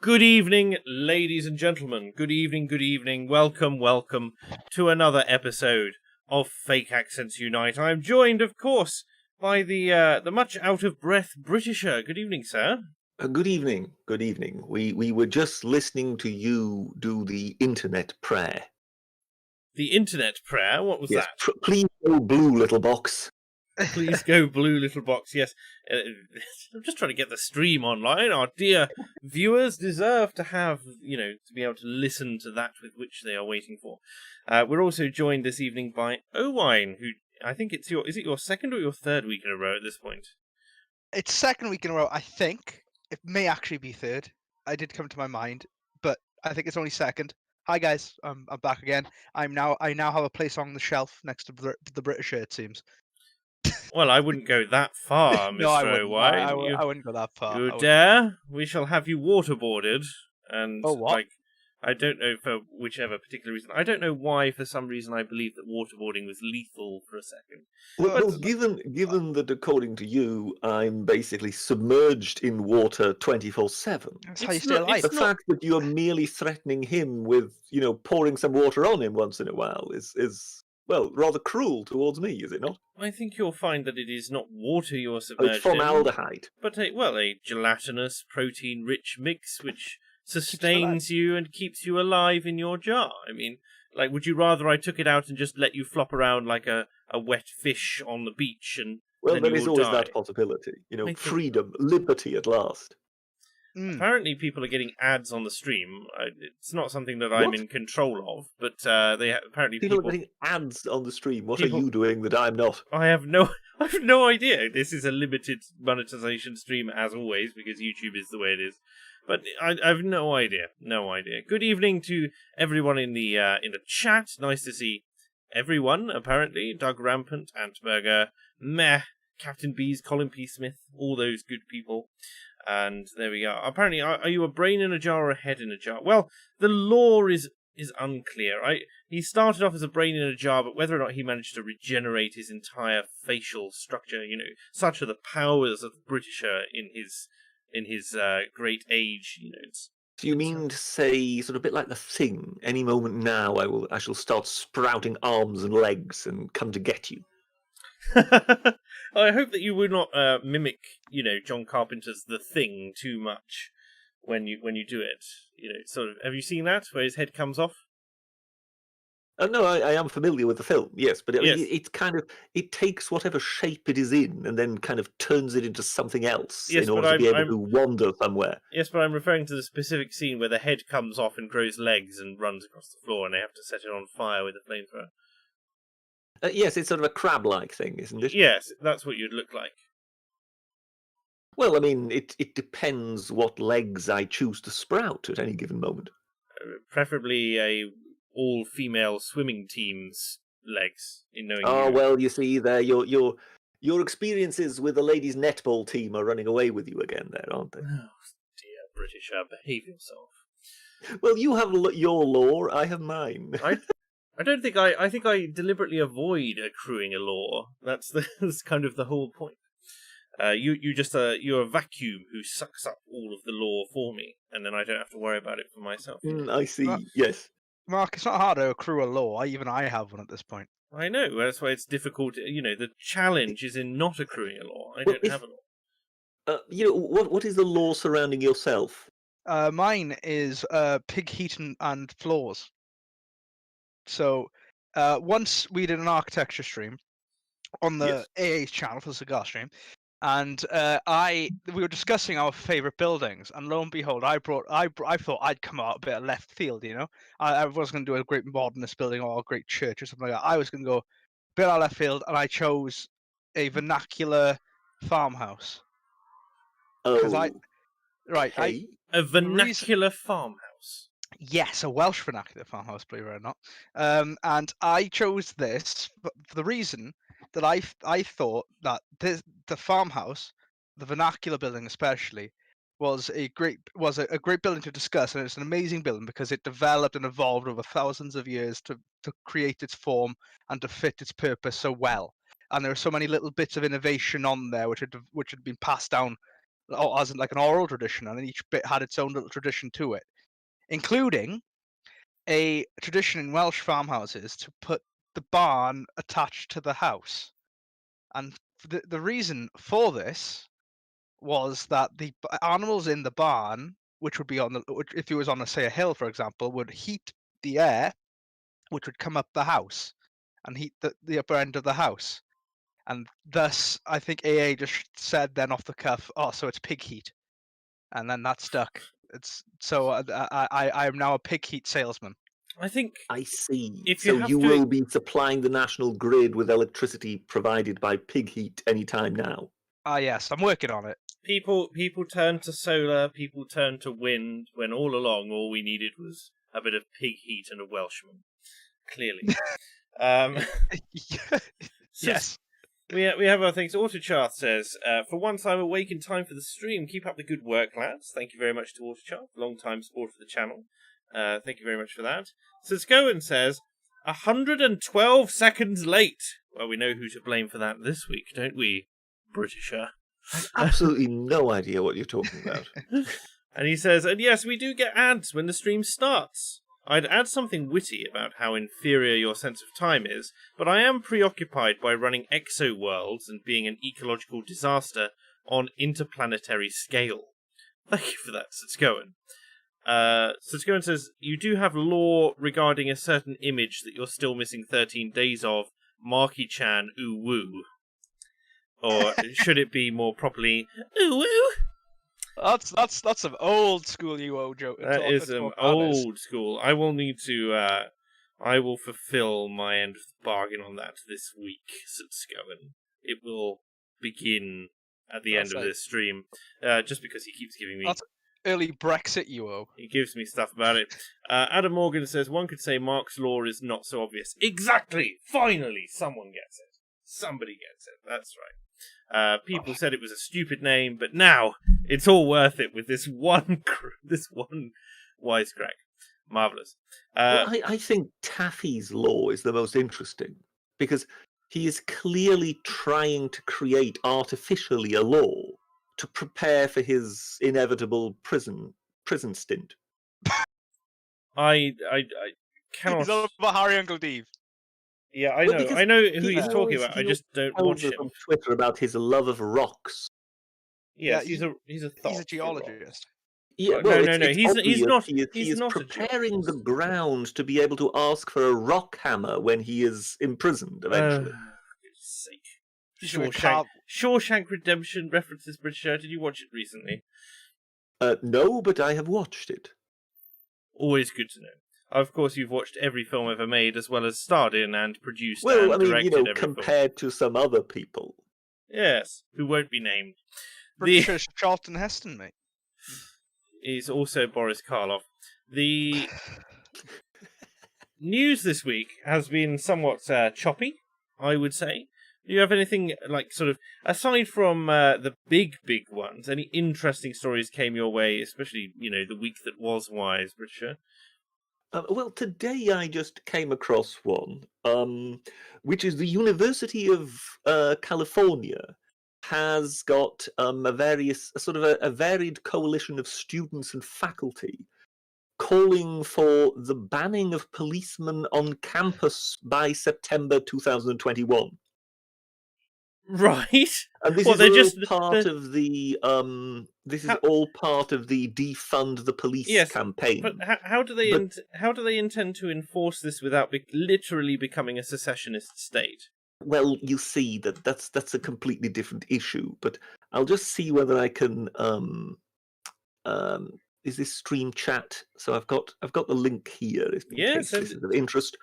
Good evening, ladies and gentlemen. Good evening. Welcome to another episode of Fake Accents Unite. I'm joined, of course, by the much out of breath Britisher. Good evening, sir. Good evening. We were just listening to you do the internet prayer. The internet prayer. What was Yes, that? please go blue, little box. Please go blue, little box. Yes, I'm just trying to get the stream online. Our dear viewers deserve to have, to be able to listen to that with which they are waiting for. We're also joined this evening by Owine, who I think is it your second or your third week in a row at this point? It's second week in a row, I think. It may actually be third. I did come to my mind, but I think it's only second. Hi guys, I'm back again. I now have a place on the shelf next to the British shirt, it seems. Well, I wouldn't go that far, Mr. No, I wouldn't. Owine. I wouldn't go that far. You dare? We shall have you waterboarded, and Oh, what? I don't know for whichever particular reason. I don't know why, for some reason, I believe that waterboarding was lethal for a second. Well, given that according to you, I'm basically submerged in water 24/7. That's how you stay alive. The fact that you're merely threatening him with, pouring some water on him once in a while is rather cruel towards me, is it not? I think you'll find that it is not water you're Oh, submerged it's formaldehyde. but a gelatinous, protein-rich mix which sustains you and keeps you alive in your jar. I mean, would you rather I took it out and just let you flop around like a wet fish on the beach and Well, then there you is all always die? that possibility. think- Freedom, liberty at last. Apparently, people are getting ads on the stream. It's not something that I'm What? in control of, but apparently People are getting ads on the stream. What are you doing that I'm not? I have no idea. This is a limited monetization stream, as always, because YouTube is the way it is. But I've no idea. Good evening to everyone in the chat. Nice to see everyone. Apparently, Doug Rampant, Antburger, Meh, Captain Bees, Colin P. Smith, all those good people. And there we are. Apparently, are you a brain in a jar or a head in a jar? Well, the lore is unclear. He started off as a brain in a jar, but whether or not he managed to regenerate his entire facial structure, such are the powers of the Britisher in his great age, Do you mean to say, sort of a bit like the Thing? Any moment now, I shall start sprouting arms and legs and come to get you. I hope that you would not mimic, John Carpenter's The Thing too much when you do it. Sort of. Have you seen that where his head comes off? No, I am familiar with the film, yes, but Yes. it takes whatever shape it is in and then kind of turns it into something else Yes, in order to be able to wander somewhere. Yes, but I'm referring to the specific scene where the head comes off and grows legs and runs across the floor, and they have to set it on fire with a flamethrower. Yes, it's sort of a crab-like thing, isn't it? Yes, that's what you'd look like. Well, I mean, it depends what legs I choose to sprout at any given moment. Preferably a all-female swimming team's legs. In knowing. Oh, well, you see, there your experiences with the ladies' netball team are running away with you again, there, aren't they? Oh dear, Britisher, behave yourself. Well, you have your lore, I have mine. I don't think I think I deliberately avoid accruing a lore. That's kind of the whole point. You're a vacuum who sucks up all of the lore for me, and then I don't have to worry about it for myself. I see. Yes, Mark, it's not hard to accrue a lore. Even I have one at this point. I know. That's why it's difficult. The challenge is in not accruing a lore. I don't have a lore. What is the lore surrounding yourself? Mine is pig heat and floors. So, once we did an architecture stream on the AA's channel for the cigar stream, and we were discussing our favorite buildings, and lo and behold, I thought I'd come out a bit of left field, I was going to do a great modernist building or a great church or something like that. I was going to go a bit out of left field, and I chose a vernacular farmhouse. Oh, a vernacular farmhouse. Yes, a Welsh vernacular farmhouse, believe it or not. And I chose this for the reason that I thought that the farmhouse, the vernacular building especially, was a great building to discuss, and it's an amazing building because it developed and evolved over thousands of years to create its form and to fit its purpose so well. And there are so many little bits of innovation on there which had been passed down or as in like an oral tradition, and each bit had its own little tradition to it, including a tradition in Welsh farmhouses to put the barn attached to the house. And the reason for this was that the animals in the barn, which would be if it was on, say, a hill, for example, would heat the air, which would come up the house and heat the upper end of the house. And thus, I think AA just said then off the cuff, "Oh, so it's pig heat," and then that stuck. It's so I am now a pig heat salesman. I think I see. if you So have you to, will be supplying the national grid with electricity provided by pig heat anytime now. Ah, yes, I'm working on it. people turn to solar, people turn to wind, when all along all we needed was a bit of pig heat and a Welshman. Clearly. Yes. We have other things. Autocharth says, for once I'm awake in time for the stream. Keep up the good work, lads. Thank you very much to Autocharth. Long-time support for the channel. Thank you very much for that. Siscoen says, 112 seconds late. Well, we know who to blame for that this week, don't we, Britisher? Absolutely no idea what you're talking about. And he says, and yes, we do get ads when the stream starts. I'd add something witty about how inferior your sense of time is, but I am preoccupied by running exo-worlds and being an ecological disaster on interplanetary scale. Thank you for that, Sitskoen. Sitskoen says, you do have lore regarding a certain image that you're still missing 13 days of, Marky-chan ooh woo. Or should it be more properly, ooh woo? That's some old school UO joke. That is old school. I will need to. I will fulfill my end of the bargain on that this week, Sitskoen. It will begin at the end of this stream. Just because he keeps giving me. That's early Brexit UO. He gives me stuff about it. Adam Morgan says one could say Mark's law is not so obvious. Exactly. Finally, someone gets it. Somebody gets it. That's right. People said it was a stupid name, but now it's all worth it with this one wisecrack. Marvellous. Well, I think Taffy's law is the most interesting, because he is clearly trying to create artificially a law to prepare for his inevitable prison stint. I cannot. He's all about Harry Uncle Dave. Yeah, I know. I know who he's talking about. I just don't watch him on Twitter about his love of rocks. Yes, he's a He's a geologist. Yeah, well, no. He's not. He is not preparing the ground to be able to ask for a rock hammer when he is imprisoned eventually. Shawshank Redemption references British Air. Did you watch it recently? No, but I have watched it. Always good to know. Of course, you've watched every film ever made, as well as starred in and produced and directed every film. Compared to some other people. Yes, who won't be named. British Charlton Heston, mate. Is also Boris Karloff. The news this week has been somewhat choppy, I would say. Do you have anything, like, sort of, aside from the big ones, any interesting stories came your way, especially, the week that was Wise, Britisher? Well, today I just came across one, which is the University of California has got a varied coalition of students and faculty calling for the banning of policemen on campus by September 2021. Right. And this is all part of the defund the police campaign. But how do they intend to enforce this without literally becoming a secessionist state? Well, you see that's a completely different issue. But I'll just see whether I can. Is this stream chat? So I've got the link here. If in case this is of interest.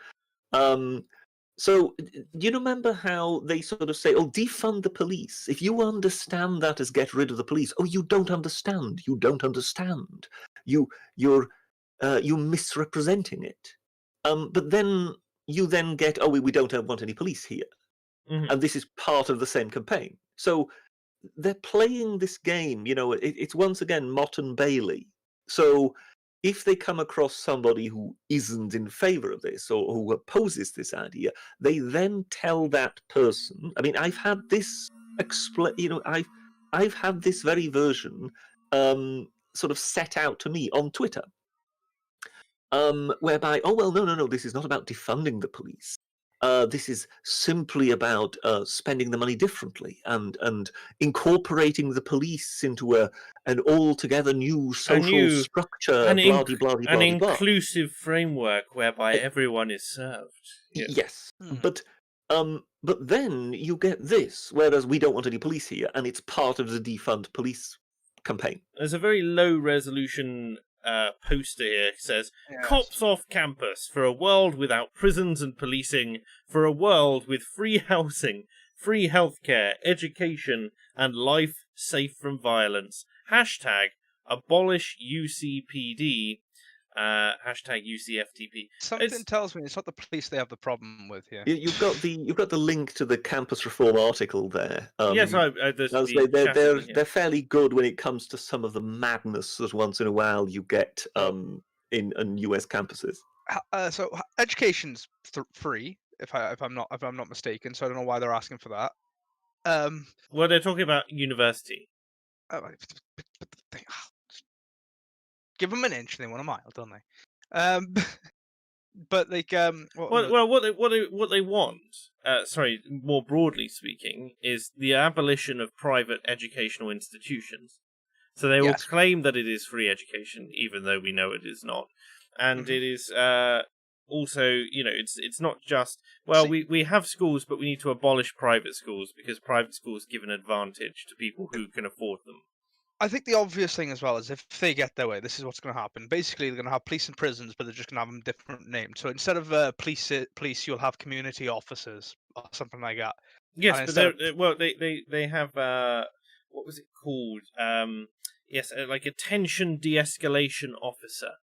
So, do you remember how they sort of say, oh, defund the police? If you understand that as get rid of the police, oh, you don't understand. You don't understand. You're misrepresenting it. But then you get, oh, we don't want any police here. Mm-hmm. And this is part of the same campaign. So they're playing this game, it's once again Mott and Bailey. So if they come across somebody who isn't in favor of this or who opposes this idea, they then tell that person. I mean, I've had this I've had this very version sort of set out to me on Twitter, whereby, oh well, no, this is not about defunding the police. This is simply about spending the money differently and incorporating the police into an altogether new social structure, blah de blah de blah an de blah. inclusive framework whereby everyone is served. Yes. But then you get this, whereas we don't want any police here, and it's part of the defund police campaign. There's a very low resolution poster here. It says, "Cops off campus for a world without prisons and policing, for a world with free housing, free healthcare, education, and life safe from violence. Hashtag abolish UCPD. Hashtag UCFTP." Something tells me it's not the police they have the problem with here. You've got the link to the campus reform article there. Yes, they're fairly good when it comes to some of the madness that once in a while you get in US campuses. So education's free, if I'm not mistaken. So I don't know why they're asking for that. Well, they're talking about university. Give them an inch, they want a mile, don't they? But like, what they want, sorry, more broadly speaking, is the abolition of private educational institutions. So they will claim that it is free education, even though we know it is not, and it is also, it's not just we have schools, but we need to abolish private schools because private schools give an advantage to people who can afford them. I think the obvious thing as well is if they get their way, this is what's going to happen. Basically, they're going to have police and prisons, but they're just going to have them different names. So instead of police, you'll have community officers or something like that. Yes, but they have what was it called? Like a tension de-escalation officer,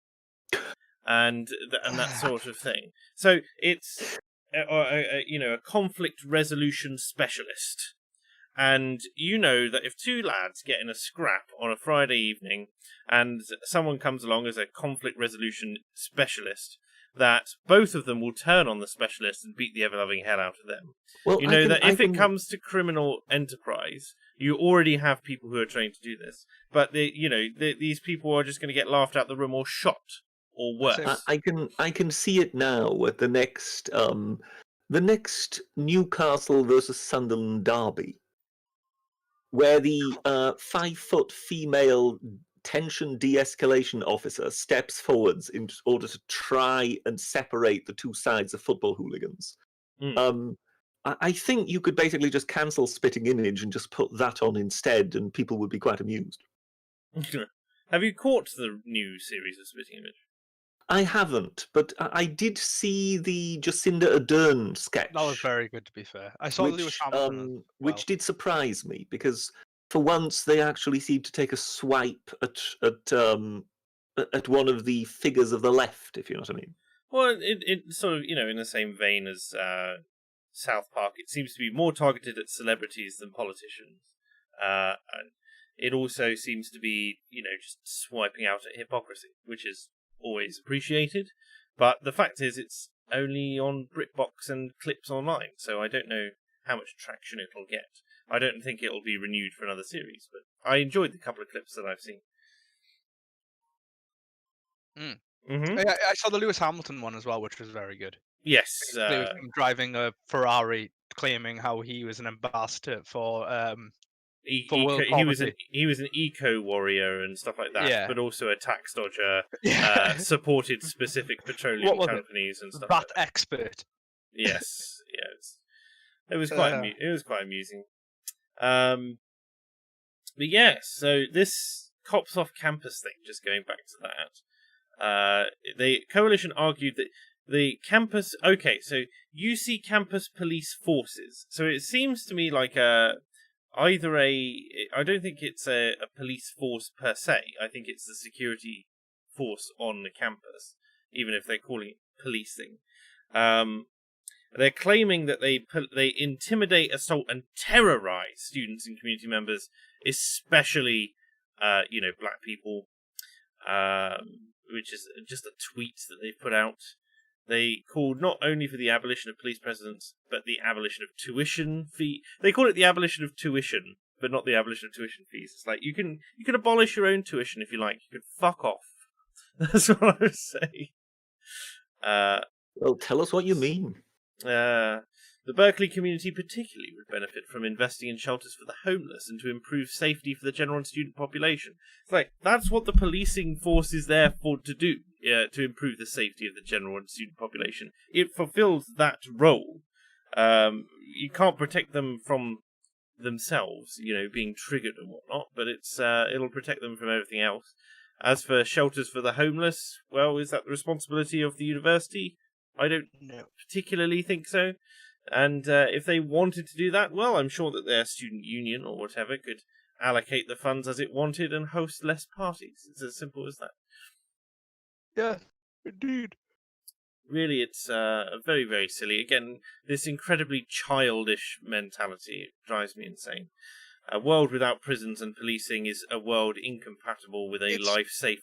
and that sort of thing. So it's a conflict resolution specialist. And you know that if two lads get in a scrap on a Friday evening and someone comes along as a conflict resolution specialist, that both of them will turn on the specialist and beat the ever-loving hell out of them. Well, if it comes to criminal enterprise, you already have people who are trained to do this. But these people are just going to get laughed out the room or shot or worse. I can see it now at the next Newcastle versus Sunderland derby, where the 5-foot female tension de-escalation officer steps forwards in order to try and separate the two sides of football hooligans. I think you could basically just cancel Spitting Image and just put that on instead, and people would be quite amused. Have you caught the new series of Spitting Image? I haven't, but I did see the Jacinda Ardern sketch. That was very good, to be fair. I saw Lewis Hamilton, which did surprise me because for once they actually seemed to take a swipe at one of the figures of the left, if you know what I mean. Well, it sort of in the same vein as South Park. It seems to be more targeted at celebrities than politicians. And it also seems to be just swiping out at hypocrisy, which is always appreciated, but the fact is it's only on BritBox and clips online, so I don't know how much traction it'll get. I don't think it'll be renewed for another series, but I enjoyed the couple of clips that I've seen. I saw the Lewis Hamilton one as well, which was very good. Yes, driving a Ferrari, claiming how he was an ambassador for he was an eco warrior and stuff like that, but also a tax dodger. Supported specific petroleum companies and stuff. That expert. Yes, it was quite amusing. But yes, so this cops off campus thing. Just going back to that, the coalition argued that the campus. Okay, so UC campus police forces. So it seems to me like I don't think it's a police force per se. I think it's the security force on the campus, even if they're calling it policing. They're claiming that they intimidate, assault, and terrorize students and community members, especially black people, which is just a tweet that they've put out. They called not only for the abolition of police presence, but the abolition of tuition fee. They call it the abolition of tuition but not the abolition of tuition fees. It's like you can abolish your own tuition if you like. You could fuck off. That's what I would say. Well, tell us what you mean. The Berkeley community particularly would benefit from investing in shelters for the homeless and to improve safety for the general and student population. It's like, that's what the policing force is there for to do, to improve the safety of the general and student population. It fulfills that role. You can't protect them from themselves, being triggered and whatnot, but it'll protect them from everything else. As for shelters for the homeless, well, is that the responsibility of the university? I don't particularly think so. And if they wanted to do that, well, I'm sure that their student union or whatever could allocate the funds as it wanted and host less parties. It's as simple as that. Yeah, indeed. Really, it's very, very silly. Again, this incredibly childish mentality drives me insane. A world without prisons and policing is a world incompatible with a life safe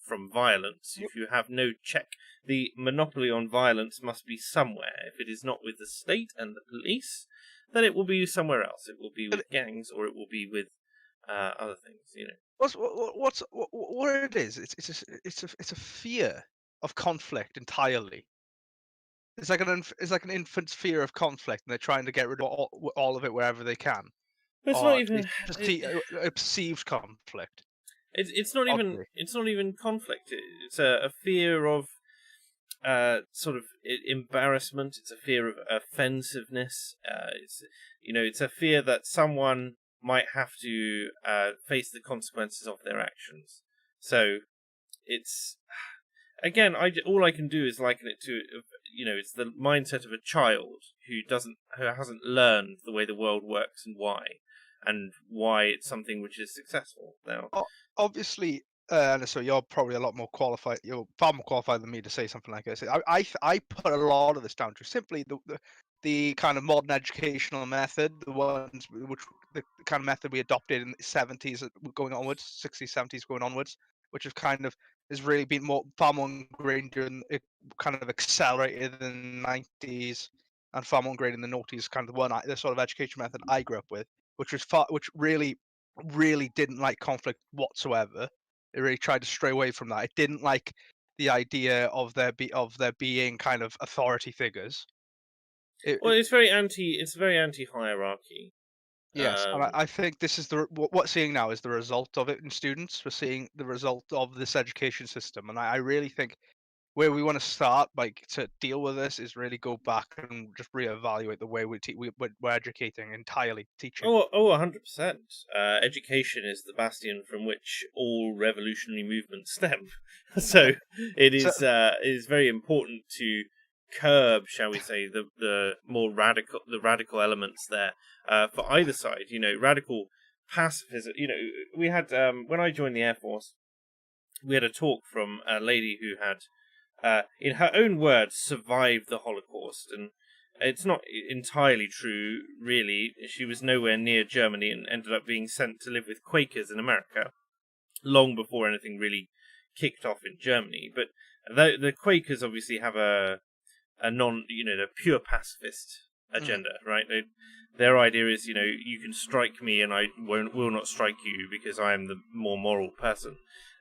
from violence. If you have no check, the monopoly on violence must be somewhere. If it is not with the state and the police, then it will be somewhere else. It will be with gangs, or it will be with other things. What it is? It's a fear of conflict entirely. It's like an infant's fear of conflict, and they're trying to get rid of all of it wherever they can. It's not even a perceived conflict. It's not even conflict. It's a fear of sort of embarrassment. It's a fear of offensiveness. It's a fear that someone might have to face the consequences of their actions. So it's again, all I can do is liken it to it's the mindset of a child who hasn't learned the way the world works and why it's something which is successful now. Obviously, so you're probably a lot more qualified. You're far more qualified than me to say something like this. I put a lot of this down to simply the kind of modern educational method, the kind of method we adopted in the 70s going onwards, 60s, 70s going onwards, which has really been far more ingrained during it, kind of accelerated in the 90s and far more ingrained in the noughties. Kind of the sort of education method I grew up with, which really didn't like conflict whatsoever. It really tried to stray away from that. It didn't like the idea of there being kind of authority figures. It's very anti-hierarchy. Yes, and I think this is what we're seeing now is the result of it in students. We're seeing the result of this education system, and I really think where we want to start, to deal with this, is really go back and just reevaluate the way we're educating entirely, teaching. 100%. Education is the bastion from which all revolutionary movements stem. So it is very important to curb, shall we say, the radical elements there for either side. Radical pacifism. We had when I joined the Air Force, we had a talk from a lady who had, in her own words, survived the Holocaust, and it's not entirely true, really. She was nowhere near Germany and ended up being sent to live with Quakers in America long before anything really kicked off in Germany. But the Quakers obviously have a pure pacifist agenda, right? Their idea is, you can strike me and I will not strike you because I am the more moral person.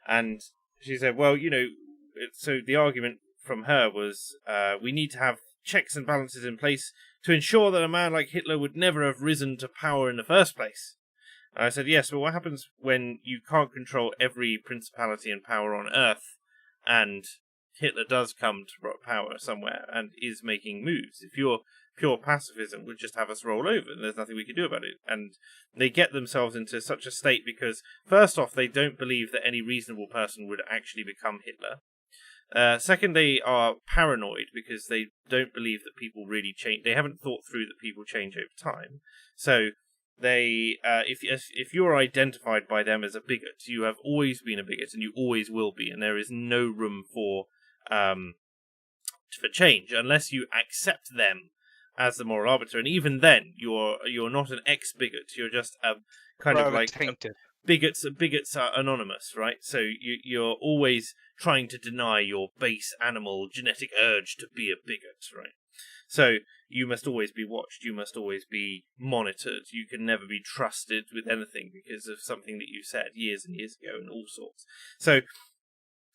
And she said, well, so the argument from her was, we need to have checks and balances in place to ensure that a man like Hitler would never have risen to power in the first place. And I said, yes, but what happens when you can't control every principality and power on Earth, and Hitler does come to power somewhere and is making moves? If your pure pacifism would just have us roll over, and there's nothing we can do about it. And they get themselves into such a state because, first off, they don't believe that any reasonable person would actually become Hitler. Second, they are paranoid because they don't believe that people really change. They haven't thought through that people change over time. So they, if you're identified by them as a bigot, you have always been a bigot and you always will be, and there is no room for change unless you accept them as the moral arbiter. And even then, you're not an ex-bigot. You're just a kind of like tainted. Bigots are anonymous, right? So you're always trying to deny your base animal genetic urge to be a bigot, right? So you must always be watched. You must always be monitored. You can never be trusted with anything because of something that you said years and years ago and all sorts. So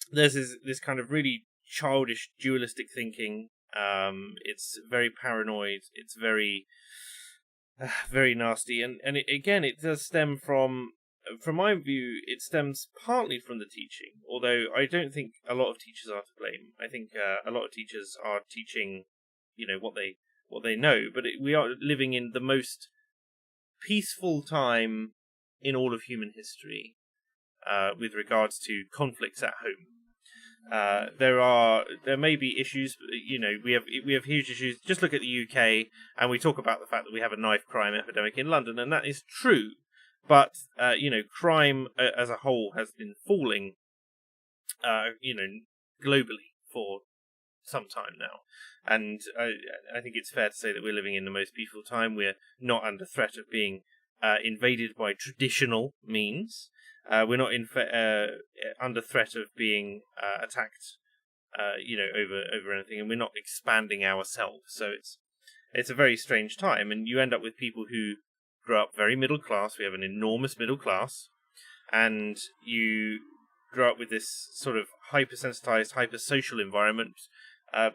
there's this kind of really childish, dualistic thinking. It's very paranoid. It's very, very nasty. And it does stem from my view, it stems partly from the teaching. Although I don't think a lot of teachers are to blame. I think a lot of teachers are teaching, what they know. But we are living in the most peaceful time in all of human history with regards to conflicts at home. There may be issues. We have huge issues. Just look at the UK, and we talk about the fact that we have a knife crime epidemic in London, and that is true. But crime as a whole has been falling, globally for some time now, and I think it's fair to say that we're living in the most peaceful time. We're not under threat of being invaded by traditional means. We're not under threat of being attacked, over anything, and we're not expanding ourselves. So it's a very strange time, and you end up with people who grow up very middle class. We have an enormous middle class, and you grow up with this sort of hypersensitized, hypersocial environment,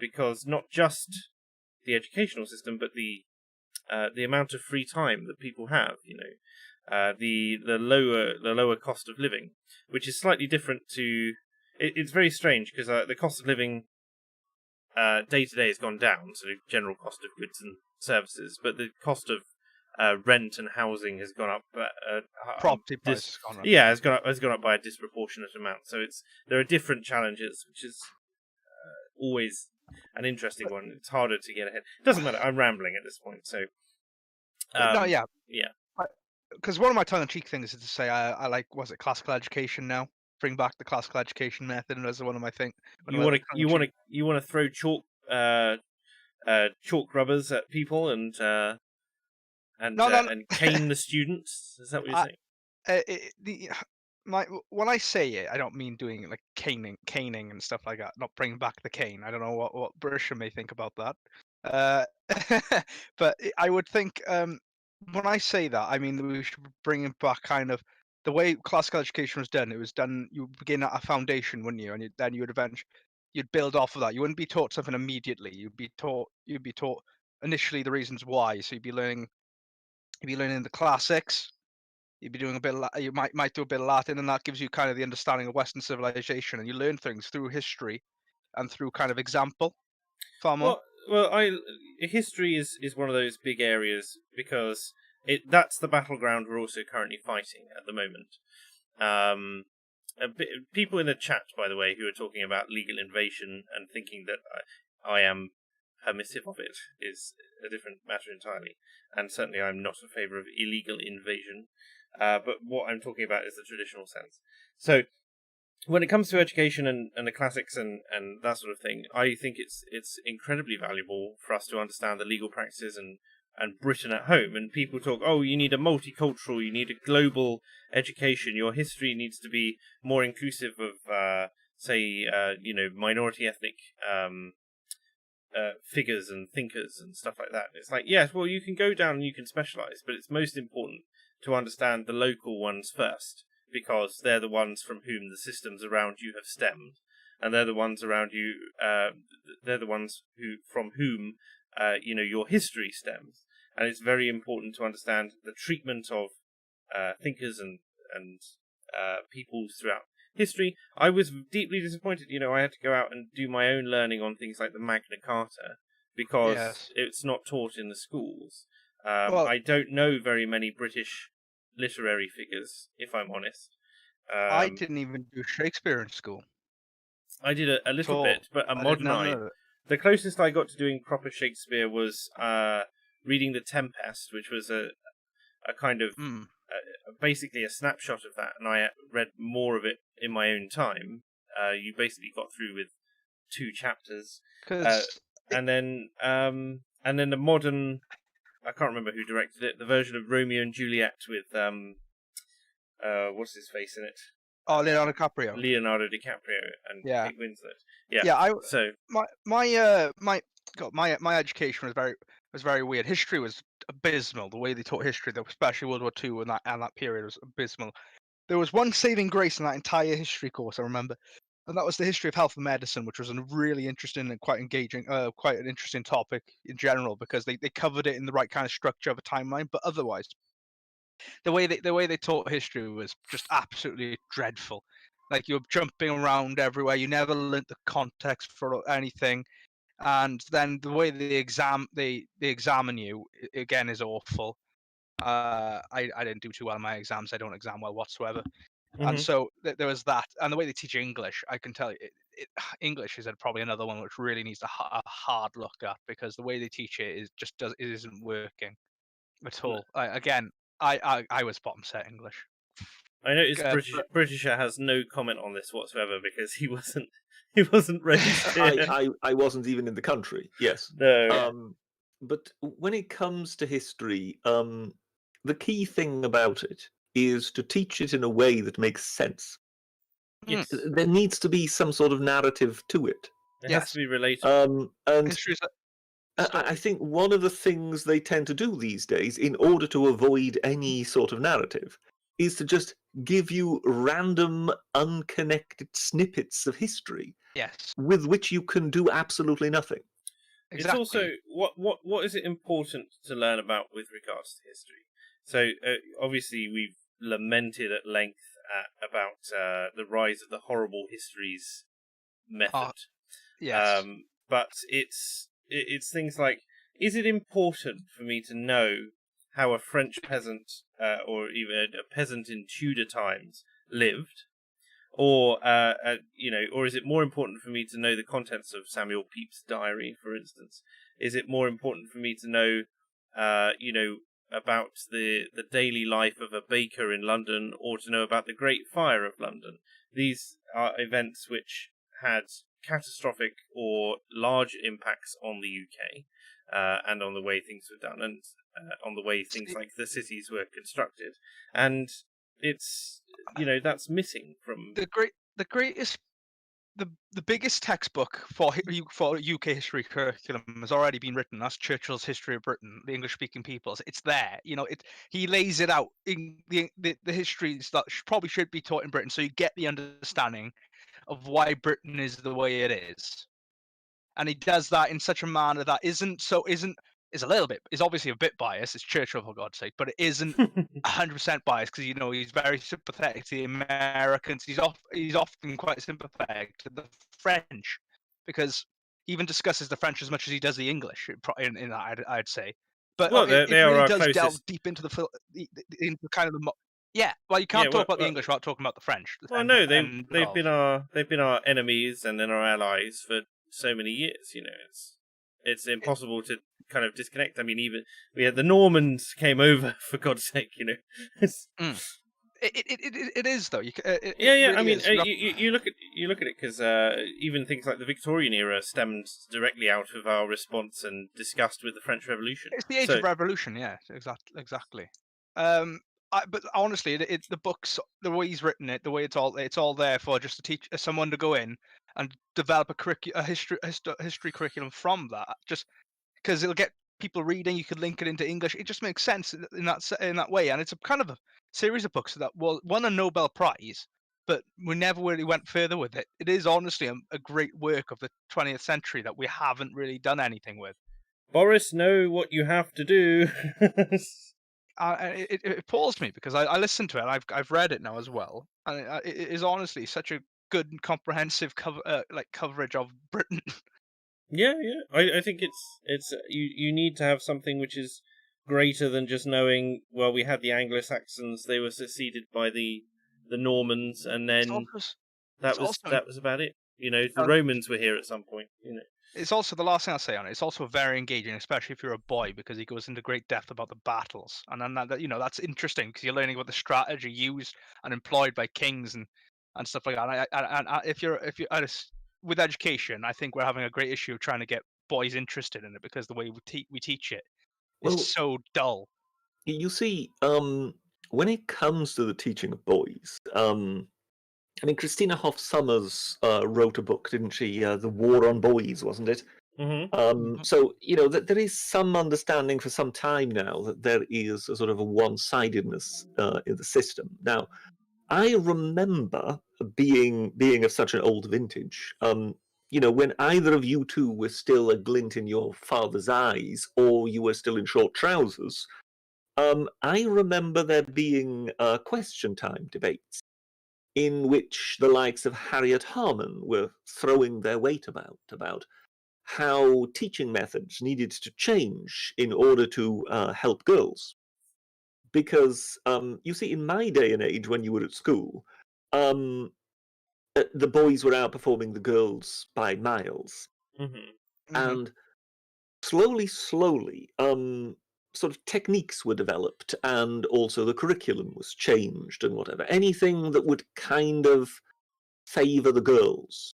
because not just the educational system, but the amount of free time that people have. The lower cost of living, which is slightly different to. It's very strange because the cost of living day to day has gone down, so the general cost of goods and services, but the cost of rent and housing has gone up. Property price has gone up. Yeah, has gone up by a disproportionate amount. So there are different challenges, which is always an interesting one. It's harder to get ahead. It doesn't matter. I'm rambling at this point. So yeah. Because one of my tongue-in-cheek things is to say I like, was it classical education now? Bring back the classical education method, and as one of my things. You want to throw chalk rubbers at people and cane the students? Is that what you're saying? When I say it, I don't mean doing like caning and stuff like that. Not bringing back the cane. I don't know what Berisha may think about that. But I would think when I say that, I mean we should bring it back kind of the way classical education was done. It was done. You begin at a foundation, wouldn't you? And then you'd build off of that. You wouldn't be taught something immediately. You'd be taught initially the reasons why. So you'd be learning the classics. You'd be doing a bit. You might do a bit of Latin, and that gives you kind of the understanding of Western civilization, and you learn things through history and through kind of example. Far more. Well, history is one of those big areas because that's the battleground we're also currently fighting at the moment. People in the chat, by the way, who are talking about legal invasion and thinking that I am permissive of it is a different matter entirely. And certainly I'm not in favour of illegal invasion. But what I'm talking about is the traditional sense. So when it comes to education and the classics and that sort of thing, I think it's incredibly valuable for us to understand the legal practices and Britain at home. And people talk, you need a multicultural, you need a global education. Your history needs to be more inclusive of, minority ethnic figures and thinkers and stuff like that. It's like, yes, well, you can go down and you can specialize, but it's most important to understand the local ones first, because they're the ones from whom the systems around you have stemmed, and they're the ones around you. They're the ones from whom your history stems, and it's very important to understand the treatment of thinkers and peoples throughout history. I was deeply disappointed. I had to go out and do my own learning on things like the Magna Carta because it's not taught in the schools. I don't know very many British literary figures, if I'm honest. I didn't even do Shakespeare in school. I did a little bit, but a modern. The closest I got to doing proper Shakespeare was reading The Tempest, which was a kind of basically a snapshot of that, and I read more of it in my own time. You basically got through with 2 chapters, and then the modern. I can't remember who directed it. The version of Romeo and Juliet with what's his face in it? Leonardo DiCaprio. Leonardo DiCaprio and Kate Winslet. Yeah. Yeah. So my God, my education was very weird. History was abysmal. The way they taught history, especially World War II and that period, was abysmal. There was one saving grace in that entire history course, I remember, and that was the history of health and medicine, which was a really interesting and quite engaging, quite an interesting topic in general because they covered it in the right kind of structure of a timeline. But otherwise, the way they taught history was just absolutely dreadful. Like you're jumping around everywhere. You never learnt the context for anything, and then the way they examine you again is awful. I didn't do too well in my exams. I don't exam well whatsoever. And Hmm. so there was that, and the way they teach English, I can tell you, English is probably another one which really needs a hard look at because the way they teach it it isn't working at all. I was bottom set English. I noticed But Britisher has no comment on this whatsoever because he wasn't raised here. I wasn't even in the country. Yes. No. yeah, But when it comes to history, the key thing about it is to teach it in a way that makes sense. Yes. There needs to be some sort of narrative to it. It has yes, to be relatable. And history is I think one of the things they tend to do these days, in order to avoid any sort of narrative, is to just give you random, unconnected snippets of history yes, with which you can do absolutely nothing. It's also exactly. what is it important to learn about with regards to history. So obviously we've lamented at length about the rise of the horrible histories method. Yes, But it's things like, is it important for me to know how a French peasant or even a peasant in Tudor times lived? Or or is it more important for me to know the contents of Samuel Pepys' diary, for instance? Is it more important for me to know, about the daily life of a baker in London, or to know about the Great Fire of London? These are events which had catastrophic or large impacts on the UK, and on the way things were done, and on the way things like the cities were constructed, and it's that's missing from. the greatest the biggest textbook for UK history curriculum has already been written. That's Churchill's History of Britain, the English-speaking peoples. It's there, he lays it out in the histories that probably should be taught in Britain, so you get the understanding of why Britain is the way it is. And he does that in such a manner that is obviously a bit biased. It's Churchill, for God's sake, but it isn't 100% biased because he's very sympathetic to the Americans. He's often quite sympathetic to the French because he even discusses the French as much as he does the English. In that, I'd say, but Well, it they are really our does delve closest. deep into into kind of yeah. Well, you Yeah, can't talk about the well, English without talking about the French. well, no, And they've been our enemies and then our allies for so many years. It's impossible to kind of disconnect. I mean, even we had the Normans came over, for God's sake. It's, it is though. It yeah. I really mean, is. you look at it because even things like the Victorian era stemmed directly out of our response and disgust with the French Revolution. It's the age So of revolution, yeah, exactly. But honestly, the books, the way he's written it, the way it's all there for just to teach someone to go in and develop a history curriculum from that. Just because it'll get people reading, you could link it into English. It just makes sense in that way, and it's a kind of a series of books that won a Nobel Prize, but we never really went further with it. It is honestly a great work of the 20th century that we haven't really done anything with. Boris, know what you have to do. It appalls me because I listened to it. And I've read it now as well, and it is honestly such a good and comprehensive coverage of Britain. Yeah. I think it's you need to have something which is greater than just knowing. Well, we had the Anglo-Saxons; they were succeeded by the Normans, and It's then also that it's was also that was about it. The uh, Romans were here at some point. it's also the last thing I'll say on it. It's also very engaging, especially if you're a boy, because he goes into great depth about the battles, and then that's interesting because you're learning about the strategy used and employed by kings and stuff like that. And if you're with education, I think we're having a great issue of trying to get boys interested in it because the way we teach it is Well, so dull. you see, when it comes to the teaching of boys, I mean, Christina Hoff Sommers wrote a book, didn't she? The War on Boys, wasn't it? So, that there is some understanding for some time now that there is a sort of a one-sidedness in the system. Now, I remember being of such an old vintage. When either of you two were still a glint in your father's eyes, or you were still in short trousers, I remember there being question time debates in which the likes of Harriet Harman were throwing their weight about how teaching methods needed to change in order to help girls. Because, you see, in my day and age, when you were at school, um, the boys were outperforming the girls by miles. And slowly, sort of techniques were developed, and also the curriculum was changed and whatever. Anything that would kind of favor the girls.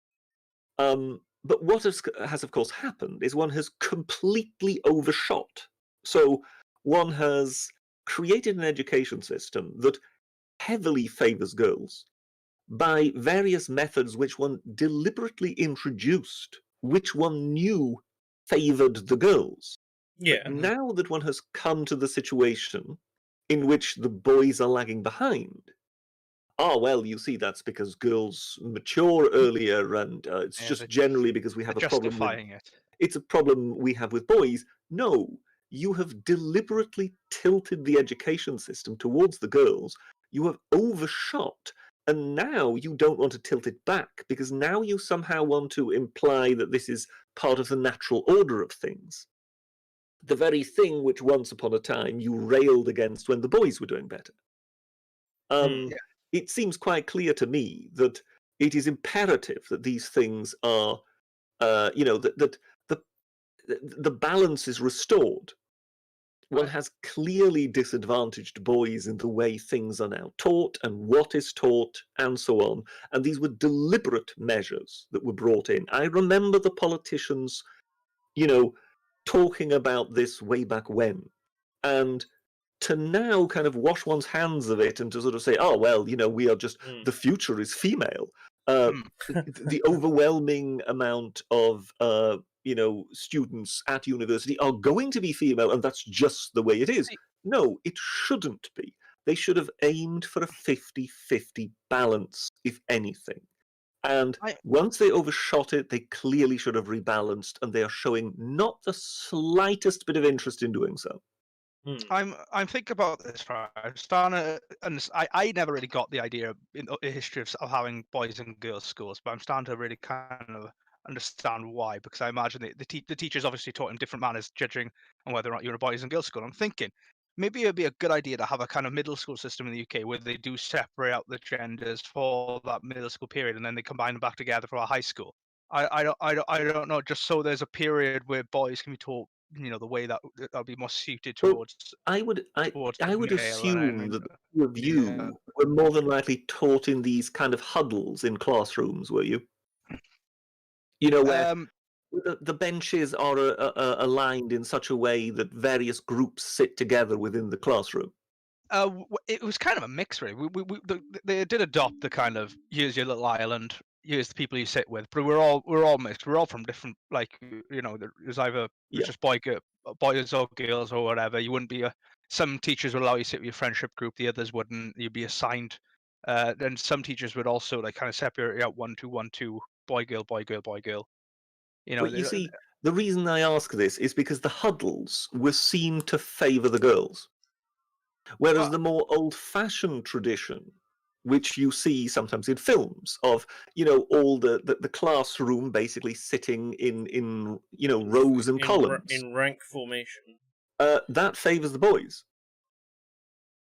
But what has, of course, happened is one has completely overshot. So one has created an education system that heavily favors girls by various methods which one deliberately introduced, which one knew favored the girls. Yeah. But now that one has come to the situation in which the boys are lagging behind, well, you see, that's because girls mature earlier, and it's just generally because we have a problem with it. It's a problem we have with boys. No, you have deliberately tilted the education system towards the girls. You have overshot, and now you don't want to tilt it back because now you somehow want to imply that this is part of the natural order of things. The very thing which once upon a time you railed against when the boys were doing better. It seems quite clear to me that it is imperative that these things are, that the balance is restored. One has clearly disadvantaged boys in the way things are now taught and what is taught and so on. And these were deliberate measures that were brought in. I remember the politicians, talking about this way back when. And to now kind of wash one's hands of it and to sort of say, well, we are just, the future is female. The overwhelming amount of, students at university are going to be female, and that's just the way it is. No, it shouldn't be. They should have aimed for a 50-50 balance, if anything. And once they overshot it, they clearly should have rebalanced, and they are showing not the slightest bit of interest in doing so. I'm thinking about this, right? I'm starting to, and I never really got the idea in the history of having boys and girls schools, but I'm starting to really kind of understand why, because I imagine the teachers obviously taught in different manners, judging on whether or not you're in a boys and girls school. I'm thinking maybe it'd be a good idea to have a kind of middle school system in the UK where they do separate out the genders for that middle school period, and then they combine them back together for a high school. I don't know, just so there's a period where boys can be taught, the way that'll be more suited towards. I would assume that the two of Yeah. you were more than likely taught in these kind of huddles in classrooms, were you? Where the benches are aligned in such a way that various groups sit together within the classroom. It was kind of a mix, really. They did adopt the kind of, here's your little island, here's the people you sit with, but we're all mixed. We're all from different, like, it was either just boys or girls or whatever. You wouldn't be some teachers would allow you to sit with your friendship group, the others wouldn't. You'd be assigned. Then some teachers would also like kind of separate out 1-2-1-2, boy girl, boy girl, boy girl. But you see, the reason I ask this is because the huddles were seen to favour the girls. Whereas the more old-fashioned tradition, which you see sometimes in films, of all the classroom basically sitting in rows and columns in rank formation, that favours the boys.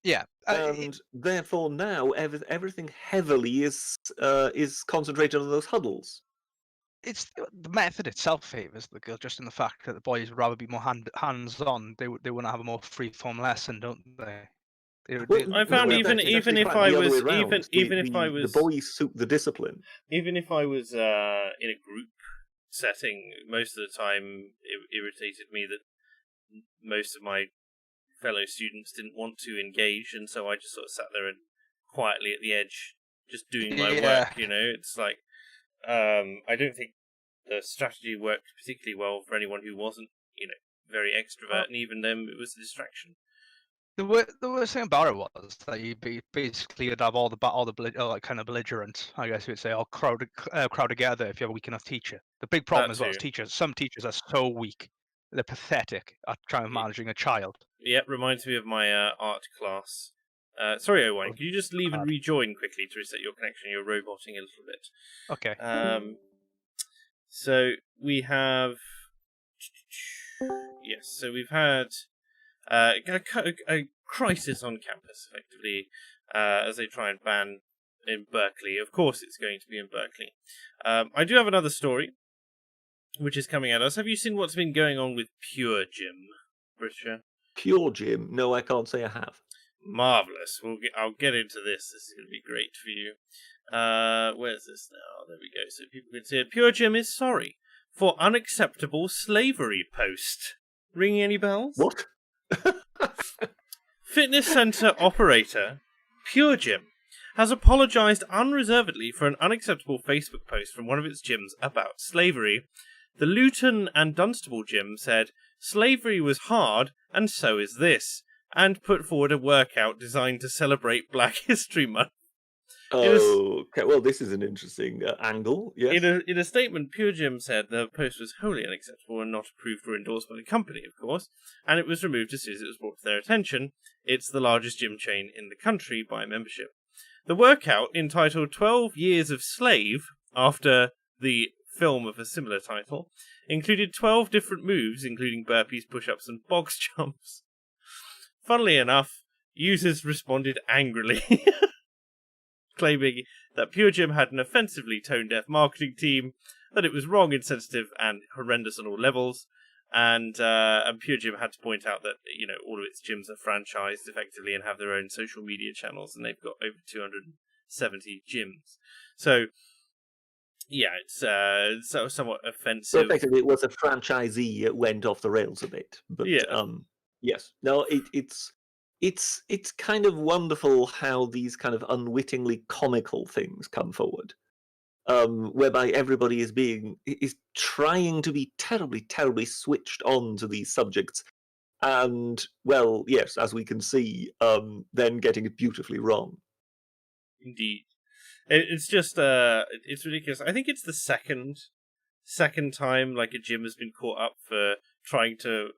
Yeah, and therefore now everything heavily is concentrated on those huddles. It's the method itself favors the girl, just in the fact that the boys would rather be more hands-on. They want to have a more free-form lesson, don't they? I found even if I was the boys suit the discipline. Even if I was in a group setting, most of the time it irritated me that most of my fellow students didn't want to engage, and so I just sort of sat there and quietly at the edge, just doing my work. It's like I don't think the strategy worked particularly well for anyone who wasn't, very extrovert, and even them, it was a distraction. The worst thing about it was that you'd have all the kind of belligerent, I guess you would say, all crowd together if you have a weak enough teacher. The big problem as well is teachers. Some teachers are so weak, they're pathetic at trying to managing a child. Yeah, reminds me of my art class. Sorry, Owen, can you just leave and rejoin quickly to reset your connection? You're roboting a little bit. Okay. So we have... Yes, so we've had a crisis on campus, effectively, as they try and ban in Berkeley. Of course it's going to be in Berkeley. I do have another story, which is coming at us. Have you seen what's been going on with Pure Gym, Brisha? Pure Gym? No, I can't say I have. Marvellous. I'll get into this. This is going to be great for you. Where's this now? There we go. So people can see it. Pure Gym is sorry for unacceptable slavery post. Ringing any bells? What? Fitness centre operator Pure Gym has apologised unreservedly for an unacceptable Facebook post from one of its gyms about slavery. The Luton and Dunstable gym said, "Slavery was hard, and so is this," and put forward a workout designed to celebrate Black History Month. Okay, well, this is an interesting angle, yes. In a statement, Pure Gym said the post was wholly unacceptable and not approved or endorsed by the company, of course, and it was removed as soon as it was brought to their attention. It's the largest gym chain in the country by membership. The workout, entitled 12 Years of Slave, after the film of a similar title, included 12 different moves, including burpees, push-ups, and box jumps. Funnily enough, users responded angrily, claiming that Pure Gym had an offensively tone-deaf marketing team, that it was wrong, insensitive, and horrendous on all levels, and Pure Gym had to point out that, all of its gyms are franchised effectively and have their own social media channels, and they've got over 270 gyms. So, yeah, it's somewhat offensive. So effectively, it was a franchisee that went off the rails a bit. But, yeah. Yes. No, it's kind of wonderful how these kind of unwittingly comical things come forward, whereby everybody is trying to be terribly, terribly switched on to these subjects, and well, yes, as we can see, then getting it beautifully wrong. Indeed, it's just it's ridiculous. I think it's the second time like a gym has been caught up for trying to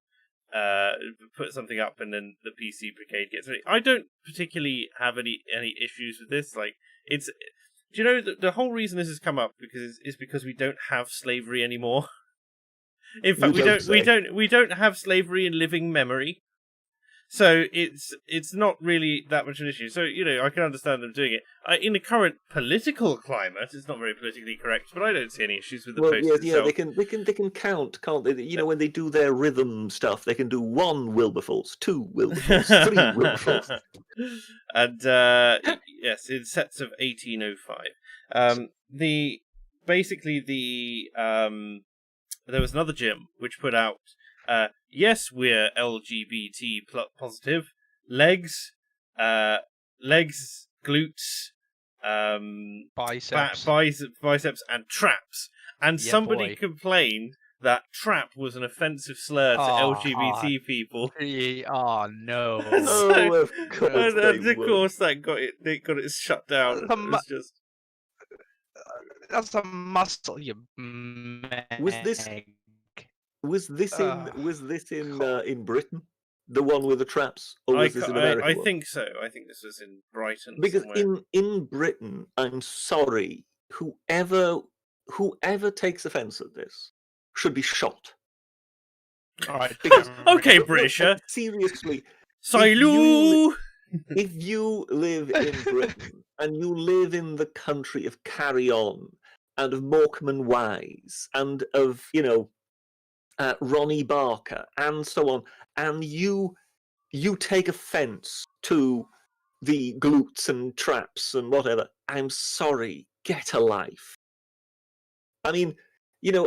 put something up and then the PC brigade gets ready. I don't particularly have any issues with this. Like, do you know the whole reason this has come up is because we don't have slavery anymore. In fact, we don't have slavery in living memory. So it's not really that much an issue. So, I can understand them doing it. In the current political climate, it's not very politically correct, but I don't see any issues with the post itself. Yeah, they can count, can't they? When they do their rhythm stuff, they can do 1 Wilberforce, 2 Wilberforce, 3 Wilberforce. And yes, in sets of 1805. There was another gym which put out, yes, we're LGBT positive. Legs, glutes, biceps, and traps. And somebody complained that trap was an offensive slur to LGBT people. Oh no! Of course, of course, that got it shut down. That's a muscle, you man. Was this in Britain? The one with the traps, or was this in America? I think so. I think this was in Brighton. Because somewhere. in Britain, I'm sorry, whoever takes offence at this should be shot. All right. Okay, Britisher. Seriously. Salut! If you live in Britain and you live in the country of Carry On and of Morecambe and Wise and of, Ronnie Barker and so on, and you take offence to the glutes and traps and whatever, I'm sorry, get a life. I mean,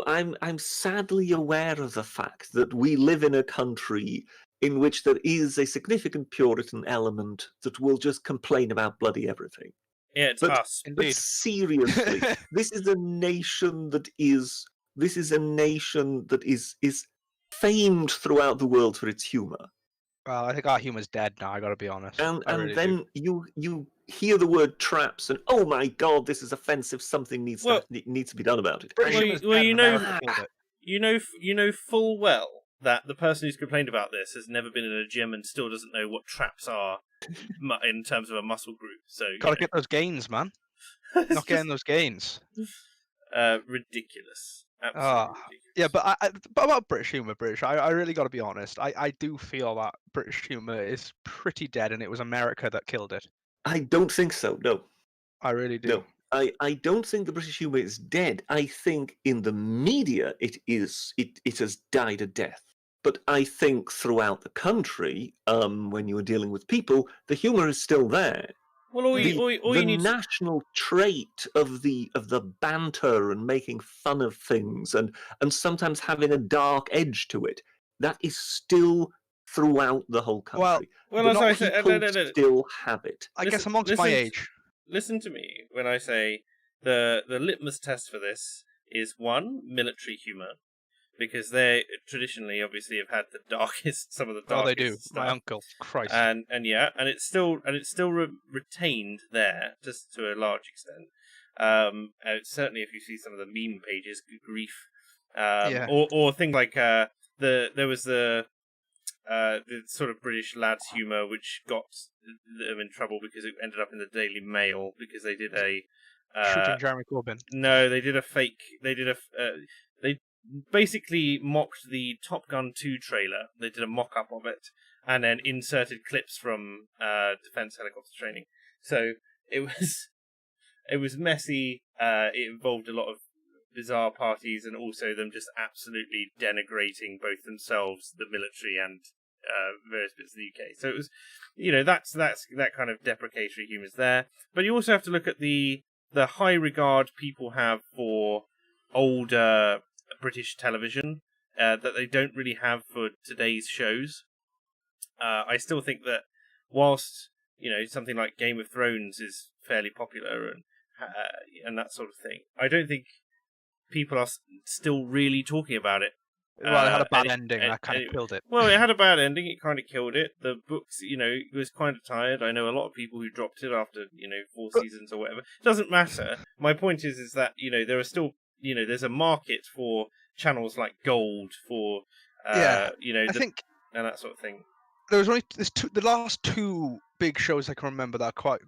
I'm sadly aware of the fact that we live in a country in which there is a significant Puritan element that will just complain about bloody everything. Yeah, it's us. But seriously, this is a nation that is this is a nation that is famed throughout the world for its humour. Well, I think our humor's dead now. I got to be honest. And really then you hear the word traps, and oh my god, this is offensive. Something needs to be done about it. You know full well that the person who's complained about this has never been in a gym and still doesn't know what traps are in terms of a muscle group. So gotta get those gains, man. Not getting those gains. Ridiculous. Absolutely ridiculous. Yeah, but about British humour, I really got to be honest. I do feel that British humour is pretty dead, and it was America that killed it. I don't think so. No, I really do. No, I don't think the British humour is dead. I think in the media it has died a death. But I think throughout the country, when you are dealing with people, the humour is still there. Well, the national trait of the banter and making fun of things and sometimes having a dark edge to it, that is still throughout the whole country. Well, as I said, still have it. I guess amongst my age. Listen to me when I say the litmus test for this is one, military humour. Because they traditionally, obviously, have had some of the darkest. Oh, they do. Stuff. My uncle, Christ. And it's still retained there, just to a large extent. Certainly, if you see some of the meme pages, good grief. Or things like there was the sort of British lads humour, which got them in trouble because it ended up in the Daily Mail because they did shooting Jeremy Corbyn. No, they did a fake. They basically mocked the Top Gun 2 trailer. They did a mock-up of it and then inserted clips from defense helicopter training. So it was messy. It involved a lot of bizarre parties and also them just absolutely denigrating both themselves, the military, and various bits of the UK. So it was, that's that kind of deprecatory humour is there. But you also have to look at the high regard people have for older British television that they don't really have for today's shows. I still think that whilst something like Game of Thrones is fairly popular and that sort of thing, I don't think people are still really talking about it. Well, it had a bad ending. That kind of killed it. Well, it had a bad ending. It kind of killed it. The books, it was kind of tired. I know a lot of people who dropped it after 4 seasons or whatever. It doesn't matter. My point is that there are still there's a market for channels like Gold for I think and that sort of thing. There's the last two big shows I can remember that are quite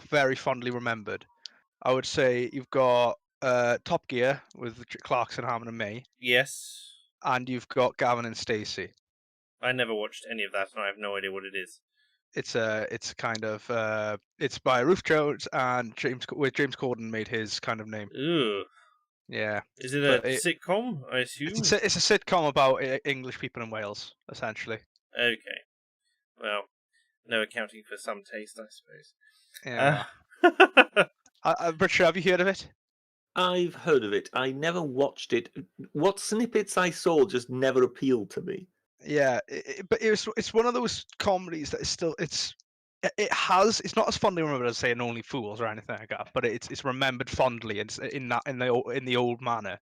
very fondly remembered. I would say you've got Top Gear with Clarkson, Harmon, and May. Yes. And you've got Gavin and Stacey. I never watched any of that, and I have no idea what it is. It's kind of it's by Ruth Jones and James Corden made his kind of name. Ooh. Yeah. Is it a sitcom, I assume? It's a sitcom about English people in Wales, essentially. Okay. Well, no accounting for some taste, I suppose. Yeah. Richard, have you heard of it? I've heard of it. I never watched it. What snippets I saw just never appealed to me. Yeah, but it's one of those comedies that is still it's not as fondly remembered as say an Only Fools or anything like that, but it's remembered fondly in the old manner.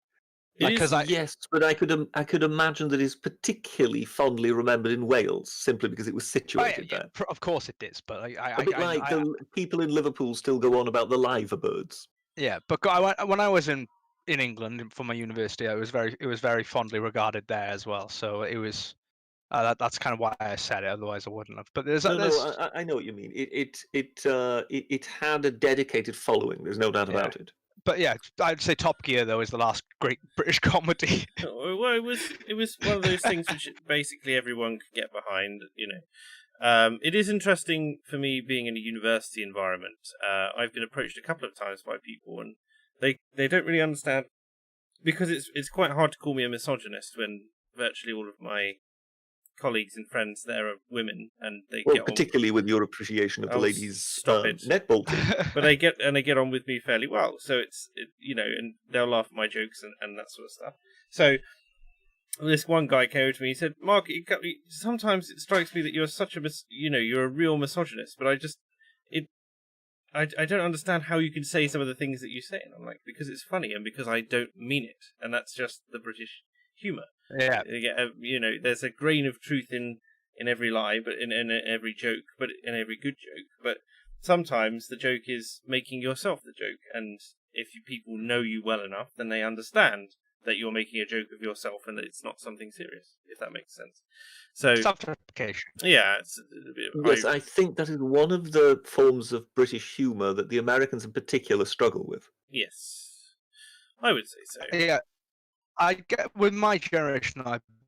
Yes, but I could imagine that it's particularly fondly remembered in Wales simply because it was situated there. Of course it is, but the people in Liverpool still go on about the liver birds. Yeah, but when I was in England for my university, it was very fondly regarded there as well. So it was that's kind of why I said it. Otherwise, I wouldn't have. But I know what you mean. It had a dedicated following. There's no doubt about it. But yeah, I'd say Top Gear though is the last great British comedy. Well, it was one of those things which basically everyone could get behind. It is interesting for me being in a university environment. I've been approached a couple of times by people, and they don't really understand because it's quite hard to call me a misogynist when virtually all of my colleagues and friends there are women, and they get particularly with your appreciation of the ladies' netball team. But they get on with me fairly well, so and they'll laugh at my jokes and that sort of stuff. So this one guy came over to me. He said, "Mark, sometimes it strikes me that you're such a you're a real misogynist." But I don't understand how you can say some of the things that you say. And I'm like, because it's funny and because I don't mean it. And that's just the British humour. Yeah. There's a grain of truth in every lie, but in every joke, but in every good joke. But sometimes the joke is making yourself the joke. And if people know you well enough, then they understand that you're making a joke of yourself and that it's not something serious, if that makes sense. So self-deprecation. Yeah, it's a bit yes, I think that is one of the forms of British humour that the Americans in particular struggle with. Yes, I would say so. Yeah, I get with my generation.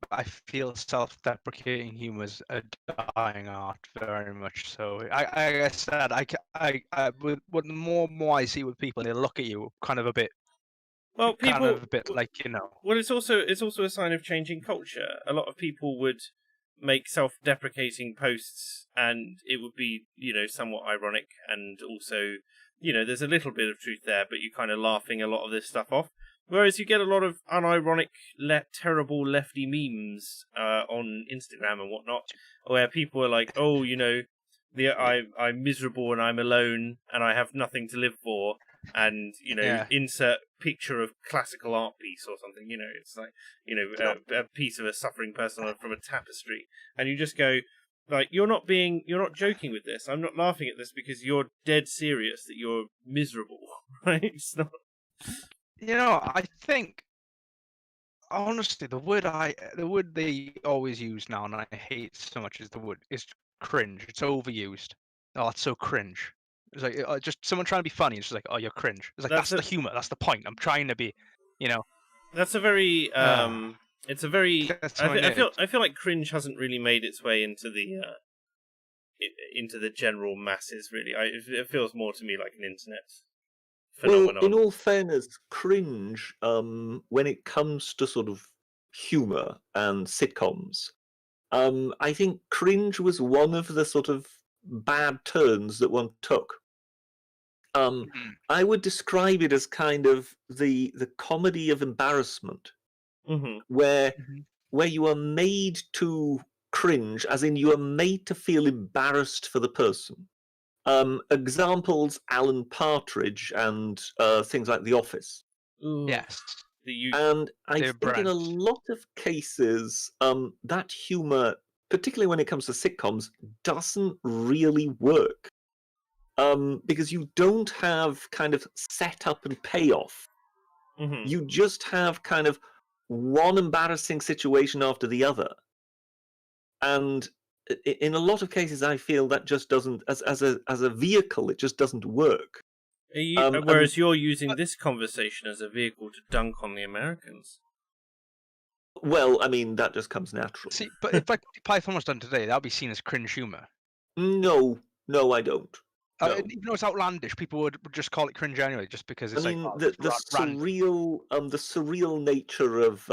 I feel self-deprecating humour is a dying art, very much so. I said, with the more and more I see with people, they look at you kind of a bit. Well, people kind of a bit like, Well, it's also a sign of changing culture. A lot of people would make self-deprecating posts, and it would be, somewhat ironic, and also, there's a little bit of truth there, but you're kind of laughing a lot of this stuff off. Whereas you get a lot of unironic, terrible lefty memes on Instagram and whatnot, where people are like, "Oh, I'm miserable and I'm alone and I have nothing to live for." And insert picture of classical art piece or something. It's like a piece of a suffering person from a tapestry, and you just go like, you're not joking with this. I'm not laughing at this because you're dead serious that you're miserable, right? It's not. I think honestly the word they always use now, and I hate so much, is cringe. It's overused. Oh, it's so cringe. It's like just someone trying to be funny. It's just like, oh, you're cringe. It's like that's the humor. That's the point. I'm trying to be, That's a very it's a very. I feel like cringe hasn't really made its way into the general masses. Really, it feels more to me like an internet phenomenon. Well, in all fairness, cringe, when it comes to sort of humour and sitcoms, I think cringe was one of the sort of bad turns that one took. I would describe it as kind of the comedy of embarrassment, where you are made to cringe, as in you are made to feel embarrassed for the person. Examples: Alan Partridge and things like The Office. Ooh, yes. And I think in a lot of cases, that humour, particularly when it comes to sitcoms, doesn't really work. Because you don't have kind of setup and payoff. You just have kind of one embarrassing situation after the other. And in a lot of cases, I feel that just doesn't, as a vehicle, it just doesn't work. Whereas you're using this conversation as a vehicle to dunk on the Americans. Well, I mean, that just comes natural. See, but if Python was done today, that would be seen as cringe humour. No, I don't. No. Even though it's outlandish, people would just call it cringe anyway, just because it's the surreal nature of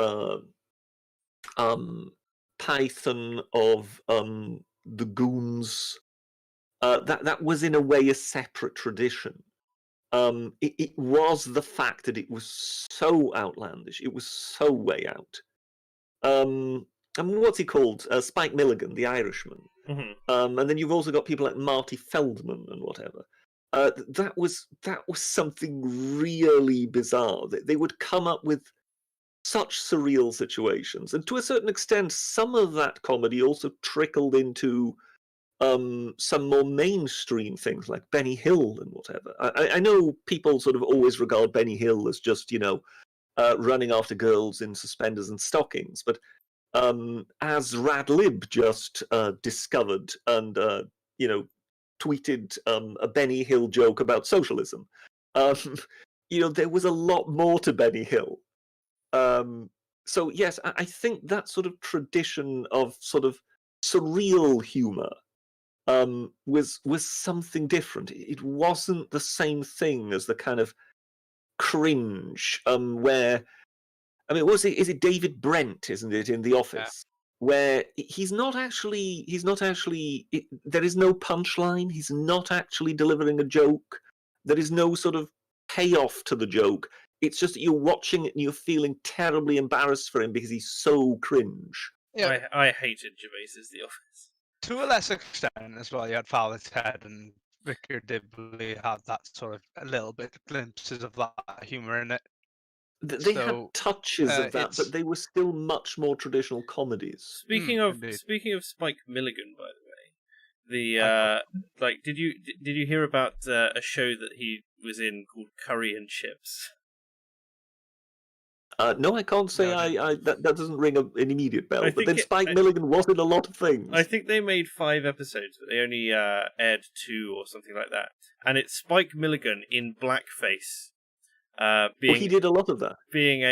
Python, of the Goons, that was in a way a separate tradition. It was the fact that it was so outlandish, it was so way out. I mean, what's he called? Spike Milligan, the Irishman. And then you've also got people like Marty Feldman and whatever. That was something really bizarre. They would come up with such surreal situations, and to a certain extent, some of that comedy also trickled into some more mainstream things like Benny Hill and whatever. I know people sort of always regard Benny Hill as just running after girls in suspenders and stockings, but as Radlib just discovered and tweeted a Benny Hill joke about socialism, there was a lot more to Benny Hill. So yes, I think that sort of tradition of sort of surreal humor was something different. It wasn't the same thing as the kind of cringe where, I mean, is it David Brent, isn't it, in The Office? Where he's not actually, there is no punchline. He's not actually delivering a joke. There is no sort of payoff to the joke. It's just that you're watching it and you're feeling terribly embarrassed for him because he's so cringe. Yeah. I hated Gervais's The Office. To a lesser extent as well, you had Father Ted and Vicar Dibley had that sort of a little bit glimpses of that humour in it. They had touches of that, it's... but they were still much more traditional comedies. Speaking of Spike Milligan, by the way, did you hear about a show that he was in called Curry and Chips? No, I can't say that doesn't ring an immediate bell. But then Spike Milligan was in a lot of things. I think they made 5 episodes, but they only aired 2 or something like that. And it's Spike Milligan in blackface. He did a lot of that. Being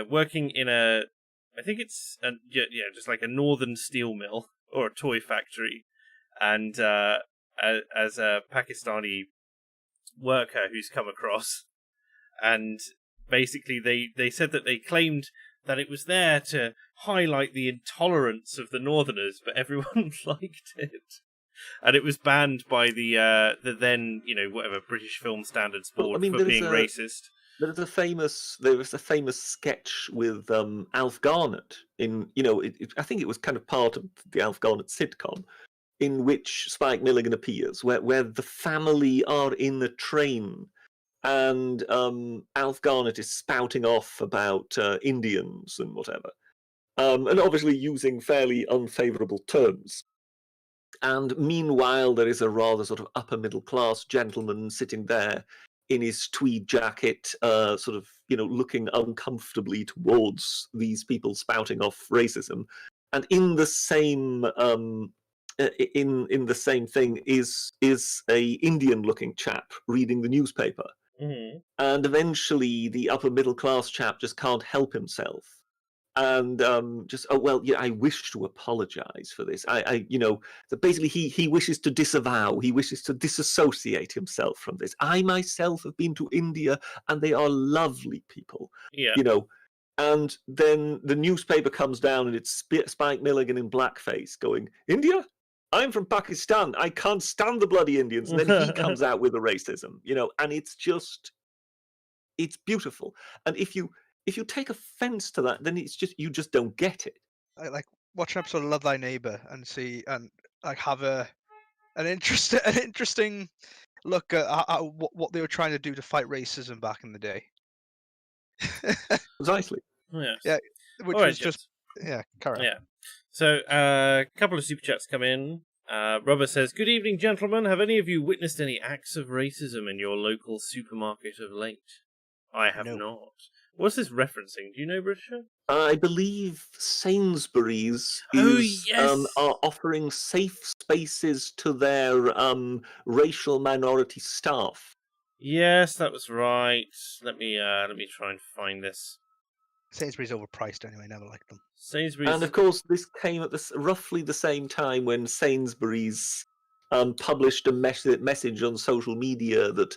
working in a, I think it's just like a northern steel mill or a toy factory, and as a Pakistani worker who's come across, and basically they said that they claimed that it was there to highlight the intolerance of the Northerners, but everyone liked it. And it was banned by the then, whatever, British Film Standards Board for being racist. There was a famous sketch with Alf Garnett in, I think it was kind of part of the Alf Garnett sitcom, in which Spike Milligan appears, where the family are in the train, and Alf Garnett is spouting off about Indians and whatever, and obviously using fairly unfavourable terms. And meanwhile, there is a rather sort of upper middle class gentleman sitting there in his tweed jacket, looking uncomfortably towards these people spouting off racism. And in the same in the same thing is a Indian-looking chap reading the newspaper. Mm-hmm. And eventually, the upper middle class chap just can't help himself. And I wish to apologize for this. Basically he wishes to disavow, he wishes to disassociate himself from this. I myself have been to India, and they are lovely people. Yeah. And then the newspaper comes down, and it's Spike Milligan in blackface going, "India? I'm from Pakistan. I can't stand the bloody Indians." And then he comes out with the racism, and it's beautiful. And if you take offense to that, then it's just, you just don't get it. I like watch an episode of Love Thy Neighbor and see, and like have an interesting look at what they were trying to do to fight racism back in the day. Precisely. Yes. Yeah, which was just correct. Yeah. So a couple of super chats come in. Robert says, "Good evening, gentlemen. Have any of you witnessed any acts of racism in your local supermarket of late?" I have not. What's this referencing? Do you know, Britisher? I believe Sainsbury's are offering safe spaces to their racial minority staff. Yes, that was right. Let me try and find this. Sainsbury's overpriced anyway. Never liked them. Sainsbury's, and of course, this came at roughly the same time when Sainsbury's published a message on social media that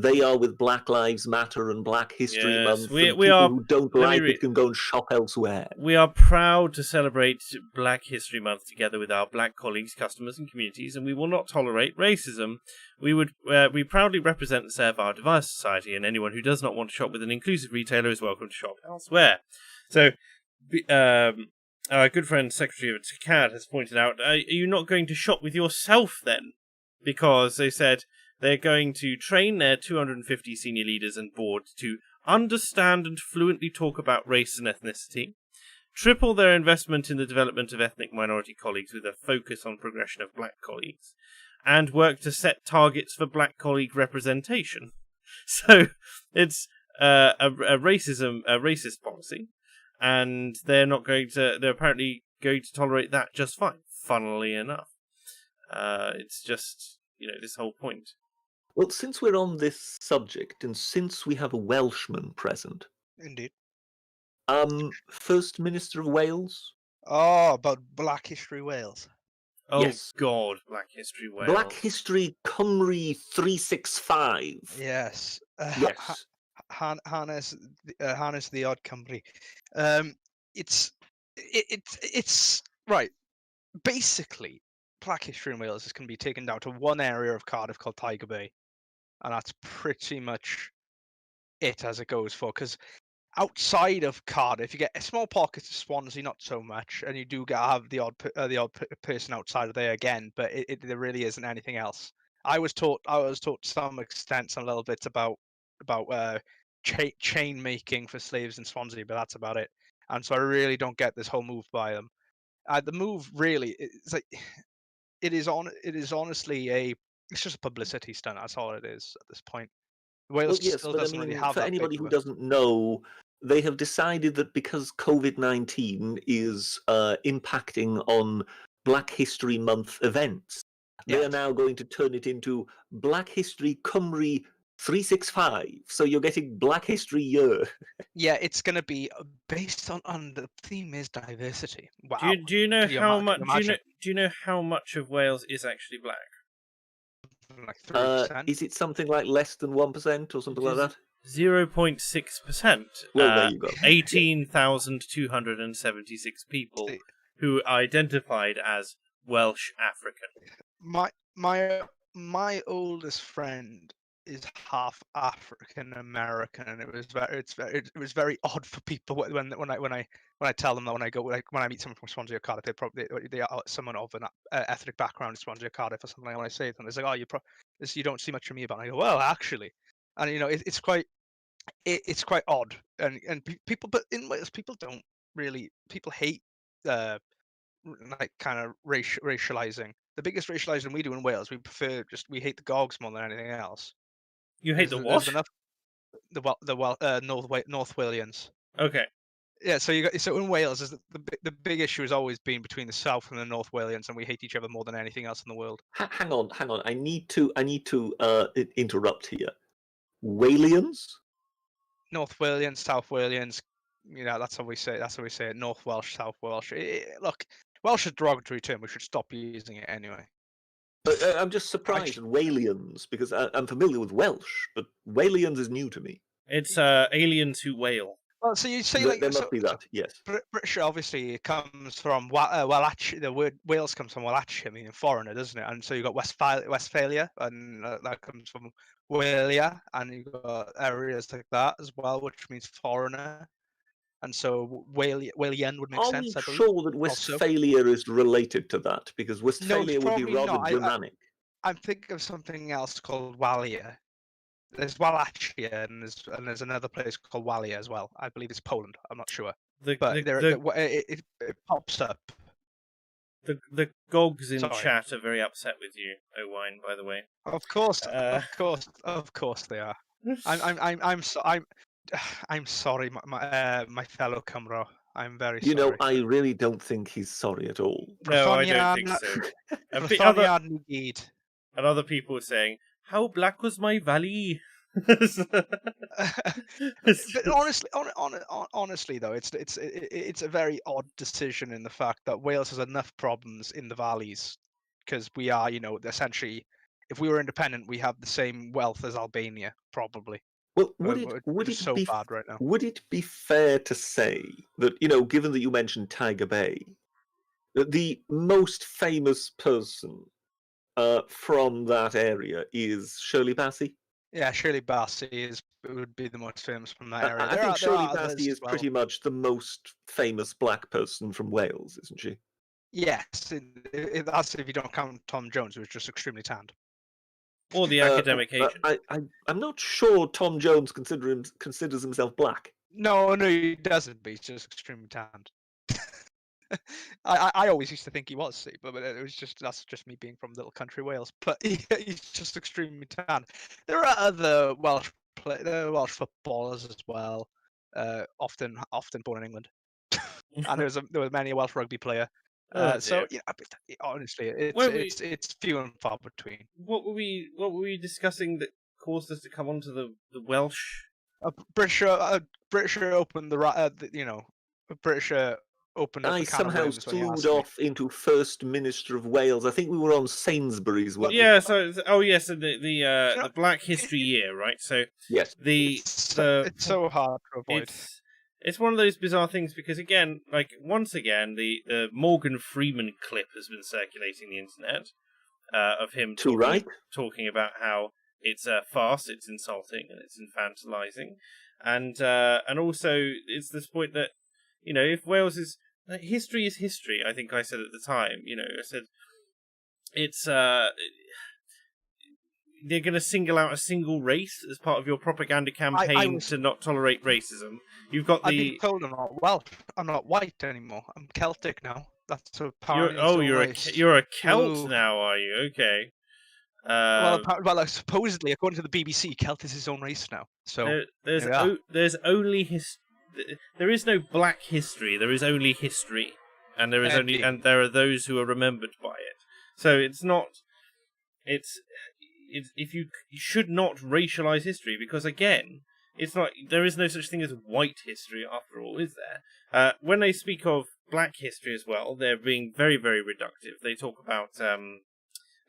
they are with Black Lives Matter and Black History Month. People who don't like it can go and shop elsewhere. We are proud to celebrate Black History Month together with our black colleagues, customers, and communities, and we will not tolerate racism. We proudly represent and serve our diverse society, and anyone who does not want to shop with an inclusive retailer is welcome to shop elsewhere. So, our good friend Secretary of TCAD has pointed out, are you not going to shop with yourself then? Because they said they're going to train their 250 senior leaders and board to understand and fluently talk about race and ethnicity, triple their investment in the development of ethnic minority colleagues with a focus on progression of black colleagues, and work to set targets for black colleague representation. So it's a racist policy. And they're apparently going to tolerate that just fine, funnily enough. It's just, this whole point. Well, since we're on this subject, and since we have a Welshman present. Indeed. First Minister of Wales. Oh, about Black History Wales. Oh, yes. God, Black History Wales. Black History Cymru 365. Yes. Yes. Harness the Odd Company. It's right. Basically, Black History in Wales is going to be taken down to one area of Cardiff called Tiger Bay, and that's pretty much it as it goes for. Because outside of Cardiff, you get a small pockets of Swansea, not so much, and you do have the odd person outside of there again, but there really isn't anything else. I was taught to some extent a little bit about chain making for slaves in Swansea, but that's about it. And so I really don't get this whole move by them. The move really, it's like it is honestly it's just a publicity stunt. That's all it is at this point. Wales Well, yes, still but I doesn't really mean, have for that big anybody of who a. doesn't know, they have decided that because COVID-19 is impacting on Black History Month events, they Yeah. are now going to turn it into Black History Cymru 365. So you're getting Black History Year. Yeah, it's going to be based on the theme is diversity. Wow. Do you know Can you how much? imagine? Do you know how much of Wales is actually black? Like 3%. Is it something like less than 1% or something like that? 0.6%. Well, there you go. 18,276 people who identified as Welsh African. My oldest friend is half African American, and it was very odd for people when I tell them that when I meet someone from Swansea or Cardiff, they are someone of an ethnic background in Swansea or Cardiff or something. When I say to them, it's like, oh, you don't see much from me about. And I go, well, actually, and it's quite odd, and people, but in Wales, people hate like kind of racializing. The biggest racializing we do in Wales, we hate the Gogs more than anything else. You hate the what? North Walians. Okay. Yeah, so in Wales, the big issue has always been between the South and the North Walians, and we hate each other more than anything else in the world. Hang on. I need to interrupt here. Walians? North Walians, South Walians, that's how we say it. That's how we say it. North Welsh, South Welsh. Look, Welsh is a derogatory term. We should stop using it anyway. I'm just surprised at Walians, because I'm familiar with Welsh, but Walians is new to me. It's aliens who wail. Well, so you say there must be that, yes. British obviously comes from Walachi. The word Wales comes from Walachi, meaning foreigner, doesn't it? And so you got Westphalia, and that comes from Walia, and you got areas like that as well, which means foreigner. And so Walian would make sense. Are we sure that Westphalia is related to that? Because Westphalia would be rather Germanic. I'm thinking of something else called Walia. There's Wallachia, and there's another place called Walia as well. I believe it's Poland. I'm not sure, but it pops up. The Gogs in chat are very upset with you, Owine. By the way, of course they are. I'm sorry, my fellow Cymro. I'm very sorry. I really don't think he's sorry at all. No, I don't think so. And other people are saying, how black was my valley? But honestly, though, it's a very odd decision in the fact that Wales has enough problems in the valleys, because we are, essentially, if we were independent, we have the same wealth as Albania, probably. Well, would it be fair to say that, given that you mentioned Tiger Bay, that the most famous person from that area is Shirley Bassey? Yeah, Shirley Bassey would be the most famous from that area. I think Shirley Bassey is pretty much the most famous black person from Wales, isn't she? Yes, that's if you don't count Tom Jones, who was just extremely tanned. Or the academic Asian. I'm not sure Tom Jones considers himself black. No, he doesn't. But he's just extremely tanned. I always used to think he was, but that's just me being from little country Wales. But he's just extremely tanned. There are other Welsh footballers as well, often born in England, and there was many a Welsh rugby player. So honestly, it's few and far between. What were we discussing that caused us to come onto the Welsh? British opened British opened up. I somehow slewed off into First Minister of Wales. I think we were on Sainsbury's. Yeah. So the Black History Year, right? So yes, it's so hard to avoid. It's one of those bizarre things because, again, once again, the Morgan Freeman clip has been circulating the internet of him talking about how it's fast, it's insulting, and it's infantilizing, and also it's this point that if Wales is history is history. I think I said at the time. I said it's they're going to single out a single race as part of your propaganda campaign to not tolerate racism. You've got I've been told I'm not Welsh. I'm not white anymore. I'm Celtic now. That's apparently you're a Celt now, are you? Okay. Well, supposedly, according to the BBC, Celt is his own race now. So there's only there is no black history. There is only history, and there are those who are remembered by it. So it's not. If you should not racialize history, because again, it's not. There is no such thing as white history after all, is there? When they speak of black history as well, they're being very, very reductive. They talk about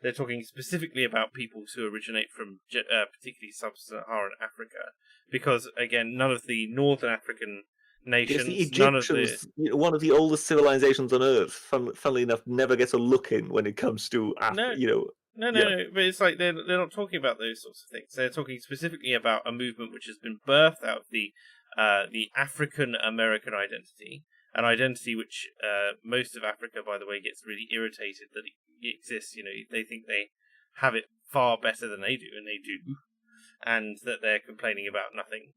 they're talking specifically about peoples who originate from particularly sub-Saharan Africa, because again, none of the Northern African nations, the Egyptians, one of the oldest civilizations on Earth, funnily enough, never gets a look in when it comes to No, but it's like they're not talking about those sorts of things. They're talking specifically about a movement which has been birthed out of the African American identity, an identity which most of Africa, by the way, gets really irritated that it exists. They think they have it far better than they do, and they do, and that they're complaining about nothing,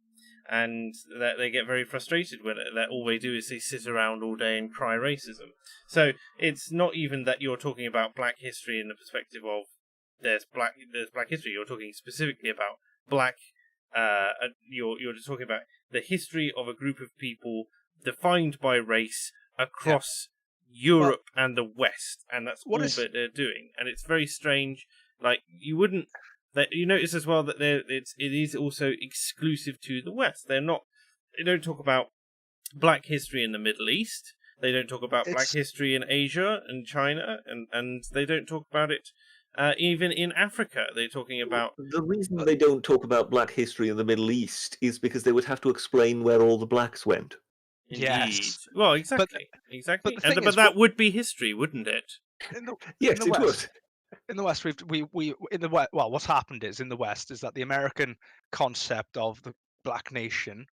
and that they get very frustrated when that all they do is they sit around all day and cry racism. So it's not even that you're talking about black history in the perspective of there's black history. You're talking specifically about black. You're just talking about the history of a group of people defined by race across Europe and the West, and that's all that they're doing. And it's very strange. Like you wouldn't. You notice as well that it is also exclusive to the West. They don't talk about black history in the Middle East. They don't talk about black history in Asia and China, and they don't talk about it even in Africa. They're talking about... The reason they don't talk about black history in the Middle East is because they would have to explain where all the blacks went. Indeed. Yes. Well, exactly. But that would be history, wouldn't it? Yes, it would. In the West, what's happened is in the West is that the American concept of the black nation,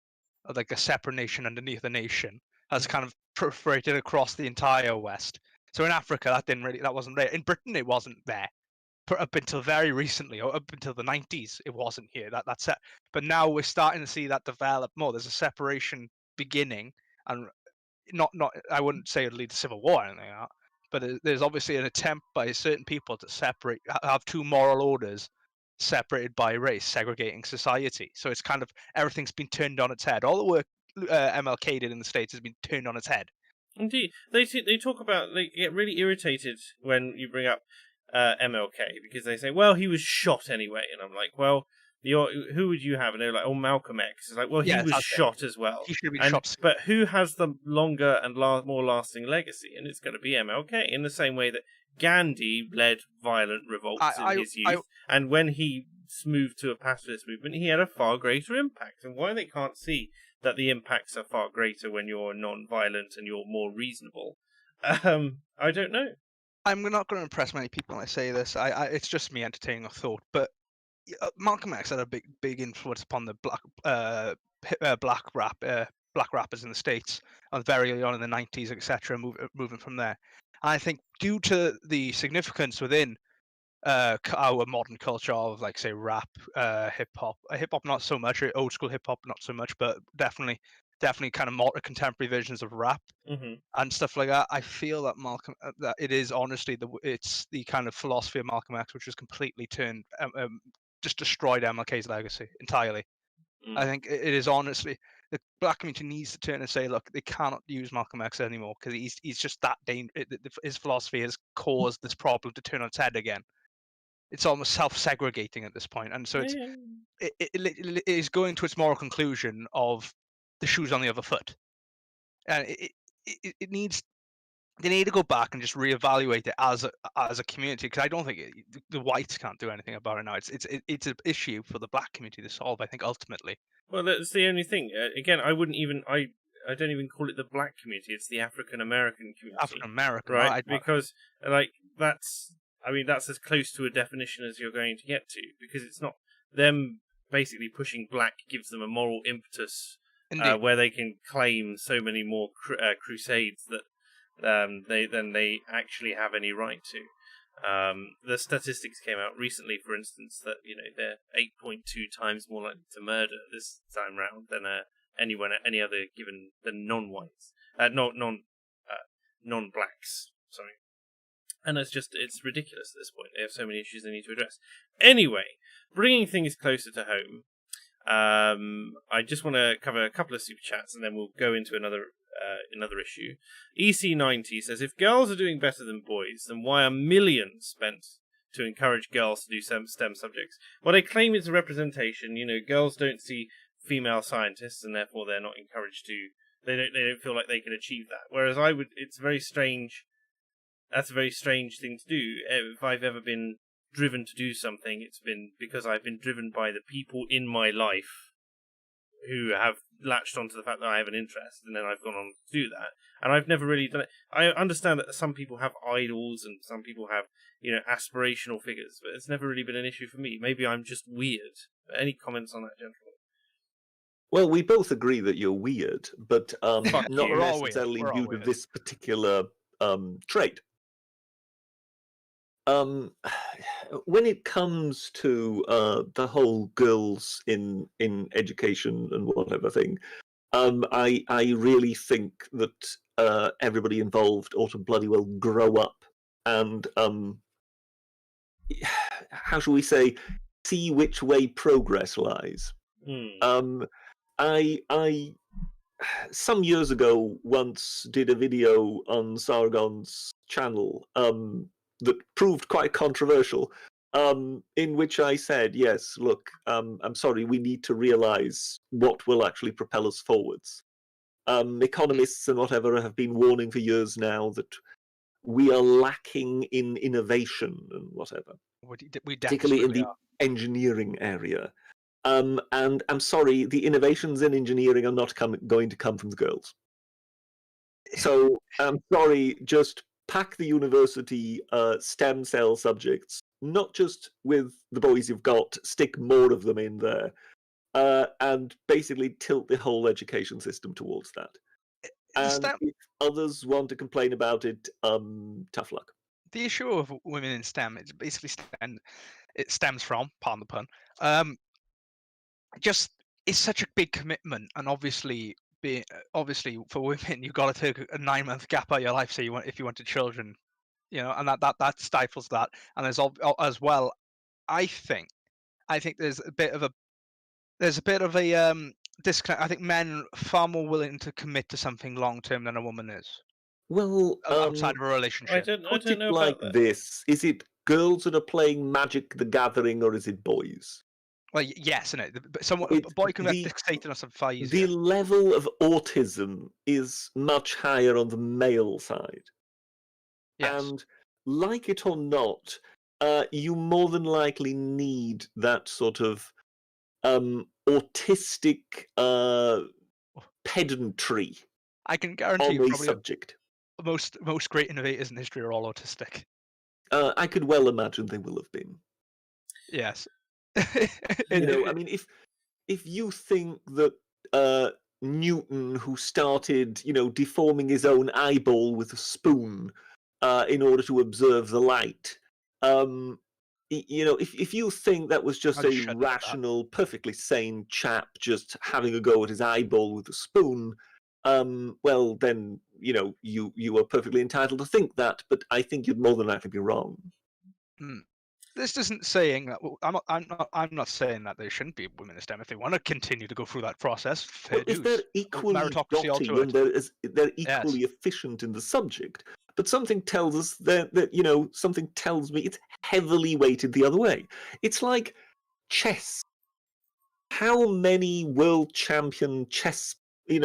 of like a separate nation underneath a nation, has kind of proliferated across the entire West. So in Africa, that wasn't there. In Britain, it wasn't there. Up until very recently, or up until the 90s, it wasn't here. That's it. But now we're starting to see that develop more. There's a separation beginning, and not I wouldn't say it'll lead to civil war or anything like that. But there's obviously an attempt by certain people to have two moral orders separated by race, segregating society. So it's kind of everything's been turned on its head. All the work MLK did in the States has been turned on its head. Indeed, they talk about, they get really irritated when you bring up MLK because they say, well, he was shot anyway, and I'm like, well, who would you have? And they're like, oh, Malcolm X. It's like, well, he was shot as well. He should have been shot. But who has the longer and more lasting legacy? And it's going to be MLK, in the same way that Gandhi led violent revolts in his youth. And when he moved to a pacifist movement, he had a far greater impact. And why they can't see that the impacts are far greater when you're non-violent and you're more reasonable, I don't know. I'm not going to impress many people when I say this. It's just me entertaining a thought, but Malcolm X had a big influence upon the black rappers in the States, very early on in the 90s, etc. Moving from there, and I think due to the significance within our modern culture of, like, say, rap, hip hop not so much, old school hip hop not so much, but definitely kind of more contemporary versions of rap and stuff like that. I feel that that it is honestly it's the kind of philosophy of Malcolm X which has completely turned just destroyed MLK's legacy entirely. I think it is honestly, the black community needs to turn and say, look, they cannot use Malcolm X anymore because he's just that dangerous. His philosophy has caused this problem to turn on its head again. It's almost self-segregating at this point, and so it is going to its moral conclusion of the shoes on the other foot, and it needs. They need to go back and just reevaluate it as a community, because I don't think the whites can't do anything about it now. It's an issue for the black community to solve, I think, ultimately. Well, that's the only thing. Again, I don't even call it the black community. It's the African American community. African American, right? Because that's as close to a definition as you're going to get to, because it's not them basically pushing black gives them a moral impetus Indeed. where they can claim so many more crusades that they actually have any right to. The statistics came out recently, for instance, that they're 8.2 times more likely to murder this time round than any other given than non-whites, non-blacks. Sorry, and it's ridiculous at this point. They have so many issues they need to address. Anyway, bringing things closer to home. I just want to cover a couple of super chats, and then we'll go into another issue. EC90 says, if girls are doing better than boys, then why are millions spent to encourage girls to do some STEM subjects? Well, they claim it's a representation. Girls don't see female scientists, and therefore they're not encouraged to. They don't feel like they can achieve that. Whereas it's very strange. That's a very strange thing to do. If I've ever been driven to do something, it's been because I've been driven by the people in my life who have latched onto the fact that I have an interest, and then I've gone on to do that. And I've never really done it. I understand that some people have idols and some people have, aspirational figures, but it's never really been an issue for me. Maybe I'm just weird. Any comments on that, gentlemen? Well, we both agree that you're weird, but not you. necessarily due to this particular trait. When it comes to the whole girls in education and whatever thing, I really think that everybody involved ought to bloody well grow up and how shall we say, see which way progress lies. I some years ago once did a video on Sargon's channel that proved quite controversial, in which I said, yes, look, I'm sorry, we need to realize what will actually propel us forwards. Economists and whatever have been warning for years now that we are lacking in innovation and whatever, particularly in the engineering area. And I'm sorry, the innovations in engineering are not going to come from the girls. So I'm sorry, just pack the university stem cell subjects, not just with the boys you've got, stick more of them in there, and basically tilt the whole education system towards that. And if others want to complain about it, tough luck. The issue of women in STEM, it's basically it stems from, pardon the pun, just it's such a big commitment, and obviously for women you've got to take a 9-month gap out of your life, so if you wanted children, and that stifles that. And there's as well, I think there's a bit of a disconnect. I think men are far more willing to commit to something long term than a woman is. Well, outside of a relationship. I don't know like about that. this. Is it girls that are playing Magic the Gathering, or is it boys? Well, yes, isn't it? A boy can get fixated on something far easier. The level of autism is much higher on the male side. Yes. And like it or not, you more than likely need that sort of autistic pedantry. I can guarantee you, probably subject. Most great innovators in history are all autistic. I could well imagine they will have been. Yes. I mean, if you think that Newton, who started, deforming his own eyeball with a spoon in order to observe the light, if you think that was just a rational, perfectly sane chap just having a go at his eyeball with a spoon, well, then, you are perfectly entitled to think that, but I think you'd more than likely be wrong. This isn't saying that I'm not saying that there shouldn't be women in STEM if they want to continue to go through that process. Well, if they're equally dotty and they're equally efficient in the subject, but something tells us that something tells me it's heavily weighted the other way. It's like chess. How many world champion chess?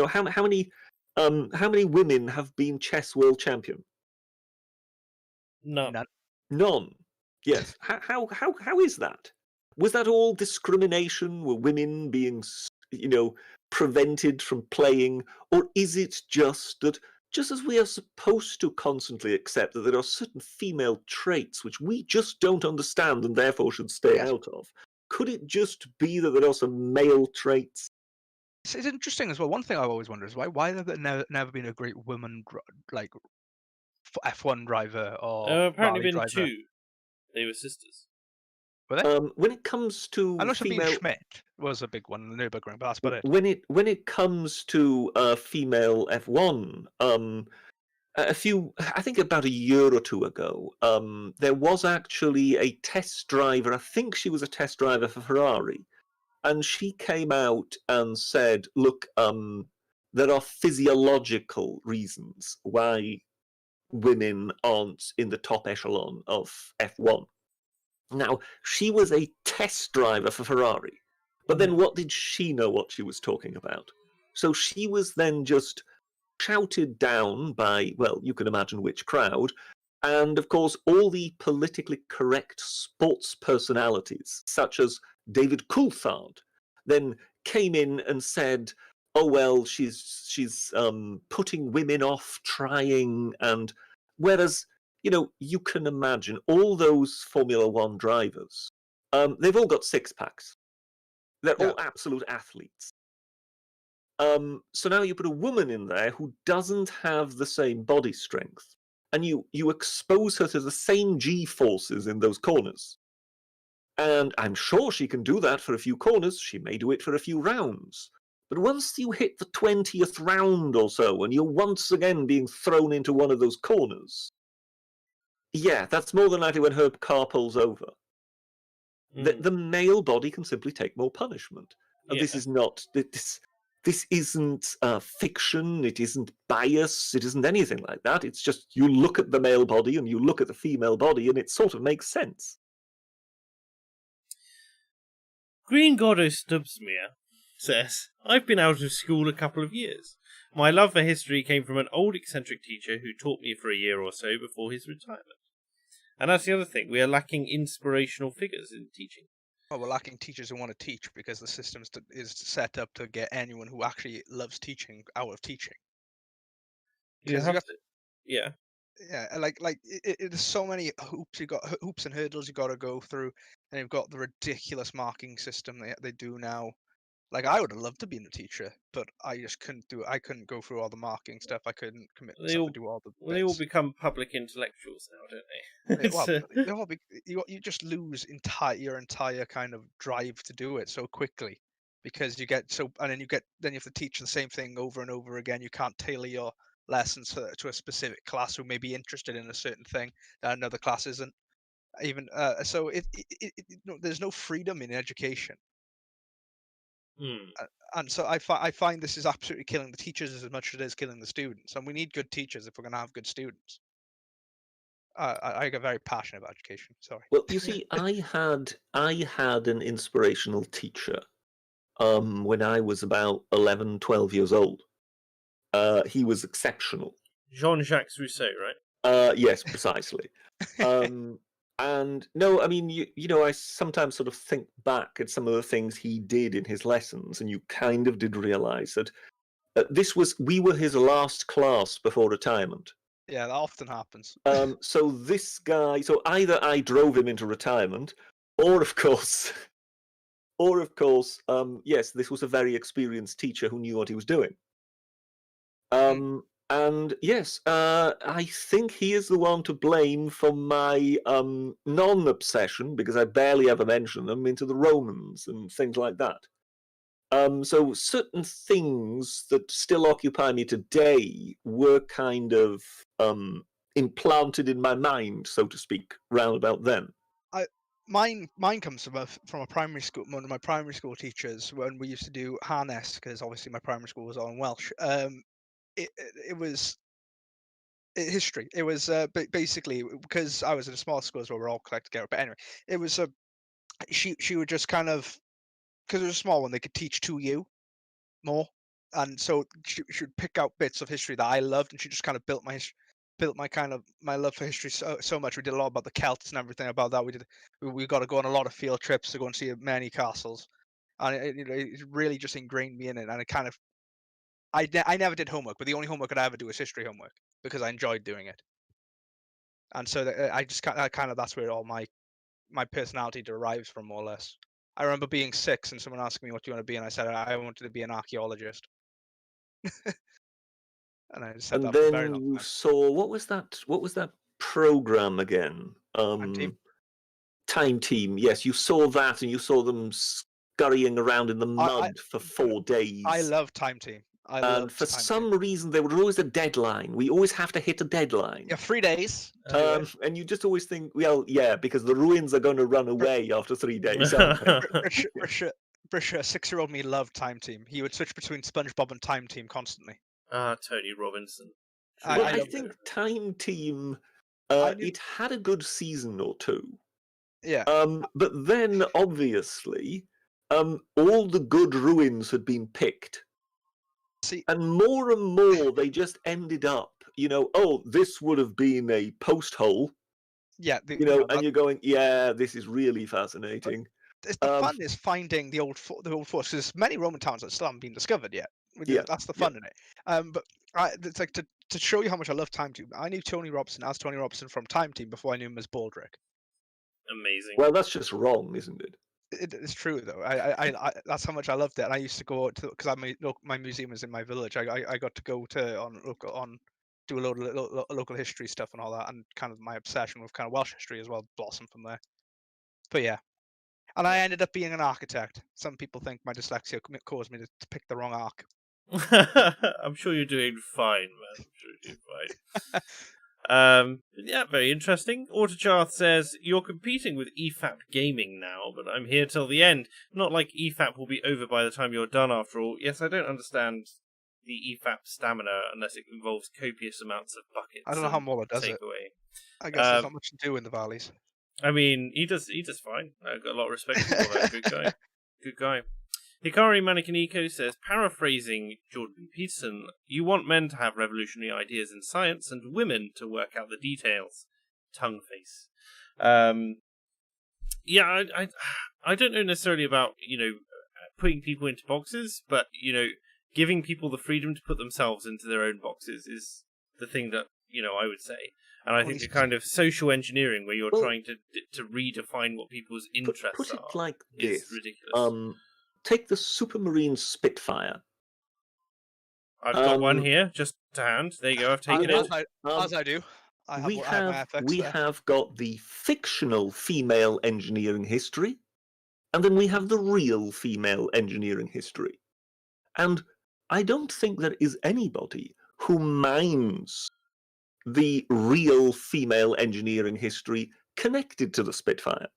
How many women have been chess world champion? None. None. Yes. How is that? Was that all discrimination? Were women being, prevented from playing? Or is it just that, just as we are supposed to constantly accept that there are certain female traits which we just don't understand and therefore should stay out of, Could it just be that there are some male traits? It's interesting as well. One thing I've always wondered is why have there never been a great woman like F1 driver or Apparently rally been driver? 2. They were sisters. Were they? When it comes I to know Sabine female, Schmidt was a big one in the Nürburgring, but that's about it. when it comes to female F1, I think about a year or two ago, there was actually a test driver. I think she was a test driver for Ferrari, and she came out and said, "Look, there are physiological reasons why women aren't in the top echelon of F1." Now, she was a test driver for Ferrari, but then what did she know what she was talking about? So she was then just shouted down by, well, you can imagine which crowd, and of course, all the politically correct sports personalities, such as David Coulthard, then came in and said, "Oh well, she's putting women off trying," and whereas you can imagine all those Formula One drivers, they've all got six packs. They're Yeah. all absolute athletes. So now you put a woman in there who doesn't have the same body strength, and you expose her to the same G forces in those corners. And I'm sure she can do that for a few corners. She may do it for a few rounds. But once you hit the 20th round or so, and you're once again being thrown into one of those corners, yeah, that's more than likely when her car pulls over. The male body can simply take more punishment. And this is not this isn't fiction. It isn't bias. It isn't anything like that. It's just you look at the male body and you look at the female body, and it sort of makes sense. Green Goddess Stubbsmere says, I've been out of school a couple of years. My love for history came from an old eccentric teacher who taught me for a year or so before his retirement. And that's the other thing. We are lacking inspirational figures in teaching. Well, we're lacking teachers who want to teach because the system is set up to get anyone who actually loves teaching out of teaching. You have to, yeah. Yeah, there's so many hoops and hurdles you got to go through, and you've got the ridiculous marking system they do now. Like, I would have loved to be a teacher, but I just couldn't do it. I couldn't go through all the marking stuff. I couldn't commit myself to do all the bits. They all become public intellectuals now, don't they? Well, you just lose your entire kind of drive to do it so quickly, because you get and then you have to teach the same thing over and over again. You can't tailor your lessons to a specific class who may be interested in a certain thing that another class isn't. Even so, there's no freedom in education. And so I find this is absolutely killing the teachers as much as it is killing the students. And we need good teachers if we're going to have good students. I get very passionate about education. Sorry. Well, you see, I had an inspirational teacher when I was about 11, 12 years old. He was exceptional. Jean-Jacques Rousseau, right? Yes, precisely. And no, I mean, I sometimes sort of think back at some of the things he did in his lessons, and you kind of did realize that we were his last class before retirement. Yeah, that often happens. So this guy, so either I drove him into retirement, or of course, yes, this was a very experienced teacher who knew what he was doing. And yes, I think he is the one to blame for my non-obsession, because I barely ever mention them, into the Romans and things like that. So certain things that still occupy me today were kind of implanted in my mind, so to speak, round about then. Mine comes from a primary school. One of my primary school teachers, when we used to do harness, because obviously my primary school was all in Welsh. It was history. It was basically, because I was in a small school as well, we're all collected together. But anyway, it was she would just kind of, because it was a small one, they could teach to you more, and so she would pick out bits of history that I loved, and she just kind of built my love for history so much. We did a lot about the Celts and everything about that. We got to go on a lot of field trips to go and see many castles, and it really just ingrained me in it. And it kind of, I never did homework, but the only homework I'd ever do was history homework because I enjoyed doing it. And so I just kind of that's where all my personality derives from, more or less. I remember being 6 and someone asking me, what do you want to be? And I said, I wanted to be an archaeologist. And I said And that for a very then long you time. saw, what was that program again? Time Team. Time Team. Yes, you saw that, and you saw them scurrying around in the I mud for 4 days. I love Time Team. I And love for Time some Team. reason, there was always a deadline. We always have to hit a deadline. Yeah, 3 days to do it. And you just always think, well, yeah, because the ruins are going to run away after 3 days, aren't they? Brisha, 6-year-old me loved Time Team. He would switch between SpongeBob and Time Team constantly. Tony Robinson. Well, I I loved think it. Time Team, I knew, it had a good season or two. yeah. But then, obviously, all the good ruins had been picked. See, And more, they just ended up, this would have been a post hole, yeah, and you're going, yeah, this is really fascinating. the fun is finding the old forts, because many Roman towns that still haven't been discovered yet. Yeah, That's the fun in it. But it's like to show you how much I love Time Team. I knew Tony Robson as Tony Robson from Time Team before I knew him as Baldrick. Amazing. Well, that's just wrong, isn't it? It's true though. I that's how much I loved it. And I used to go to, because my museum is in my village. I got to go to do a load of local history stuff and all that, and kind of my obsession with kind of Welsh history as well blossomed from there. But yeah, and I ended up being an architect. Some people think my dyslexia caused me to pick the wrong arc. I'm sure you're doing fine, man. I'm sure you're doing fine. Yeah, very interesting. Autocharth says, you're competing with EFAP Gaming now, but I'm here till the end. Not like EFAP will be over by the time you're done, after all. Yes, I don't understand the EFAP stamina unless it involves copious amounts of buckets. I don't know how Mola does it. Away. I guess there's not much to do in the valleys. I mean, he does fine. I've got a lot of respect for Mola. Good guy. Good guy. Hikari Manikaniko says, paraphrasing Jordan B. Peterson, you want men to have revolutionary ideas in science and women to work out the details. Tongue face. Yeah, I don't know necessarily about, putting people into boxes, but, giving people the freedom to put themselves into their own boxes is the thing that, I would say. And I think the kind of social engineering where you're trying to redefine what people's interests are. Put it like is this. Ridiculous. Take the Supermarine Spitfire. I've got one here, just to hand. There you go, I've taken it. As I do. We have got the fictional female engineering history, and then we have the real female engineering history. And I don't think there is anybody who minds the real female engineering history connected to the Spitfire.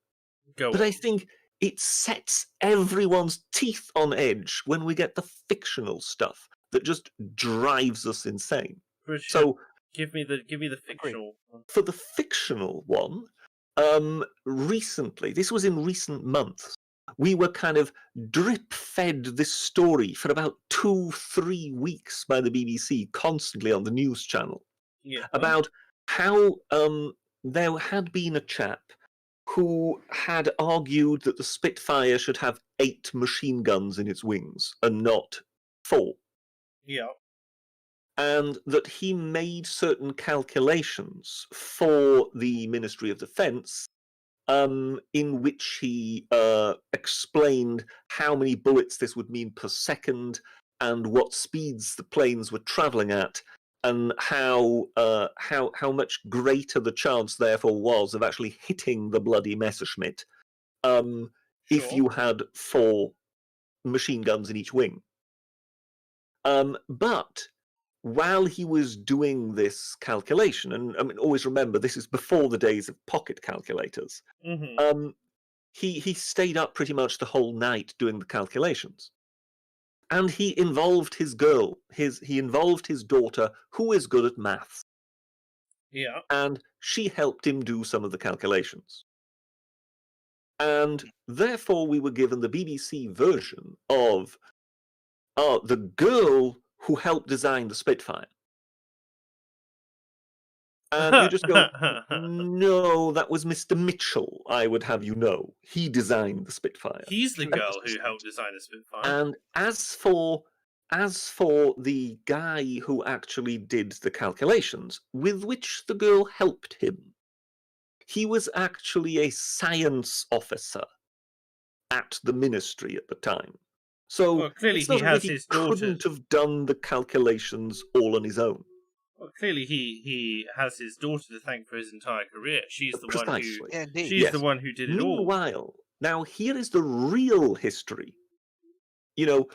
But I think it sets everyone's teeth on edge when we get the fictional stuff that just drives us insane. So give me the fictional one. For the fictional one, recently, this was in recent months, we were kind of drip-fed this story for about 2-3 weeks by the BBC, constantly on the news channel, about how there had been a chap who had argued that the Spitfire should have 8 machine guns in its wings and not 4. Yeah. And that he made certain calculations for the Ministry of Defence, in which he explained how many bullets this would mean per second and what speeds the planes were travelling at, and how much greater the chance therefore was of actually hitting the bloody Messerschmitt if you had 4 machine guns in each wing. But while he was doing this calculation, and I mean, always remember this is before the days of pocket calculators, he stayed up pretty much the whole night doing the calculations. And he involved his girl, he involved his daughter, who is good at maths. Yeah. And she helped him do some of the calculations. And therefore we were given the BBC version of the girl who helped design the Spitfire. And you just go, no, that was Mr. Mitchell, I would have you know. He designed the Spitfire. He's the girl who helped design the Spitfire. And as for the guy who actually did the calculations, with which the girl helped him, he was actually a science officer at the ministry at the time. So well, clearly it's not he as has if he his daughters. couldn't have done the calculations all on his own. Well, clearly he has his daughter to thank for his entire career. She's the Precisely. one who Indeed. she's Yes. the one who did it all. Meanwhile, now here is the real history. There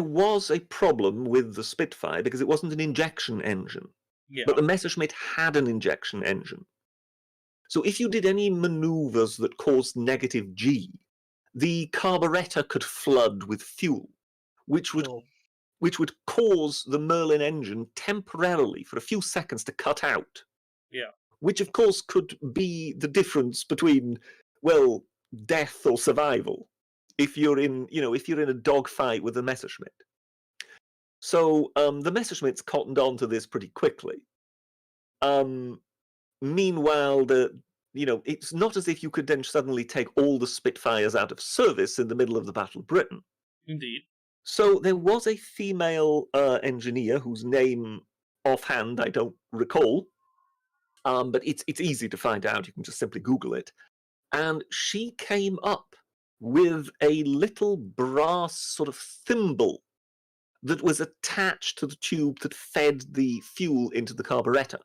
was a problem with the Spitfire because it wasn't an injection engine. Yeah. But the Messerschmitt had an injection engine. So if you did any maneuvers that caused negative G, the carburetor could flood with fuel, which would cause the Merlin engine temporarily, for a few seconds, to cut out. Yeah. Which, of course, could be the difference between, well, death or survival if you're in a dogfight with a Messerschmitt. So the Messerschmitts cottoned on to this pretty quickly. Meanwhile, it's not as if you could then suddenly take all the Spitfires out of service in the middle of the Battle of Britain. Indeed. So there was a female engineer whose name offhand I don't recall, but it's easy to find out. You can just simply Google it. And she came up with a little brass sort of thimble that was attached to the tube that fed the fuel into the carburetor.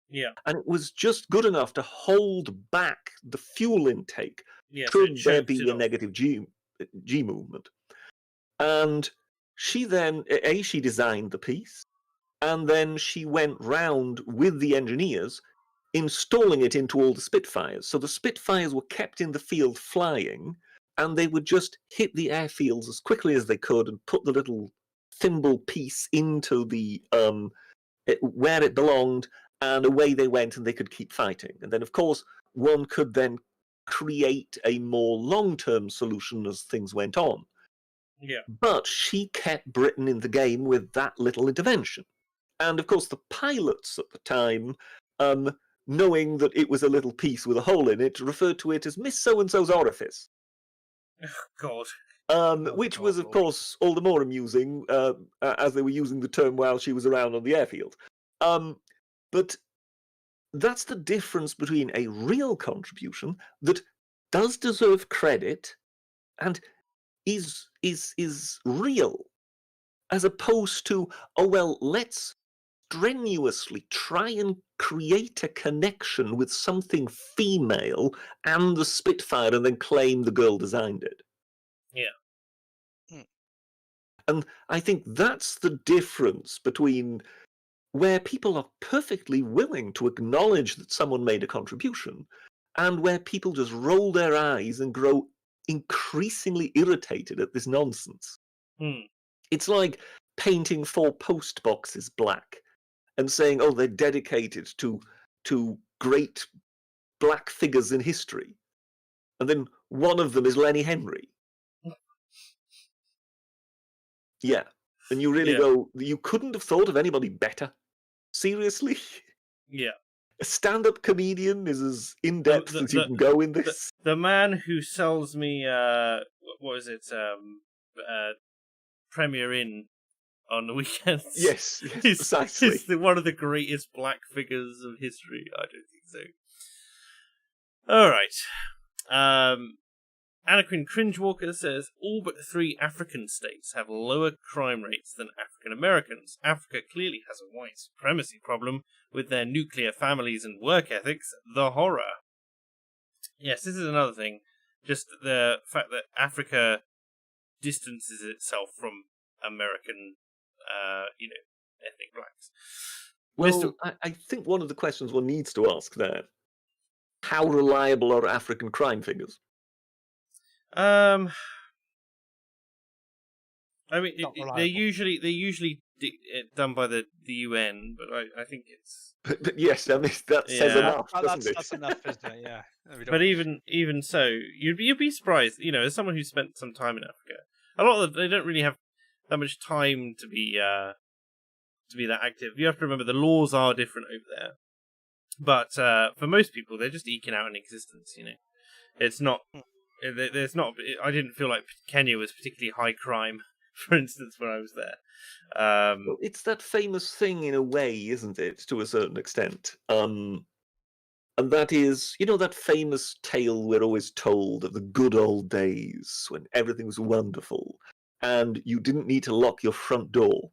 Yeah. And it was just good enough to hold back the fuel intake should there be a negative G movement. And she then, she designed the piece, and then she went round with the engineers installing it into all the Spitfires. So the Spitfires were kept in the field flying, and they would just hit the airfields as quickly as they could and put the little thimble piece into the where it belonged, and away they went, and they could keep fighting. And then, of course, one could then create a more long-term solution as things went on. Yeah. But she kept Britain in the game with that little intervention. And, of course, the pilots at the time, knowing that it was a little piece with a hole in it, referred to it as Miss So-and-so's orifice. God. Which was, of course, all the more amusing as they were using the term while she was around on the airfield. But that's the difference between a real contribution that does deserve credit and is real, as opposed to, oh, well, let's strenuously try and create a connection with something female and the Spitfire and then claim the girl designed it. Yeah. And I think that's the difference between where people are perfectly willing to acknowledge that someone made a contribution and where people just roll their eyes and grow increasingly irritated at this nonsense. It's like painting 4 post boxes black and saying, oh, they're dedicated to great black figures in history. And then one of them is Lenny Henry. Yeah. And you really go, you couldn't have thought of anybody better? Seriously? Yeah. A stand-up comedian is as in-depth as you can go in this. The man who sells me, what is it, Premier Inn on the weekends. Yes, precisely. He's one of the greatest black figures of history. I don't think so. All right. Anakin Cringewalker says, all but 3 African states have lower crime rates than African Americans. Africa clearly has a white supremacy problem with their nuclear families and work ethics. The horror. Yes, this is another thing. Just the fact that Africa distances itself from American, ethnic blacks. Well, I think one of the questions one needs to ask there, how reliable are African crime figures? I mean, they're usually done by the UN, but I think it's. But yes, I mean that says enough, doesn't it? That's enough, isn't it? Yeah. But even so, you'd be surprised. As someone who spent some time in Africa, a lot of them, they don't really have that much time to be that active. You have to remember the laws are different over there, but for most people, they're just eking out an existence. It's not. There's not. I didn't feel like Kenya was particularly high crime, for instance, when I was there. Well, it's that famous thing in a way, isn't it? To a certain extent, And that is, that famous tale we're always told of the good old days when everything was wonderful and you didn't need to lock your front door.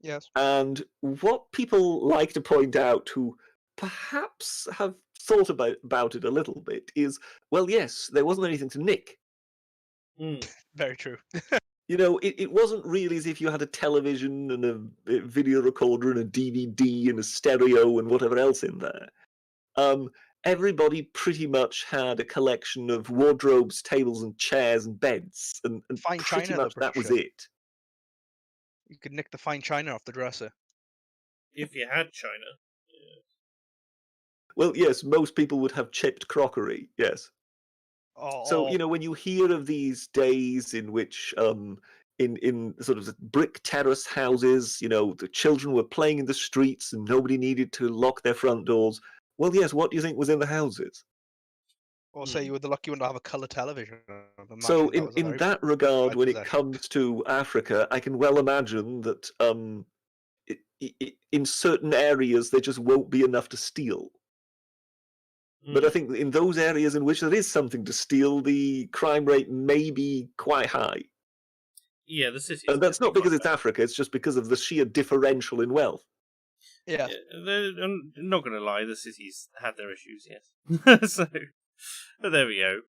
Yes. And what people like to point out who perhaps have thought about it a little bit is, well, yes, there wasn't anything to nick. Very true. It wasn't really as if you had a television and a video recorder and a DVD and a stereo and whatever else in there. Everybody pretty much had a collection of wardrobes, tables, and chairs and beds, and Fine pretty china, much though, that was Patricia. it. You could nick the fine china off the dresser. If you had china. Yeah. Well, yes, most people would have chipped crockery, yes. So, when you hear of these days in which, in sort of brick terrace houses, the children were playing in the streets and nobody needed to lock their front doors, well, yes, what do you think was in the houses? Or say you were the lucky one to have a colour television. So in that regard, when it possession. comes to Africa, I can well imagine that in certain areas there just won't be enough to steal. But I think in those areas in which there is something to steal, the crime rate may be quite high. Yeah, the city. And that's not because it's Africa, it's just because of the sheer differential in wealth. Yeah. I'm not going to lie, the cities had their issues, yes. So, there we go.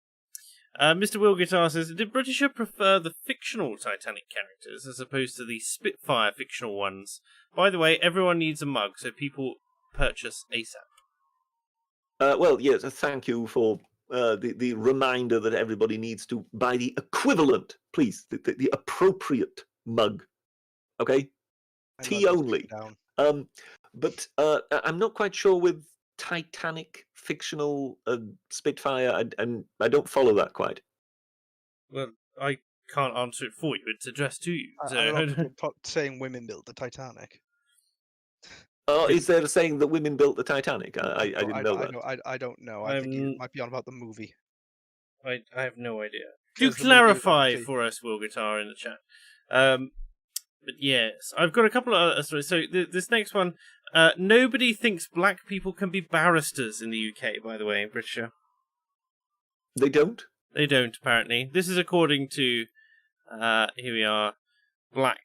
Mr. Will Guitar says, did Britisher prefer the fictional Titanic characters as opposed to the Spitfire fictional ones? By the way, everyone needs a mug, so people purchase ASAP. Well, yes, thank you for the reminder that everybody needs to buy the equivalent, please, the appropriate mug. Okay? Tea only. But I'm not quite sure with Titanic fictional Spitfire. I don't follow that quite. Well, I can't answer it for you. It's addressed to you. I'm not saying women built the Titanic. Oh, is there a saying that women built the Titanic? I didn't know that. I don't know. I think you might be on about the movie. I have no idea. Do clarify for us, Will Guitar, in the chat. But yes, I've got a couple of other stories. So this next one, nobody thinks black people can be barristers in the UK, by the way, in Britisher. They don't? They don't, apparently. This is according to, here we are, black.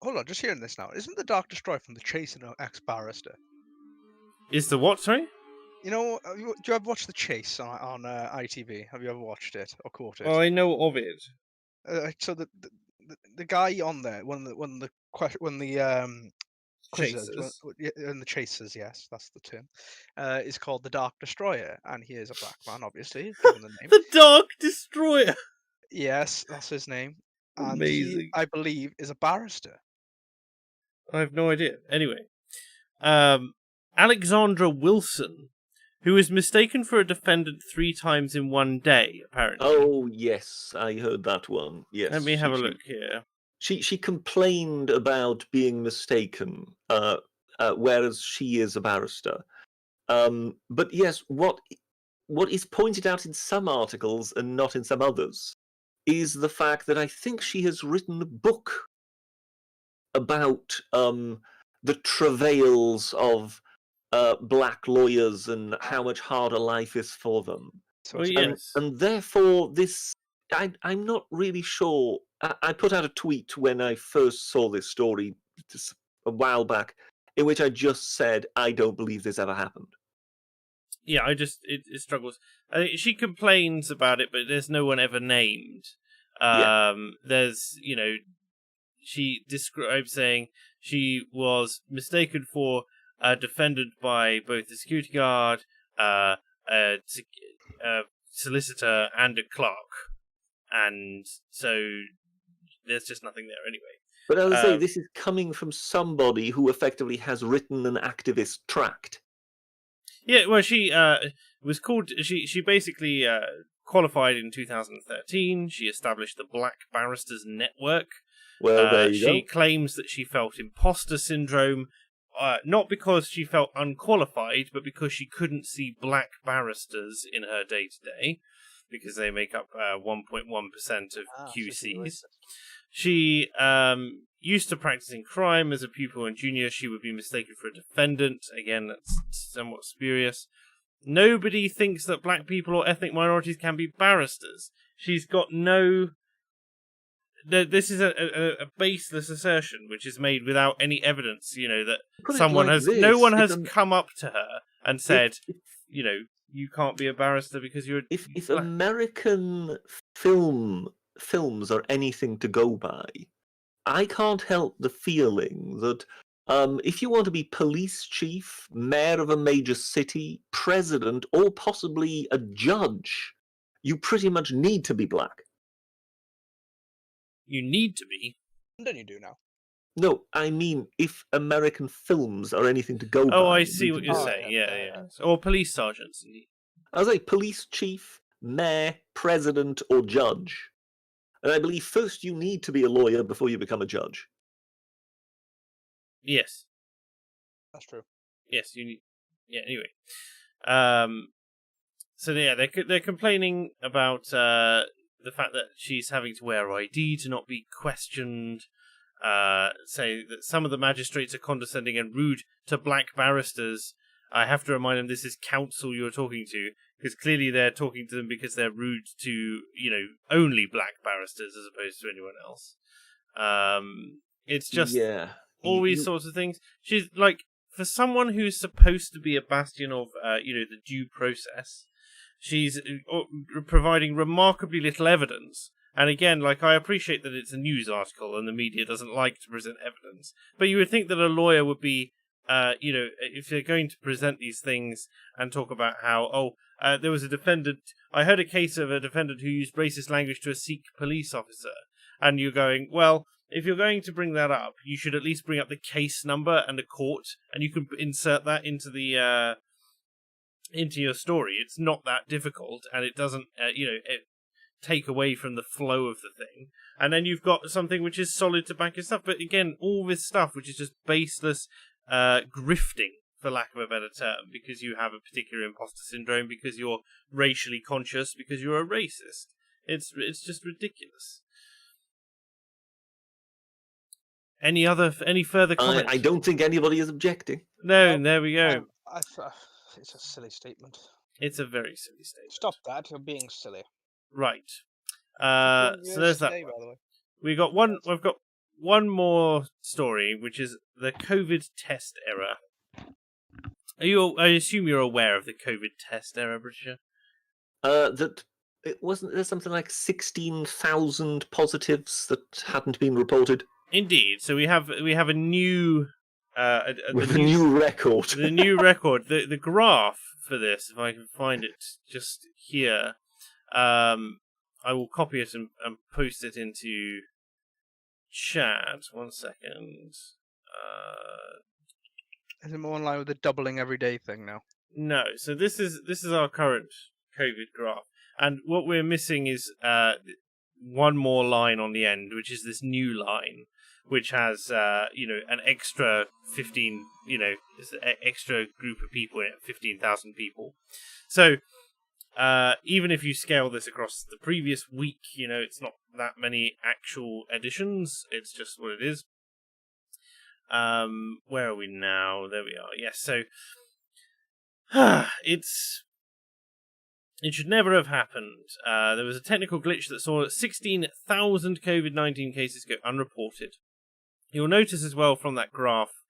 Hold on, just hearing this now. Isn't the Dark Destroyer from The Chase an ex-barrister? Is the what, sorry? Do you ever watch The Chase on ITV? Have you ever watched it or caught it? Oh, I know of it. So the guy on there, when the Chasers. And the Chasers, yes, that's the term, is called the Dark Destroyer, and he is a black man, obviously, given the name. The Dark Destroyer! Yes, that's his name. And amazing. He, I believe, is a barrister. I have no idea. Anyway, Alexandra Wilson, who was mistaken for a defendant 3 times in one day, apparently. Oh, yes, I heard that one. Yes. Let me have a look here. She complained about being mistaken, whereas she is a barrister. But yes, what is pointed out in some articles and not in some others is the fact that I think she has written a book about the travails of black lawyers and how much harder life is for them. So, yes. And therefore, this, I'm not really sure. I put out a tweet when I first saw this story just a while back, in which I just said, I don't believe this ever happened. Yeah, it struggles. She complains about it, but there's no one ever named. There's, she describes saying she was mistaken for a defendant by both a security guard, a solicitor, and a clerk. And so there's just nothing there anyway. But as I say, this is coming from somebody who effectively has written an activist tract. Yeah, well, she was called. She basically qualified in 2013. She established the Black Barristers Network. Well, there you go. She claims that she felt imposter syndrome, not because she felt unqualified, but because she couldn't see black barristers in her day-to-day, because they make up 1.1% of QCs. She used to practicing crime as a pupil and junior, she would be mistaken for a defendant. Again, that's somewhat spurious. Nobody thinks that black people or ethnic minorities can be barristers. She's got no... This is a baseless assertion, which is made without any evidence, that someone has... No one has come up to her and said, you can't be a barrister because you're... If American films are anything to go by, I can't help the feeling that if you want to be police chief, mayor of a major city, president, or possibly a judge, you pretty much need to be black. You need to be? Then you do now. No, I mean, if American films are anything to go by... Oh, I see what you're saying. Yeah. Or police sergeants, indeed. I was like, police chief, mayor, president, or judge. And I believe first you need to be a lawyer before you become a judge. Yes. That's true. Yes, you need... Yeah, anyway. So, yeah, they're complaining about the fact that she's having to wear ID to not be questioned. Say that some of the magistrates are condescending and rude to black barristers. I have to remind them this is counsel you're talking to, because clearly they're talking to them because they're rude to, only black barristers as opposed to anyone else. It's just all these sorts of things. She's like, for someone who's supposed to be a bastion of, the due process, she's providing remarkably little evidence. And again, I appreciate that it's a news article and the media doesn't like to present evidence, but you would think that a lawyer would be, if they're going to present these things and talk about how, there was a defendant, I heard a case of a defendant who used racist language to a Sikh police officer, and you're going, well, if you're going to bring that up, you should at least bring up the case number and the court, and you can insert that into the into your story. It's not that difficult, and it doesn't, take away from the flow of the thing. And then you've got something which is solid to back your stuff. But again, all this stuff which is just baseless grifting, for lack of a better term, because you have a particular imposter syndrome, because you're racially conscious, because you're a racist. It's just ridiculous. Any further comments? I don't think anybody is objecting. No, there we go. It's a silly statement. It's a very silly statement. Stop that! You're being silly. Right. So there's that. By the way. We've got one more story, which is the COVID test error. I assume you're aware of the COVID test error, Britisher? That it wasn't there something like 16,000 positives that hadn't been reported. Indeed. So we have a new a new record. The new record. The graph for this, if I can find it just here. I will copy it and post it into chat. 1 second. Is it more in line with the doubling every day thing now? No. So this is our current COVID graph, and what we're missing is one more line on the end, which is this new line, which has an extra 15, extra group of people in it, 15,000 people. So. Even if you scale this across the previous week, it's not that many actual additions. It's just what it is. Where are we now? There we are. Yes, so it should never have happened. There was a technical glitch that saw 16,000 COVID-19 cases go unreported. You'll notice as well from that graph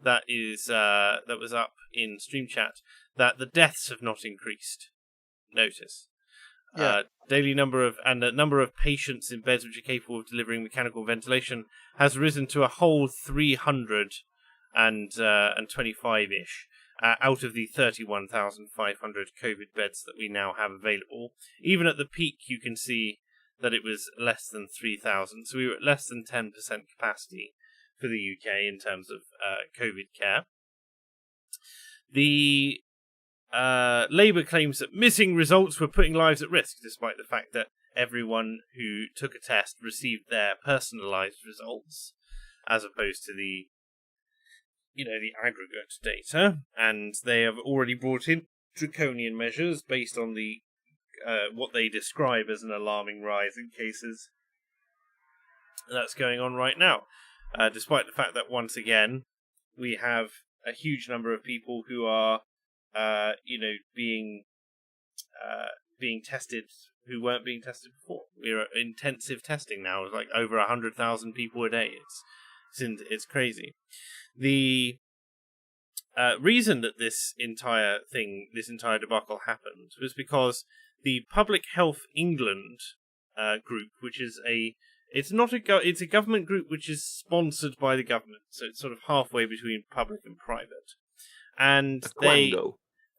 that was up in Stream Chat that the deaths have not increased. Notice. Daily number of patients in beds which are capable of delivering mechanical ventilation has risen to a whole 325-ish out of the 31,500 COVID beds that we now have available. Even at the peak, you can see that it was less than 3,000. So we were at less than 10% capacity for the UK in terms of COVID care. The Labour claims that missing results were putting lives at risk, despite the fact that everyone who took a test received their personalised results, as opposed to the aggregate data. And they have already brought in draconian measures based on the what they describe as an alarming rise in cases that's going on right now. despite the fact that once again we have a huge number of people who are, being tested who weren't being tested before. We're at intensive testing now. It's like over 100,000 people a day. It's crazy. The reason that this entire debacle happened was because the Public Health England group, which is it's a government group which is sponsored by the government, so it's sort of halfway between public and private. And Quango.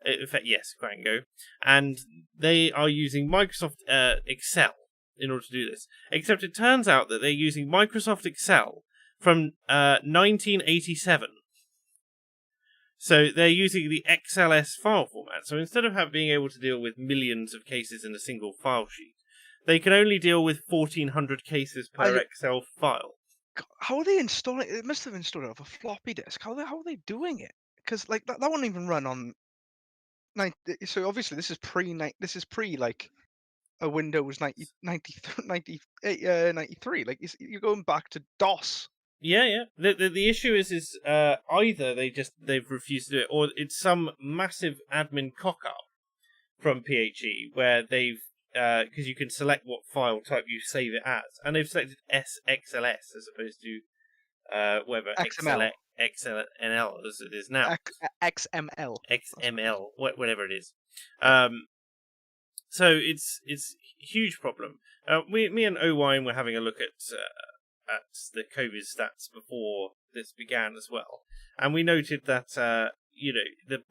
In fact, yes, Quango, and they are using Microsoft Excel in order to do this. Except it turns out that they're using Microsoft Excel from 1987. So they're using the XLS file format. So instead of being able to deal with millions of cases in a single file sheet, they can only deal with 1,400 cases per Excel file. How are they installing it? It must have installed it off a floppy disk. How are they doing it? Because like that won't even run on. So obviously this is pre like a Windows 93. Like you're going back to DOS. Yeah. The issue is either they've refused to do it, or it's some massive admin cock up from PHE where they've because you can select what file type you save it as, and they've selected XLS as opposed to whatever XML. XML as it is now. XML. Whatever it is. So it's a huge problem. Me and Owine were having a look at the COVID stats before this began as well, and we noted that the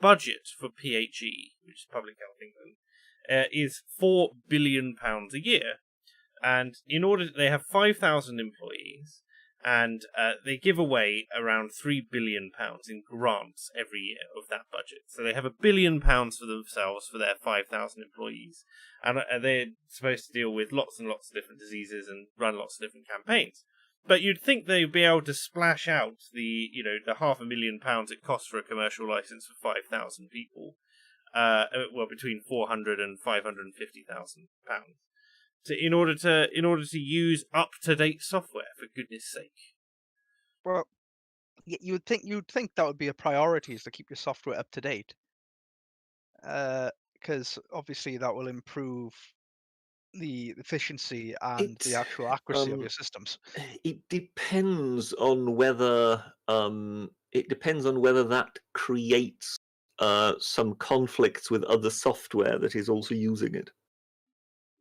budget for PHE, which is Public Health England, is £4 billion a year, and they have 5,000 employees, and they give away around £3 billion in grants every year of that budget. So they have £1 billion for themselves for their 5,000 employees, and they're supposed to deal with lots and lots of different diseases and run lots of different campaigns. But you'd think they'd be able to splash out the £500,000 it costs for a commercial license for 5,000 people, between £400,000 and £550,000, in order to use up-to-date software, for goodness sake. Well, you'd think that would be a priority, is to keep your software up to date, because obviously that will improve the efficiency and the actual accuracy of your systems. It depends on whether that creates some conflicts with other software that is also using it.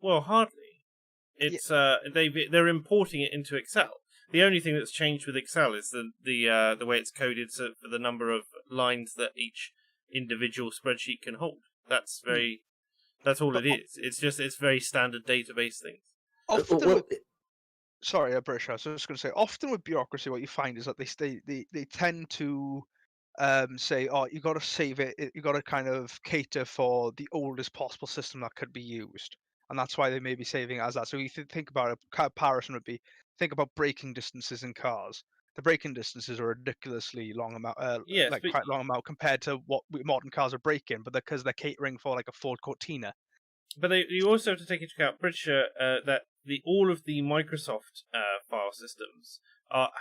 Well, hardly. It's they're importing it into Excel. The only thing that's changed with Excel is the way it's coded for the number of lines that each individual spreadsheet can hold. That's all it is. It's very standard database things. Sorry, British. I was just going to say, often with bureaucracy, what you find is that they tend to say, oh, you got to save it. You got to kind of cater for the oldest possible system that could be used, and that's why they may be saving it as that. So you think about it, comparison would be, think about braking distances in cars. The braking distances are ridiculously long amount, quite long amount compared to what modern cars are braking, but because they're catering for like a Ford Cortina. But you also have to take into account, pretty sure, that all of the Microsoft file systems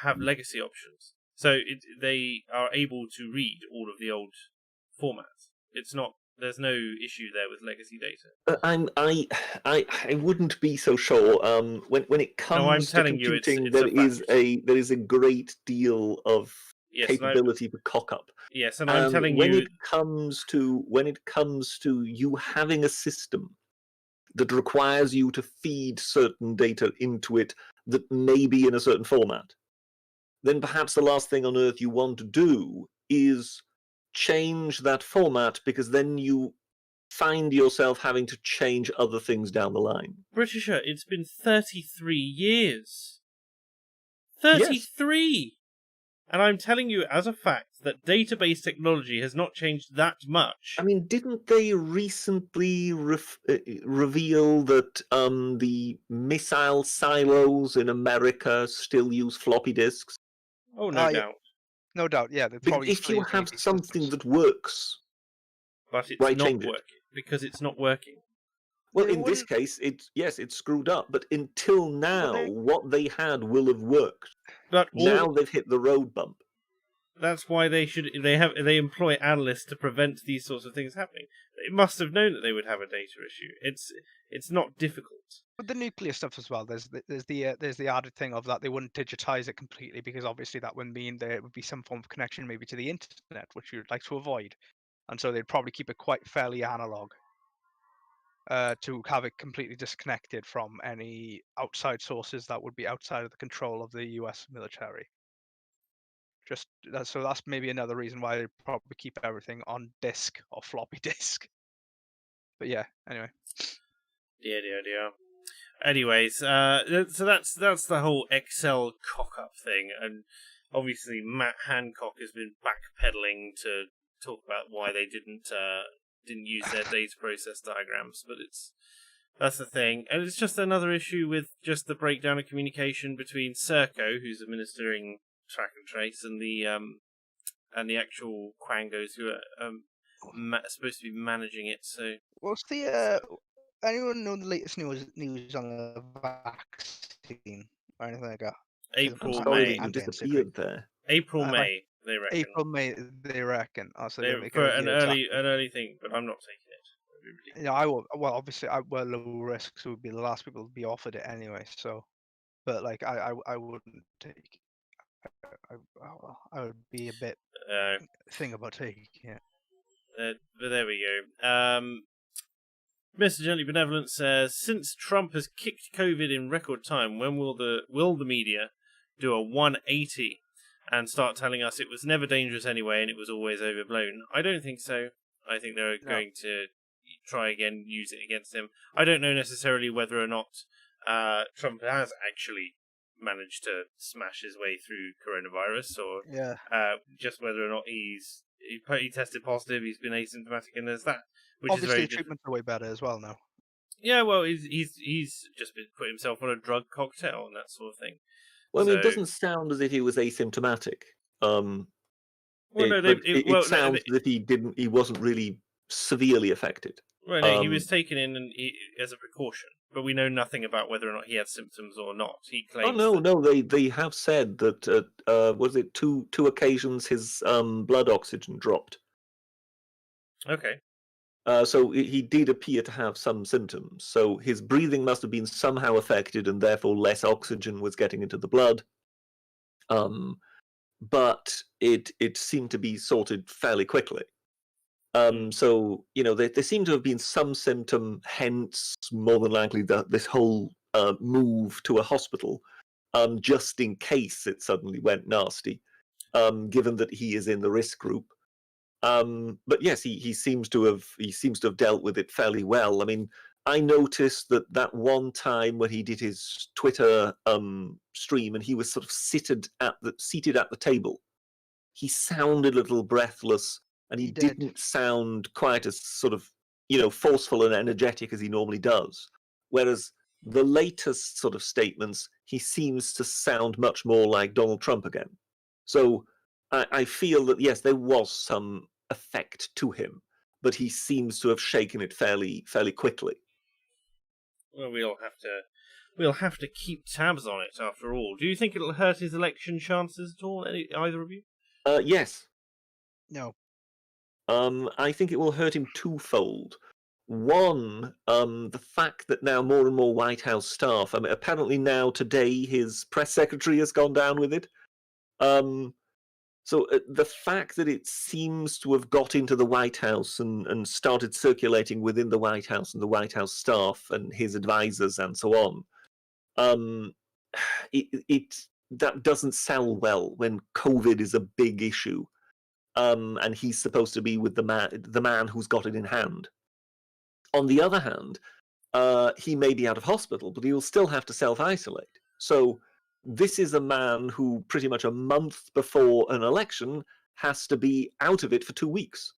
have legacy options, so they are able to read all of the old formats. There's no issue there with legacy data. I wouldn't be so sure. When it comes to computing, there is a great deal of capability for cock up. Yes, and I'm telling you, when it comes to you having a system that requires you to feed certain data into it that may be in a certain format, then perhaps the last thing on earth you want to do is change that format, because then you find yourself having to change other things down the line. Britisher, it's been 33 years. 33! Yes. And I'm telling you as a fact that database technology has not changed that much. I mean, didn't they recently reveal that the missile silos in America still use floppy disks? Oh, no doubt. No doubt, yeah. If you have something that works, but it's not working, because it's not working. Well, in this case, it's screwed up. But until now, what they had will have worked. But now they've hit the road bump. That's why they employ analysts to prevent these sorts of things happening. They must have known that they would have a data issue. It's not difficult. With the nuclear stuff as well, there's the added thing of that they wouldn't digitize it completely, because obviously that would mean there would be some form of connection maybe to the internet, which you'd like to avoid, and so they'd probably keep it quite fairly analog, to have it completely disconnected from any outside sources that would be outside of the control of the US military. So that's maybe another reason why they probably keep everything on disk or floppy disk. But yeah, anyway. Dear. Anyways, so that's the whole Excel cock-up thing, and obviously Matt Hancock has been backpedaling to talk about why they didn't use their data process diagrams, but that's the thing, and it's just another issue with just the breakdown of communication between Serco, who's administering track and trace, and the actual Quangos who are supposed to be managing it. So what's anyone know the latest news on the vaccine or anything like that? April, May. May. Disappeared there. April, May. They reckon. April, May. They reckon. Oh, so for an early thing, but I'm not taking it. Yeah, I will. Well, obviously, low risk, so would be the last people to be offered it anyway. So, but like, I wouldn't take. I would be a bit thing about taking it. But there we go. Mr. Gently Benevolent says, since Trump has kicked COVID in record time, when will the media do a 180 and start telling us it was never dangerous anyway and it was always overblown? I don't think so. I think they're going to try again, use it against him. I don't know necessarily whether or not Trump has actually managed to smash his way through coronavirus, or just whether or not he tested positive, he's been asymptomatic, and there's that. Which obviously, is treatments are way better as well now. Yeah, well, he's just been put himself on a drug cocktail and that sort of thing. Well, I mean, it doesn't sound as if he was asymptomatic. It sounds as if he wasn't really severely affected. Right, no, he was taken in as a precaution, but we know nothing about whether or not he had symptoms or not. He claims. Oh no, they have said that was it two occasions his blood oxygen dropped. Okay. So he did appear to have some symptoms. So his breathing must have been somehow affected, and therefore less oxygen was getting into the blood. But it seemed to be sorted fairly quickly. So there seemed to have been some symptom, hence more than likely this whole move to a hospital, just in case it suddenly went nasty, given that he is in the risk group. But yes, he seems to have dealt with it fairly well. I mean, I noticed that one time when he did his Twitter stream and he was sort of seated at the table, he sounded a little breathless, and he didn't sound quite as sort of forceful and energetic as he normally does. Whereas the latest sort of statements, he seems to sound much more like Donald Trump again. So I feel that yes, there was some effect to him, but he seems to have shaken it fairly quickly. Well, we'll have to keep tabs on it. After all, do you think it'll hurt his election chances at all? Either of you? Yes. No. I think it will hurt him twofold. One, the fact that now more and more White House staff. I mean, apparently now today his press secretary has gone down with it. So the fact that it seems to have got into the White House and started circulating within the White House and the White House staff and his advisors and so on, that doesn't sell well when COVID is a big issue, and he's supposed to be with the man who's got it in hand. On the other hand, he may be out of hospital, but he'll still have to self-isolate. So this is a man who pretty much a month before an election has to be out of it for 2 weeks.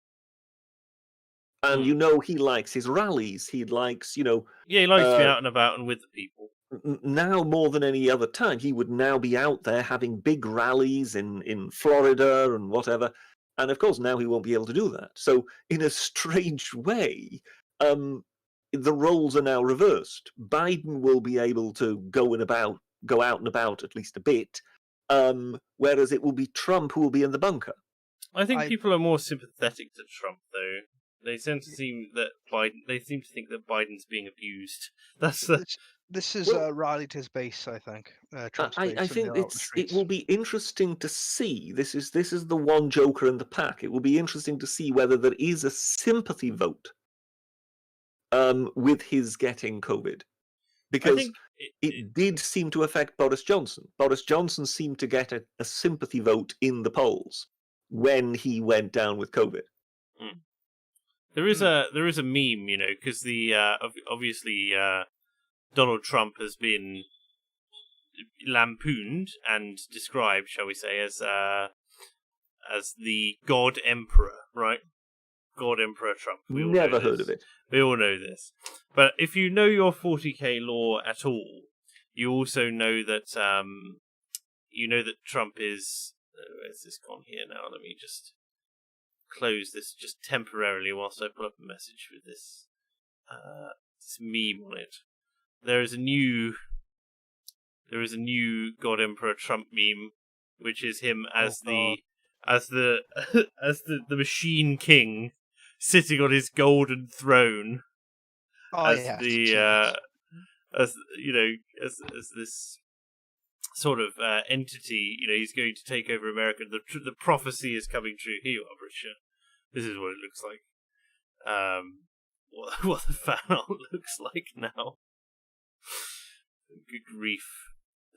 And he likes his rallies. He likes, he likes to be out and about and with the people. Now more than any other time, he would now be out there having big rallies in Florida and whatever. And of course, now he won't be able to do that. So in a strange way, the roles are now reversed. Biden will be able to go out and about at least a bit, whereas it will be Trump who will be in the bunker. I think people are more sympathetic to Trump, though. They seem to think that Biden's being abused. This is rally to his base, I think. Trump's base. I think it will be interesting to see. This is the one joker in the pack. It will be interesting to see whether there is a sympathy vote with his getting COVID, because it did seem to affect Boris Johnson. Boris Johnson seemed to get a sympathy vote in the polls when he went down with COVID. Mm. There is a meme, because the obviously Donald Trump has been lampooned and described, shall we say, as the God Emperor, right? God Emperor Trump. We all Never heard of it. We all know this. But if you know your 40k lore at all, you also know that Trump is. Where's this gone here now? Let me just close this just temporarily whilst I pull up a message with this meme on it. There is a new God Emperor Trump meme, which is him as the Machine King, sitting on his golden throne, as this sort of entity. He's going to take over America. The prophecy is coming true. Here you are, Brisha. This is what it looks like. What the fan art looks like now. Good grief.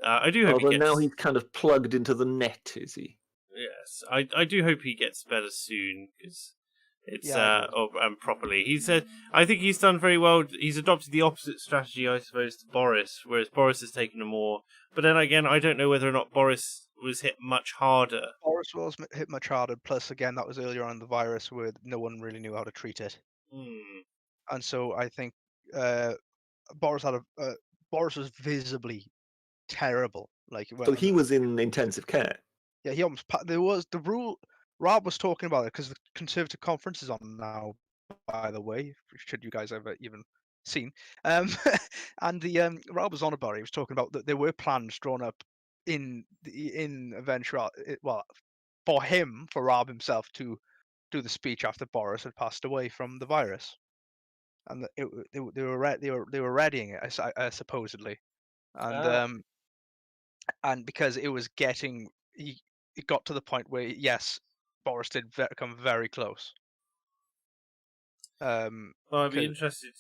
I do hope now he's kind of plugged into the net, is he? Yes, I do hope he gets better soon, because it's and properly. He said, I think he's done very well. He's adopted the opposite strategy, I suppose, to Boris, whereas Boris has taken a more. But then again, I don't know whether or not Boris was hit much harder. Boris was hit much harder. Plus, again, that was earlier on in the virus where no one really knew how to treat it. And so I think Boris was visibly terrible. So he was in intensive care. Yeah, he almost. There was the rule. Rob was talking about it because the Conservative conference is on now. By the way, should you guys ever even seen? And the Rob was on about it. He was talking about that there were plans drawn up in eventual. For Rob himself to do the speech after Boris had passed away from the virus, and they were readying it supposedly, and because it was getting it got to the point where yes, Boris did come very close. Well, I'd be interested,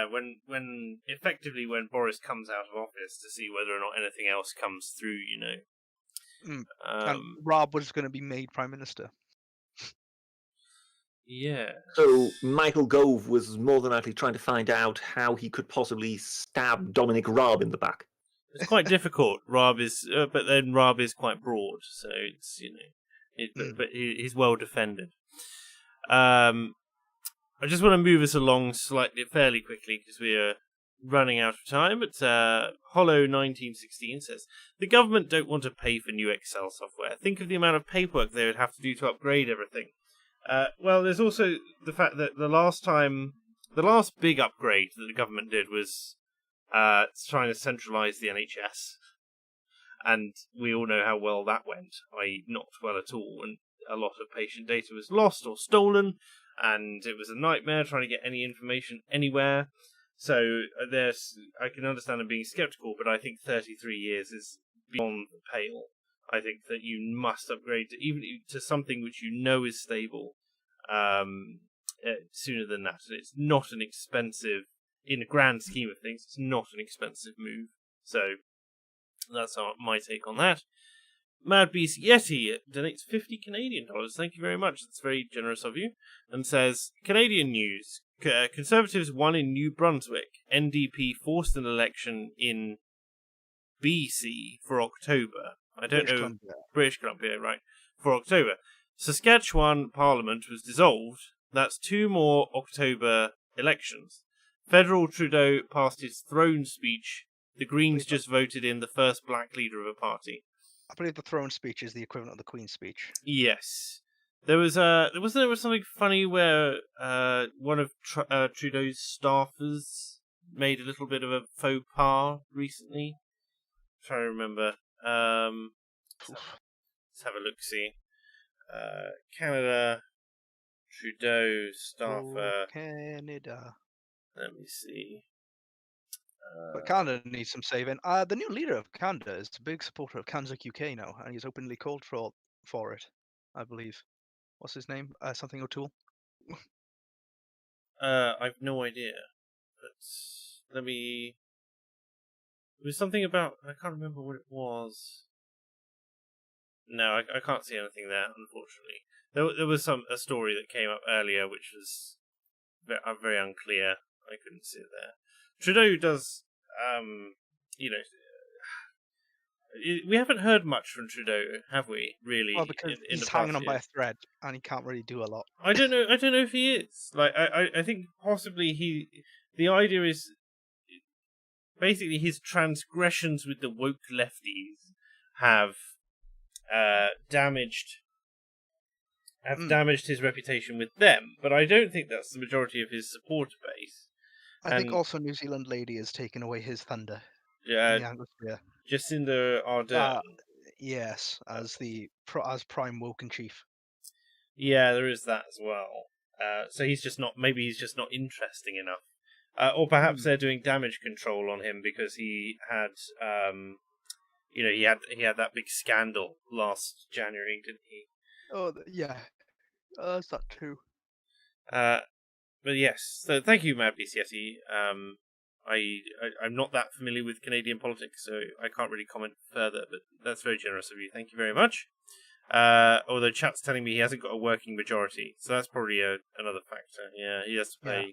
when Boris comes out of office, to see whether or not anything else comes through, And Rob was going to be made Prime Minister. Yeah. So Michael Gove was more than likely trying to find out how he could possibly stab Dominic Raab in the back. It's quite difficult. Raab is, but then Raab is quite broad, so it's but he's well defended. I just want to move us along fairly quickly because we are running out of time. But Hollow 1916 says the government don't want to pay for new Excel software. Think of the amount of paperwork they would have to do to upgrade everything. Well, there's also the fact that the last big upgrade that the government did was trying to centralise the NHS, and we all know how well that went, i.e. not well at all, and a lot of patient data was lost or stolen, and it was a nightmare trying to get any information anywhere. So I can understand them being sceptical, but I think 33 years is beyond the pale. I think that you must upgrade even to something which you know is stable sooner than that. It's not an expensive, in the grand scheme of things, it's not an expensive move. So that's my take on that. Mad Beast Yeti donates 50 Canadian dollars. Thank you very much. That's very generous of you. And says, Canadian news. Conservatives won in New Brunswick. NDP forced an election in BC for October. I don't know. Columbia. British Columbia, right. For October. Saskatchewan Parliament was dissolved. That's 2 more October elections. Federal Trudeau passed his throne speech. The Greens just voted in the first black leader of a party. I believe the throne speech is the equivalent of the Queen's speech. Yes. There was something funny where one of Trudeau's staffers made a little bit of a faux pas recently. I'm trying to remember. Let's have a look-see. Canada, Trudeau, staffer. Canada. Let me see. But Canada needs some saving. The new leader of Canada is a big supporter of Kansas UK now, and he's openly called for it, I believe. What's his name? Something O'Toole? I've no idea. But let me... It was something about... I can't remember what it was. No, I can't see anything there, unfortunately. There was a story that came up earlier, which was very unclear. I couldn't see it there. Trudeau does, we haven't heard much from Trudeau, have we? Really? Well, because in he's the hanging past on by a years? thread, and he can't really do a lot. I don't know if he is. Like, I think possibly the idea is basically his transgressions with the woke lefties have damaged his reputation with them, but I don't think that's the majority of his supporter base. I think also New Zealand lady has taken away his thunder in the Anglosphere. Jacinda Ardern. Yes, as prime woken chief. Yeah, there is that as well. So he's just not interesting enough. Or perhaps they're doing damage control on him because he had he had that big scandal last January, didn't he? Oh, yeah. That's that too. But yes, so thank you, Mad BCSE. I'm not that familiar with Canadian politics, so I can't really comment further, but that's very generous of you. Thank you very much. Although chat's telling me he hasn't got a working majority, so that's probably another factor. Yeah, he has to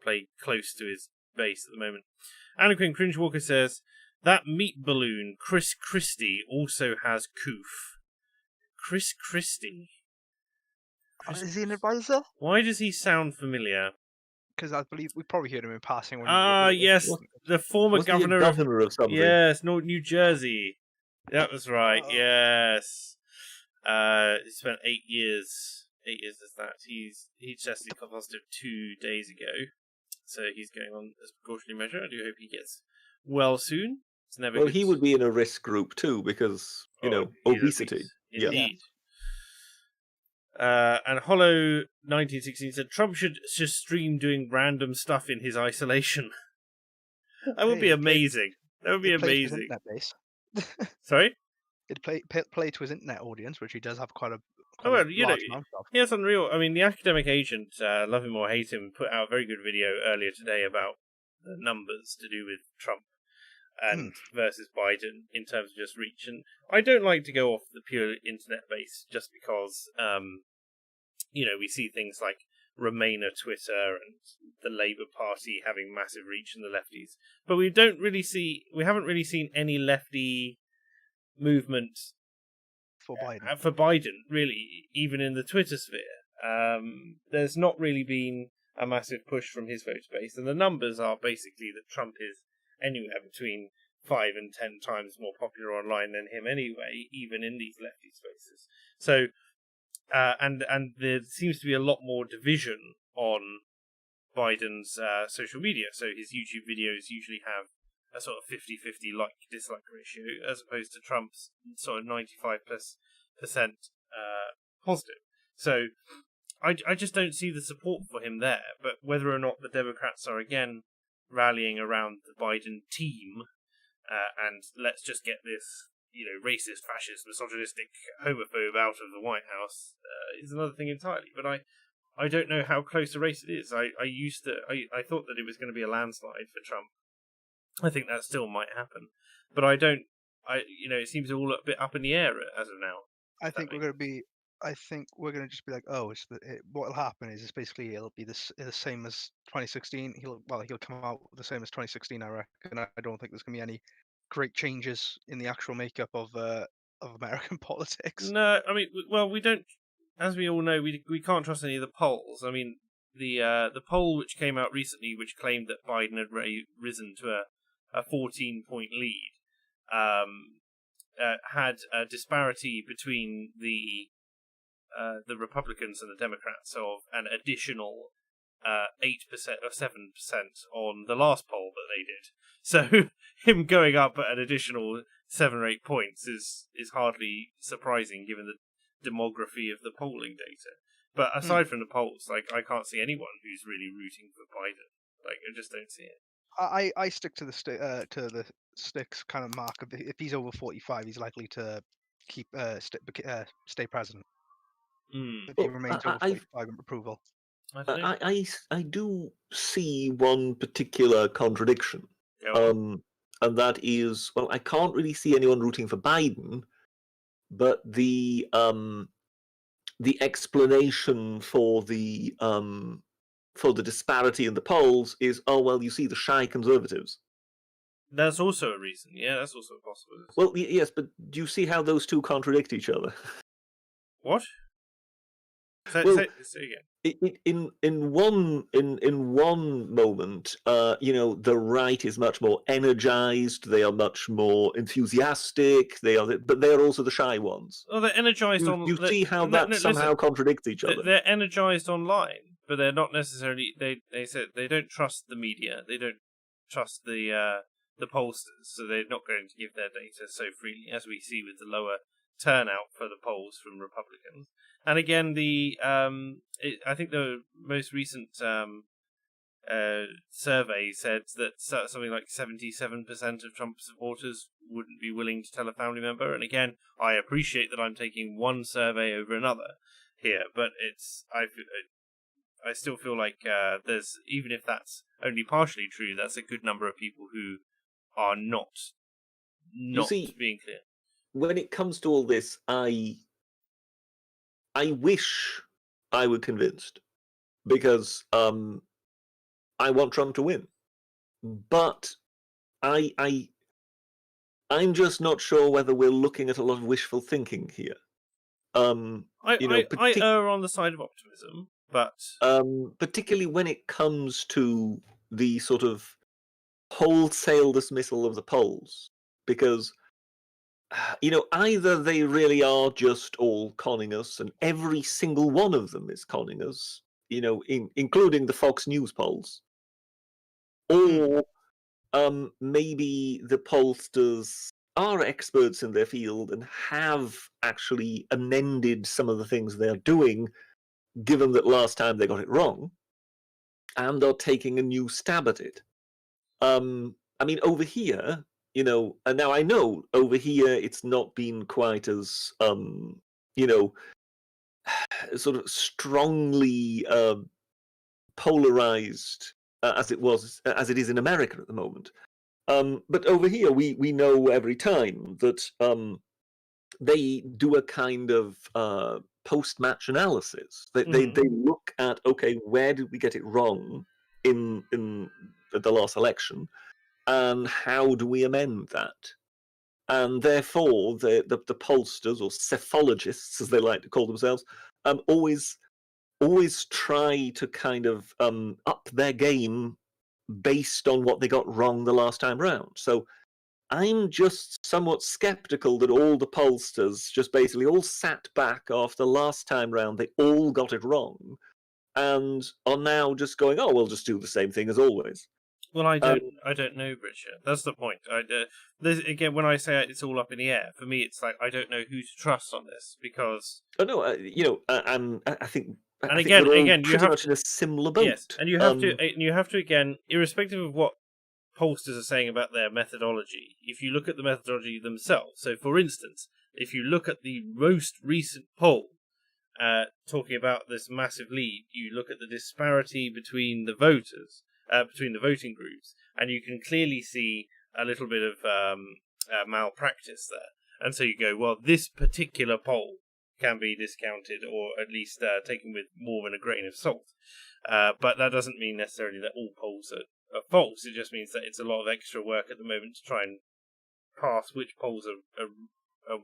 play close to his base at the moment. Anna Quinn Cringewalker says, that meat balloon, Chris Christie, also has coof. Chris Christie? Is he an advisor? Why does he sound familiar? Because I believe we probably heard him in passing. Yes, the former governor of something. Yes, New Jersey. That was right. Yes. He spent 8 years. 8 years as that. He tested positive 2 days ago, so he's going on as a precautionary measure. I do hope he gets well soon. It's never. Well, he would be in a risk group too because obesity. Indeed. And Hollow 1916 said Trump should just stream doing random stuff in his isolation. That would be amazing. That would be amazing. Sorry? It'd play to his internet audience, which he does have quite a large amount of. He has unreal. I mean, the academic agent, love him or hate him, put out a very good video earlier today about the numbers to do with Trump and versus Biden in terms of just reach. And I don't like to go off the pure internet base just because, we see things like Remainer Twitter and the Labour Party having massive reach in the lefties. But we haven't really seen any lefty movement for Biden, really, even in the Twitter sphere. There's not really been a massive push from his voter base, and the numbers are basically that Trump is anywhere between 5 and 10 times more popular online than him anyway, even in these lefty spaces. So, and there seems to be a lot more division on Biden's social media. So his YouTube videos usually have a sort of 50-50 like-dislike ratio, as opposed to Trump's sort of 95% positive. So I just don't see the support for him there. But whether or not the Democrats are again rallying around the Biden team, and let's just get this, racist, fascist, misogynistic, homophobe out of the White House, is another thing entirely. But I don't know how close a race it is. I thought that it was going to be a landslide for Trump. I think that still might happen, but it seems all a bit up in the air as of now. I think we're going to just be like, what'll happen is basically it'll be the same as 2016. He'll come out the same as 2016, I reckon. I don't think there's going to be any great changes in the actual makeup of American politics. No, I mean, we don't, as we all know, we can't trust any of the polls. I mean, the poll which came out recently, which claimed that Biden had risen to a 14-point lead, had a disparity between the Republicans and the Democrats of an additional 8% or 7% on the last poll that they did. So him going up at an additional 7 or 8 points is hardly surprising given the demography of the polling data. But aside from the polls, like, I can't see anyone who's really rooting for Biden. Like, I just don't see it. I stick to the sticks kind of mark. If he's over 45, he's likely to keep stay president. If he remains over 45 in approval. I do see one particular contradiction. And that is, well, I can't really see anyone rooting for Biden, but the explanation for the disparity in the polls is, oh well, you see the shy conservatives. That's also a reason. Yeah, that's also a possibility. Well, yes, but do you see how those two contradict each other? What? Say again. In one moment, the right is much more energized. They are much more enthusiastic. But they are also the shy ones. Well, they're energized You see how that somehow contradicts each other. They're energized online, but they're not necessarily. They said they don't trust the media. They don't trust the pollsters, so they're not going to give their data so freely, as we see with the lower turnout for the polls from Republicans. And again, I think the most recent survey said that something like 77% of Trump supporters wouldn't be willing to tell a family member. And again, I appreciate that I'm taking one survey over another here, but I still feel like there's, even if that's only partially true, that's a good number of people who are not being clear. When it comes to all this, I wish I were convinced, because I want Trump to win, but I'm just not sure whether we're looking at a lot of wishful thinking here. I err on the side of optimism, but particularly when it comes to the sort of wholesale dismissal of the polls, because either they really are just all conning us, and every single one of them is conning us, including the Fox News polls, or maybe the pollsters are experts in their field and have actually amended some of the things they're doing, given that last time they got it wrong, and are taking a new stab at it. Over here, and now I know over here it's not been quite as, sort of strongly polarized as it is in America at the moment. But over here, we know every time that they do a kind of post-match analysis. They look at, okay, where did we get it wrong in the last election, and how do we amend that? And therefore, the pollsters, or psephologists, as they like to call themselves, always try to kind of up their game based on what they got wrong the last time round. So I'm just somewhat skeptical that all the pollsters just basically all sat back after the last time round. They all got it wrong, and are now just going, oh, we'll just do the same thing as always. Well, I don't know, Richard. That's the point. Again, when I say it's all up in the air, for me, it's like I don't know who to trust on this, because. Oh no, I think. And again, you have in a similar boat. Yes, and you have to again, irrespective of what pollsters are saying about their methodology, if you look at the methodology themselves. So, for instance, if you look at the most recent poll talking about this massive lead, you look at the disparity between the voters, between the voting groups, and you can clearly see a little bit of malpractice there. And so you go, well, this particular poll can be discounted, or at least taken with more than a grain of salt. But that doesn't mean necessarily that all polls are false. It just means that it's a lot of extra work at the moment to try and pass which polls are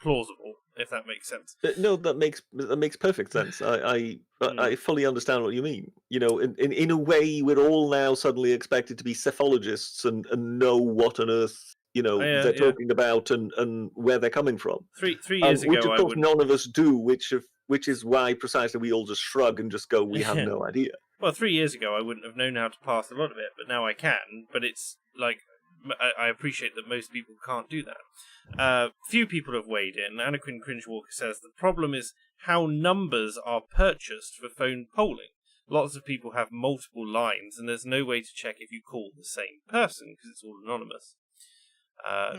plausible, if that makes sense. No, that makes perfect sense. I fully understand what you mean. In a way, we're all now suddenly expected to be psephologists and know what on earth they're talking about and where they're coming from. 3 years ago, which of course none of us do, which is why precisely we all just shrug and just go, we have no idea. Well, 3 years ago, I wouldn't have known how to pass a lot of it, but now I can. But it's like I appreciate that most people can't do that. Few people have weighed in. Anakin Cringewalker says the problem is how numbers are purchased for phone polling. Lots of people have multiple lines, and there's no way to check if you call the same person because it's all anonymous.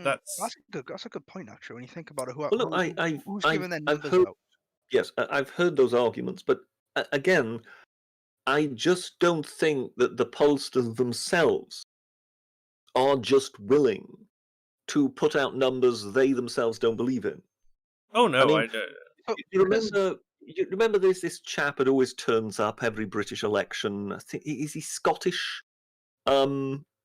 That's a good point, actually. When you think about it, who's I've giving their numbers heard, out? Yes, I've heard those arguments, but again, I just don't think that the pollsters themselves are just willing to put out numbers they themselves don't believe in. Oh no, I mean, I don't. you remember there's this chap that always turns up every British election. I think is he Scottish?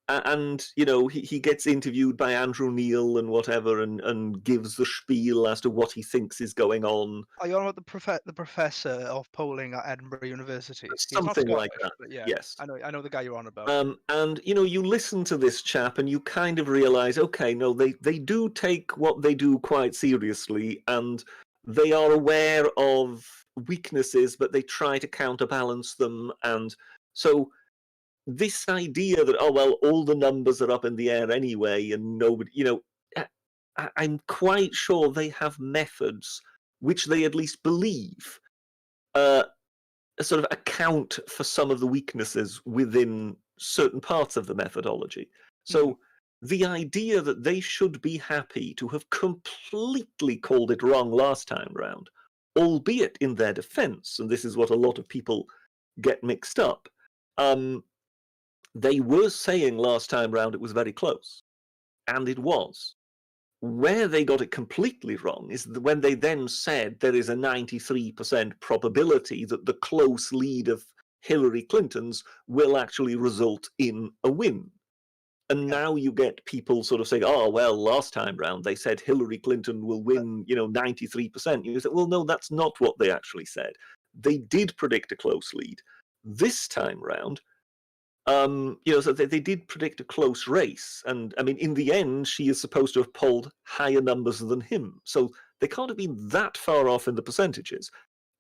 And he gets interviewed by Andrew Neil and whatever, and gives the spiel as to what he thinks is going on. Are you on about the professor of polling at Edinburgh University? He's not Something like Scottish, that. but yeah, Yes. I know the guy you're on about. And you listen to this chap and you kind of realize, okay, no, they do take what they do quite seriously, and they are aware of weaknesses, but they try to counterbalance them. And so this idea that, oh well, all the numbers are up in the air anyway, and nobody, I'm quite sure they have methods which they at least believe sort of account for some of the weaknesses within certain parts of the methodology. So the idea that they should be happy to have completely called it wrong last time round, albeit in their defense, and this is what a lot of people get mixed up, they were saying last time round it was very close, and it was. Where they got it completely wrong is when they then said there is a 93% probability that the close lead of Hillary Clinton's will actually result in a win. And now you get people sort of saying, oh, well, last time round they said Hillary Clinton will win, 93%. You say, well, no, that's not what they actually said. They did predict a close lead. This time round, so they did predict a close race, and I mean, in the end, she is supposed to have polled higher numbers than him, so they can't have been that far off in the percentages.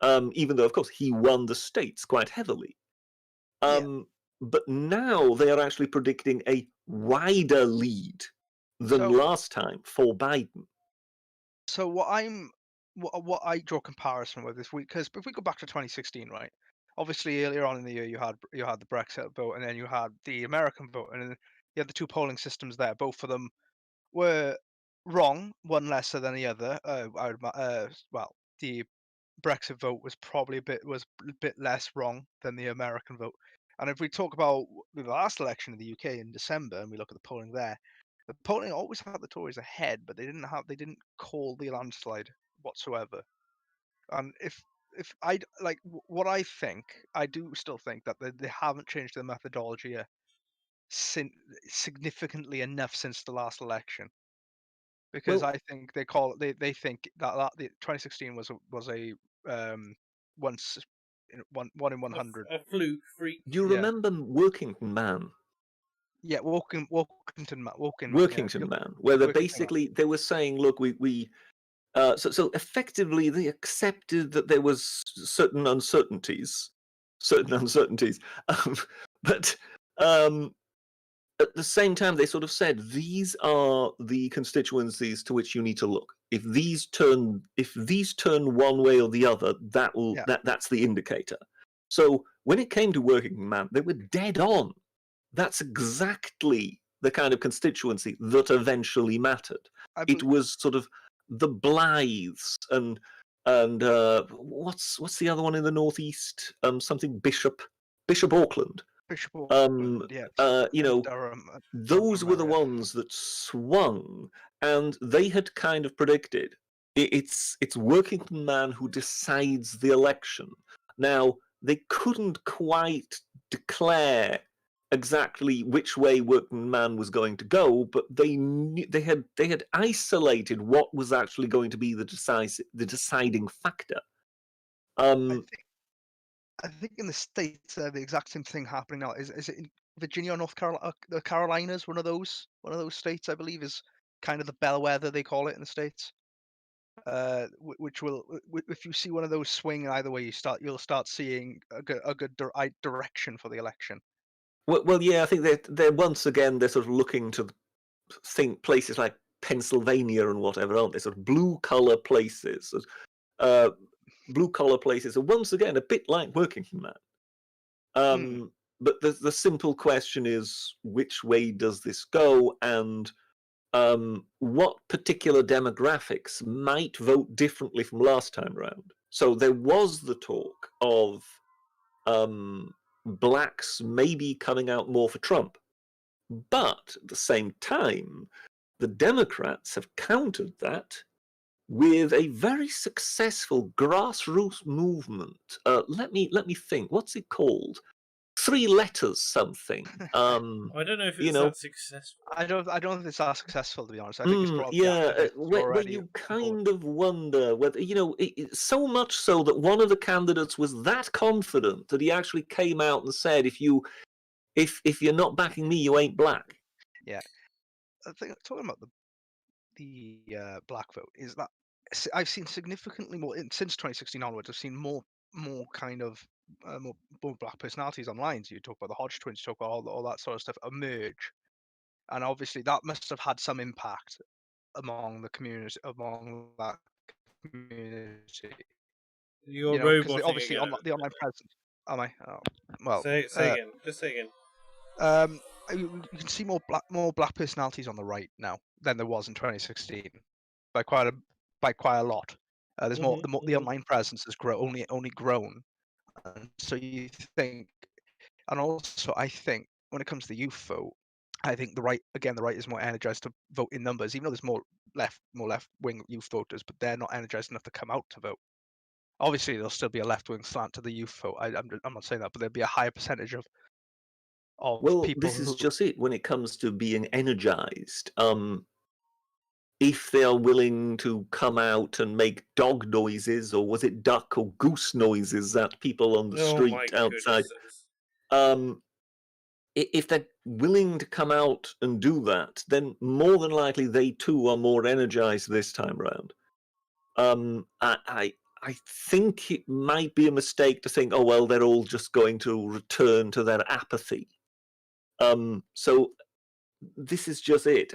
Even though, of course, he won the states quite heavily. But now they are actually predicting a wider lead than last time for Biden. So what I draw comparison with this week, because if we go back to 2016, right? Obviously, earlier on in the year, you had the Brexit vote, and then you had the American vote, and then you had the two polling systems there. Both of them were wrong, one lesser than the other. Well, the Brexit vote was probably a bit less wrong than the American vote. And if we talk about the last election in the UK in December, and we look at the polling there, the polling always had the Tories ahead, but they didn't call the landslide whatsoever. And if I like what I think, I do still think that they haven't changed their methodology significantly enough since the last election, because I think they think that the 2016 was a once one in 100 a fluke freak. Do you remember Workington Man? Yeah, Workington Man, where they were saying, look, so effectively they accepted that there was certain uncertainties, but at the same time they sort of said these are the constituencies to which you need to look. If these turn one way or the other, that's the indicator. So when it came to Working Man, they were dead on. That's exactly the kind of constituency that eventually mattered. It was sort of the Blythes and what's the other one in the northeast? Something Bishop Auckland. Durham, those were the ones that swung, and they had kind of predicted it's Workington Man who decides the election. Now they couldn't quite declare exactly which way Working Man was going to go, but they had isolated what was actually going to be the deciding factor. I think in the States the exact same thing happening now. Is it in Virginia or North Carolina? The Carolinas, one of those states, I believe, is kind of the bellwether, they call it in the States. Which will, if you see one of those swing either way, you'll start seeing a good direction for the election. Well, yeah, I think they're once again they're sort of looking to think places like Pennsylvania and whatever, aren't they? Sort of blue-collar places. Blue-collar places are once again a bit like Working Man. But the simple question is, which way does this go, and what particular demographics might vote differently from last time round? So there was the talk of blacks maybe coming out more for Trump. But at the same time, the Democrats have countered that with a very successful grassroots movement. Let me think. What's it called? 3 letters something. I don't know if it's that successful. I don't think it's that successful, to be honest. I think it's probably where you kind of wonder whether so much so that one of the candidates was that confident that he actually came out and said, if you're not backing me, you ain't black. Yeah, I think talking about the black vote is that I've seen significantly more since 2016 onwards. I've seen more kind of more black personalities online. So you talk about the Hodge twins, talk about all that sort of stuff emerge, and obviously that must have had some impact among the community, among that community. You're roboting obviously again. the online presence. Am I? Oh, well, say again. Just say again. You can see more black personalities on the right now than there was in 2016 by quite a lot. There's more. The online presence has only grown, and so you think, and also I think when it comes to the youth vote, I think the right is more energized to vote in numbers, even though there's more left wing youth voters, but they're not energized enough to come out to vote. Obviously, there'll still be a left wing slant to the youth vote. I'm not saying that, but there'll be a higher percentage of people. This is just it. When it comes to being energized, if they are willing to come out and make dog noises, or was it duck or goose noises at people on the street outside, if they're willing to come out and do that, then more than likely they too are more energized this time round. I think it might be a mistake to think, oh well, they're all just going to return to their apathy. So this is just it.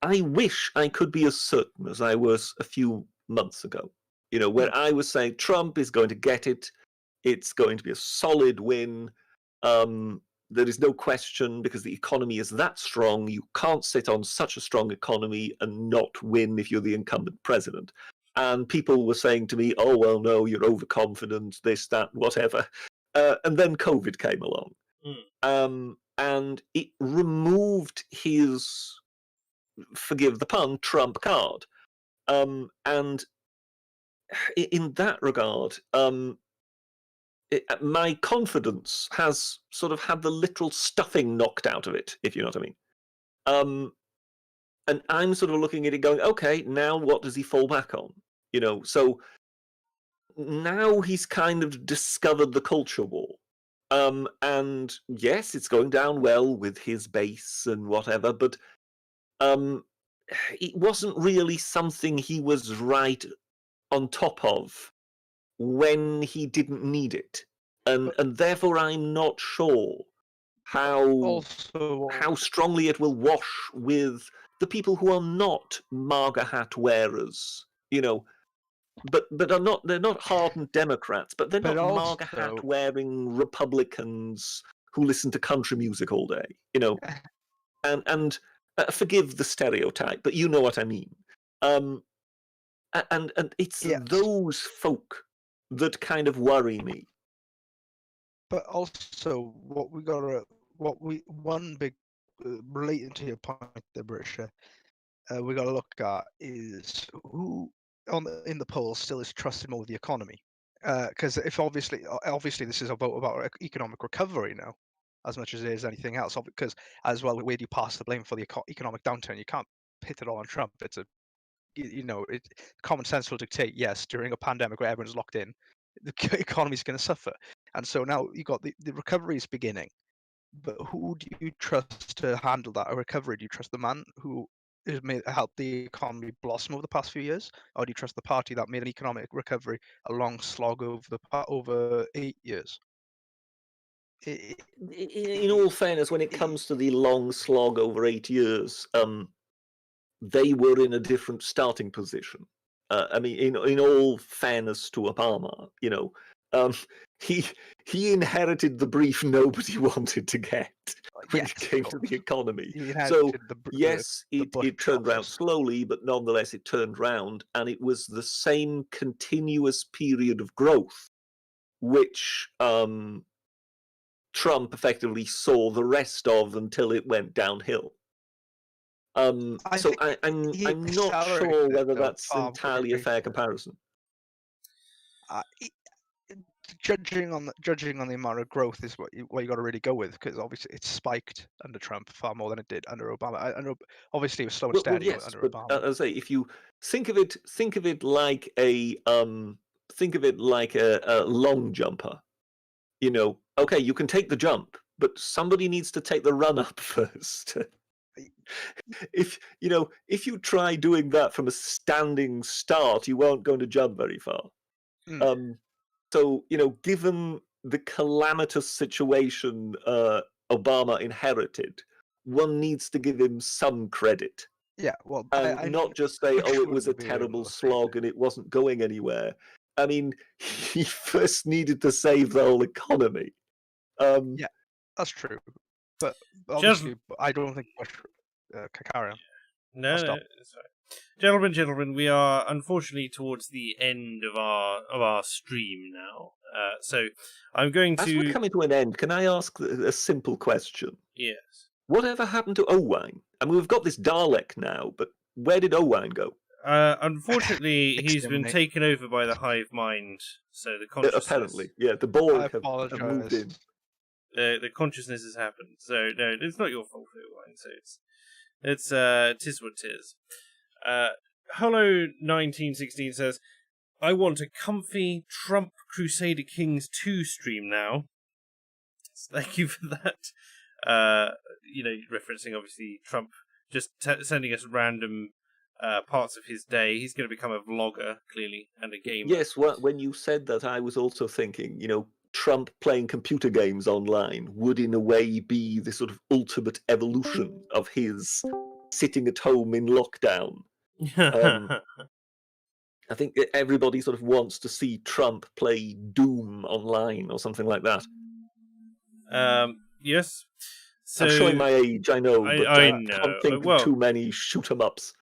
I wish I could be as certain as I was a few months ago. Where I was saying Trump is going to get it. It's going to be a solid win. There is no question, because the economy is that strong. You can't sit on such a strong economy and not win if you're the incumbent president. And people were saying to me, oh, well, no, you're overconfident, this, that, whatever. And then COVID came along. And it removed his, forgive the pun, Trump card. And in that regard, my confidence has sort of had the literal stuffing knocked out of it, if you know what I mean. And I'm sort of looking at it going, okay, now what does he fall back on? So now he's kind of discovered the culture war. And yes, it's going down well with his base and whatever, but it wasn't really something he was right on top of when he didn't need it. And therefore I'm not sure how strongly it will wash with the people who are not MAGA hat wearers, but they're not hardened Democrats, but they're not MAGA hat wearing Republicans who listen to country music all day, and forgive the stereotype, but you know what I mean. And it's those folk that kind of worry me. But also, one big relating to your point there, Britisher, we got to look at is who in the polls still is trusted more with the economy. Because if obviously this is a vote about economic recovery now, as much as it is anything else. Because as well, where do you pass the blame for the economic downturn? You can't pit it all on Trump. It's common sense will dictate, yes, during a pandemic where everyone's locked in, the economy is going to suffer. And so now you've got the recovery is beginning. But who do you trust to handle that recovery? Do you trust the man who has helped the economy blossom over the past few years? Or do you trust the party that made an economic recovery a long slog over 8 years? In all fairness, when it comes to the long slog over 8 years, they were in a different starting position. I mean, in all fairness to Obama, he inherited the brief nobody wanted to get when it came to the economy. So yes, it turned around slowly, but nonetheless it turned round, and it was the same continuous period of growth which Trump effectively saw the rest of until it went downhill. So I'm not sure whether that's entirely a fair comparison. Judging on the amount of growth is what you got to really go with, because obviously it spiked under Trump far more than it did under Obama. Obviously it was slow and steady under Obama. As I say, if you think of it like a long jumper. Okay, you can take the jump, but somebody needs to take the run up first. If you try doing that from a standing start, you won't go to jump very far. So, given the calamitous situation Obama inherited, one needs to give him some credit. Yeah, well, and not just say, it was a terrible slog and it wasn't going anywhere. I mean, he first needed to save the whole economy. Yeah, that's true. But obviously, I don't think Bush carry on. No, sorry. Gentlemen, we are unfortunately towards the end of our stream now. So I'm going to... As we're coming to an end, can I ask a simple question? Yes. Whatever happened to Owain? I mean, we've got this Dalek now, but where did Owain go? Unfortunately, he's been taken over by the hive mind, so the consciousness... Apparently, yeah, the Borg have moved in. The consciousness has happened. So, no, it's not your fault, Owain, so it's tis what tis. Hello 1916 says, I want a comfy Trump Crusader Kings 2 stream now. So thank you for that. Referencing obviously Trump just sending us random parts of his day. He's going to become a vlogger, clearly, and a gamer. Yes, well, when you said that, I was also thinking, Trump playing computer games online would in a way be the sort of ultimate evolution of his sitting at home in lockdown. I think everybody sort of wants to see Trump play Doom online or something like that. Yes. So, I'm showing my age, I know, but I know. can't think of too many shoot-'em-ups.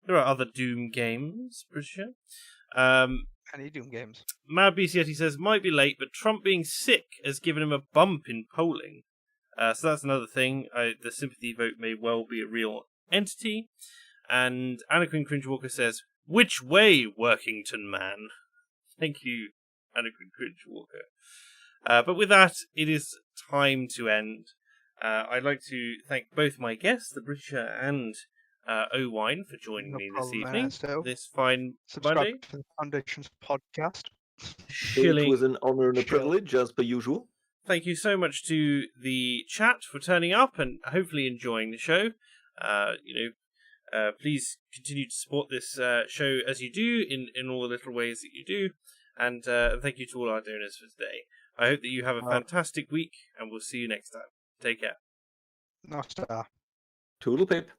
There are other Doom games, for sure. Any Doom games? Mad BCT says, might be late, but Trump being sick has given him a bump in polling. So that's another thing. The sympathy vote may well be a real entity. And Anakin Cringewalker says, which way, Workington man? Thank you, Anakin Cringewalker. But with that, it is time to end. I'd like to thank both my guests, the Britisher and Owain, for joining me this evening. This fine Monday. Subscribe to the Foundation's podcast. It was an honour and a privilege, as per usual. Thank you so much to the chat for turning up and hopefully enjoying the show. Please continue to support this show as you do in all the little ways that you do. And thank you to all our donors for today. I hope that you have a fantastic week, and we'll see you next time. Take care. Nasta. Toodle pip.